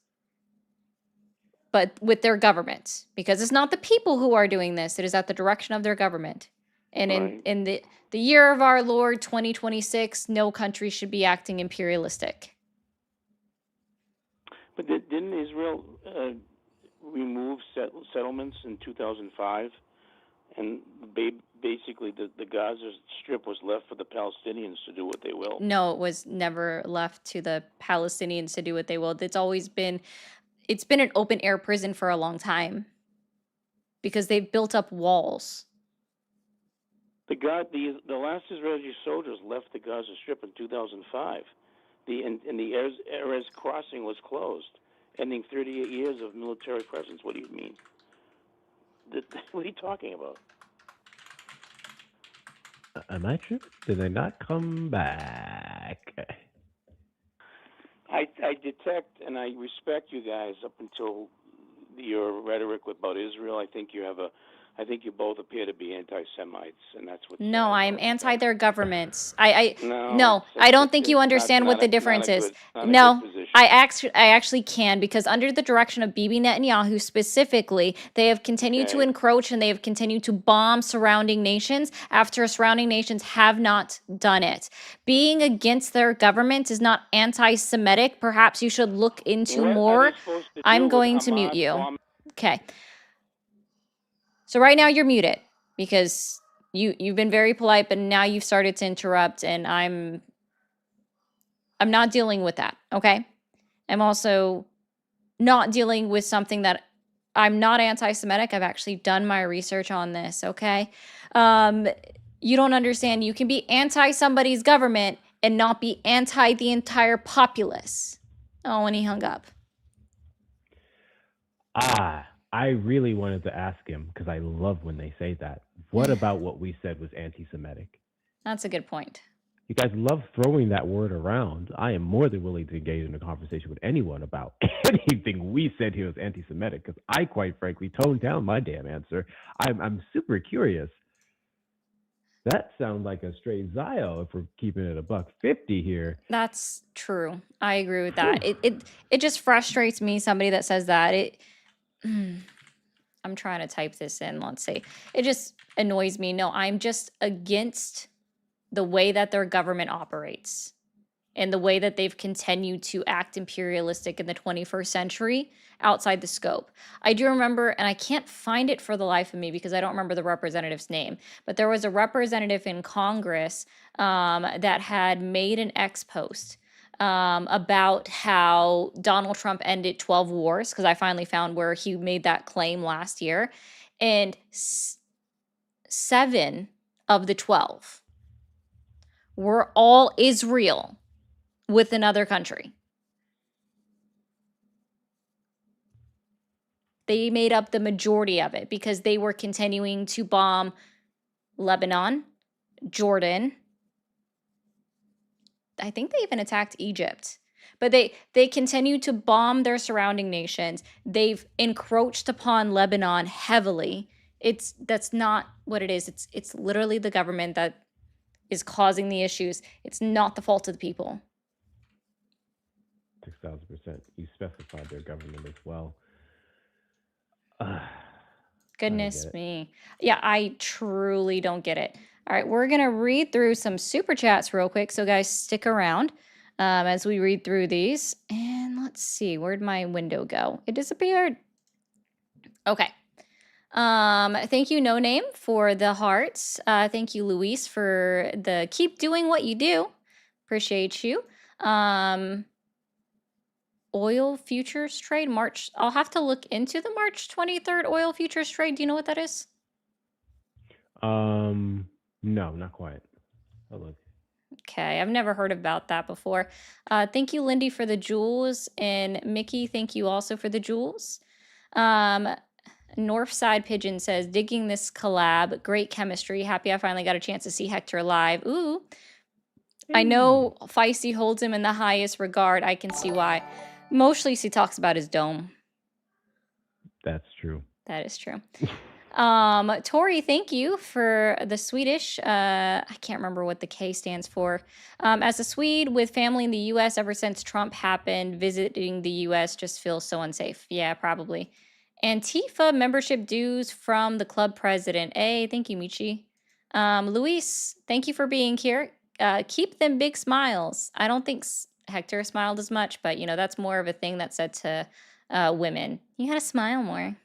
but with their government, because it's not the people who are doing this. It is at the direction of their government. And Right. in the year of our Lord 2026, no country should be acting imperialistic. But didn't Israel remove settlements in 2005? And basically, the Gaza Strip was left for the Palestinians to do what they will. No, it was never left to the Palestinians to do what they will. It's been an open air prison for a long time because they've built up walls. The last Israeli soldiers left the Gaza Strip in 2005. The Erez crossing was closed, ending 38 years of military presence. What do you mean? What are you talking about? Am I true? Did they not come back? I detect and I respect you guys up until your rhetoric about Israel. I think you both appear to be anti-Semites, and that's what. No, I'm anti their governments. No, I don't think you understand what the difference is. No, I actually can, because under the direction of Bibi Netanyahu specifically, they have continued to encroach and they have continued to bomb surrounding nations after surrounding nations have not done it. Being against their government is not anti-Semitic. Perhaps you should look into more. I'm going to mute you. Okay. So right now you're muted because you've been very polite, but now you've started to interrupt, and I'm not dealing with that, okay? I'm also not dealing with something that I'm not anti-Semitic. I've actually done my research on this, okay? You don't understand. You can be anti somebody's government and not be anti the entire populace. Oh, and he hung up. I really wanted to ask him, because I love when they say that. What about what we said was anti-Semitic? That's a good point. You guys love throwing that word around. I am more than willing to engage in a conversation with anyone about anything we said here was anti-Semitic, because I, quite frankly, toned down my damn answer. I'm super curious. That sounds like a straight Zio if we're keeping it $1.50 here. That's true. I agree with that. It just frustrates me, somebody that says that. I'm trying to type this in. Let's see. It just annoys me. No, I'm just against the way that their government operates and the way that they've continued to act imperialistic in the 21st century outside the scope. I do remember, and I can't find it for the life of me because I don't remember the representative's name, but there was a representative in Congress that had made an ex post about how Donald Trump ended 12 wars, because I finally found where he made that claim last year. And 7 of the 12 were all Israel with another country. They made up the majority of it because they were continuing to bomb Lebanon, Jordan. I think they even attacked Egypt. But they continue to bomb their surrounding nations. They've encroached upon Lebanon heavily. That's not what it is. It's literally the government that is causing the issues. It's not the fault of the people. 6,000%. You specified their government as well. Goodness me. Yeah, I truly don't get it. All right, we're going to read through some super chats real quick. So guys, stick around as we read through these. And let's see, where'd my window go? It disappeared. Okay. Thank you, No Name, for the hearts. Thank you, Luis, for the keep doing what you do. Appreciate you. Oil futures trade, March. I'll have to look into the March 23rd oil futures trade. Do you know what that is? No, not quite. I'll look. Okay, I've never heard about that before. Thank you, Lindy, for the jewels, and Mickey, thank you also for the jewels. Northside Pigeon says, digging this collab, great chemistry. Happy I finally got a chance to see Hector live. Ooh. I know Feisty holds him in the highest regard. I can see why. Mostly he talks about his dome. That's true. That is true. Tori, thank you for the Swedish. I can't remember what the K stands for. As a Swede with family in the U.S. ever since Trump happened, visiting the U.S. just feels so unsafe. Yeah, probably. Antifa membership dues from the club president. Hey, thank you, Michi. Luis, thank you for being here. Keep them big smiles. I don't think Hector smiled as much, but that's more of a thing that's said to women. You gotta smile more.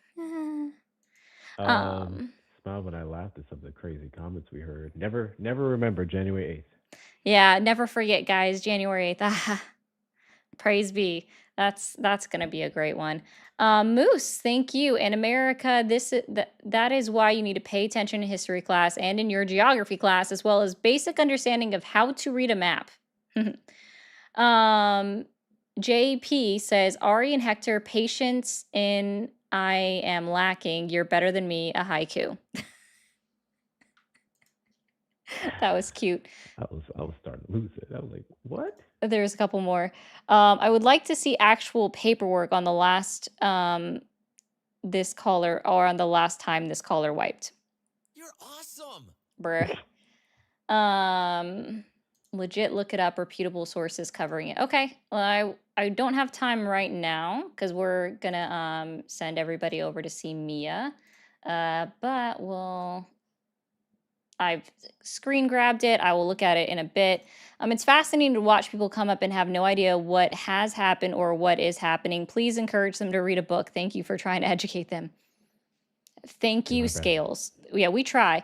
Smile when I laughed at some of the crazy comments we heard. Never remember January 8th. Yeah, never forget, guys. January 8th. Praise be. That's gonna be a great one. Moose, thank you. In America, that is why you need to pay attention in history class and in your geography class, as well as basic understanding of how to read a map. JP says, Ari and Hector, patience in I am lacking. You're better than me, a haiku. That was cute. I was starting to lose it. I was like, what? There's a couple more. I would like to see actual paperwork on the last this caller, or on the last time this caller wiped. You're awesome. Bruh. Legit look it up, reputable sources covering it. Okay. Well, I don't have time right now because we're gonna send everybody over to see Mia. But I've screen grabbed it. I will look at it in a bit. It's fascinating to watch people come up and have no idea what has happened or what is happening. Please encourage them to read a book. Thank you for trying to educate them. Thank you, Scales. Yeah, we try.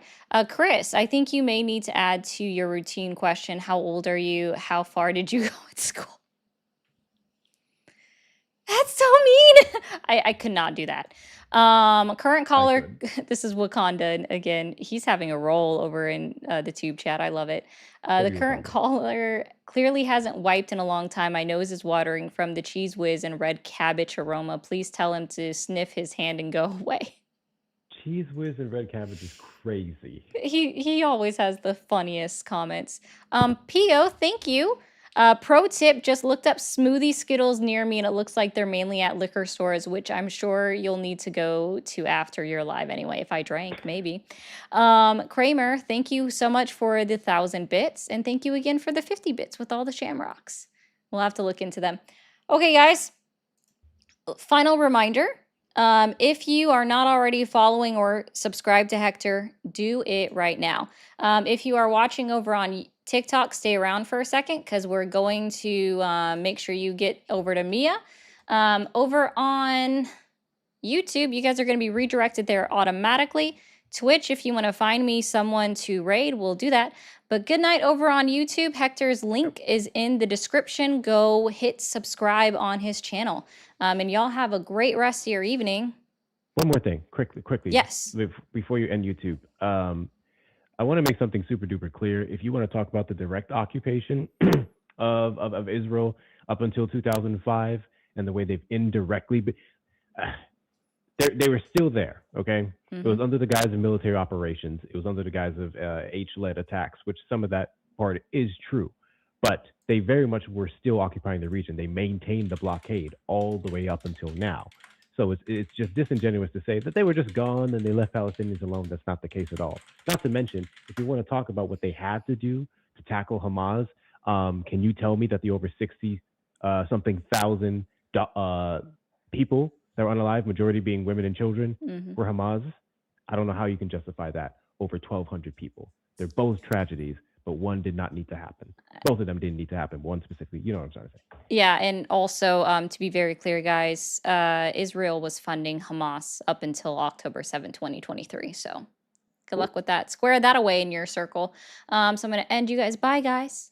Chris, I think you may need to add to your routine question. How old are you? How far did you go at school? That's so mean. I could not do that. Current caller, this is Wakanda again. He's having a roll over in the tube chat. I love it. The current caller clearly hasn't wiped in a long time. My nose is watering from the cheese whiz and red cabbage aroma. Please tell him to sniff his hand and go away. Cheese whiz and red cabbage is crazy. He always has the funniest comments. P.O., thank you. Pro tip, just looked up smoothie Skittles near me, and it looks like they're mainly at liquor stores, which I'm sure you'll need to go to after you're live anyway. If I drank, maybe. Kramer, thank you so much for the 1,000 bits, and thank you again for the 50 bits with all the shamrocks. We'll have to look into them. Okay, guys. Final reminder. If you are not already following or subscribed to Hector, do it right now. If you are watching over on TikTok, stay around for a second because we're going to make sure you get over to Mia. Over on YouTube, you guys are going to be redirected there automatically. Twitch, if you want to find me someone to raid, we'll do that. But good night over on YouTube. Hector's link is in the description. Go hit subscribe on his channel. And y'all have a great rest of your evening. One more thing, quickly. Yes. Before you end YouTube, I want to make something super duper clear. If you want to talk about the direct occupation of Israel up until 2005 and the way they've indirectly they were still there, okay? It was under the guise of military operations. It was under the guise of H-led attacks, which some of that part is true. But they very much were still occupying the region. They maintained the blockade all the way up until now. So it's just disingenuous to say that they were just gone and they left Palestinians alone. That's not the case at all. Not to mention, if you want to talk about what they had to do to tackle Hamas, can you tell me that the over 60-something thousand people that were unalive, majority being women and children, were Hamas? I don't know how you can justify that. Over 1,200 people. They're both tragedies, but one did not need to happen. Both of them didn't need to happen. One specifically, you know what I'm trying to say. Yeah, and also, to be very clear, guys, Israel was funding Hamas up until October 7, 2023. So good luck with that. Square that away in your circle. So I'm going to end you guys. Bye, guys.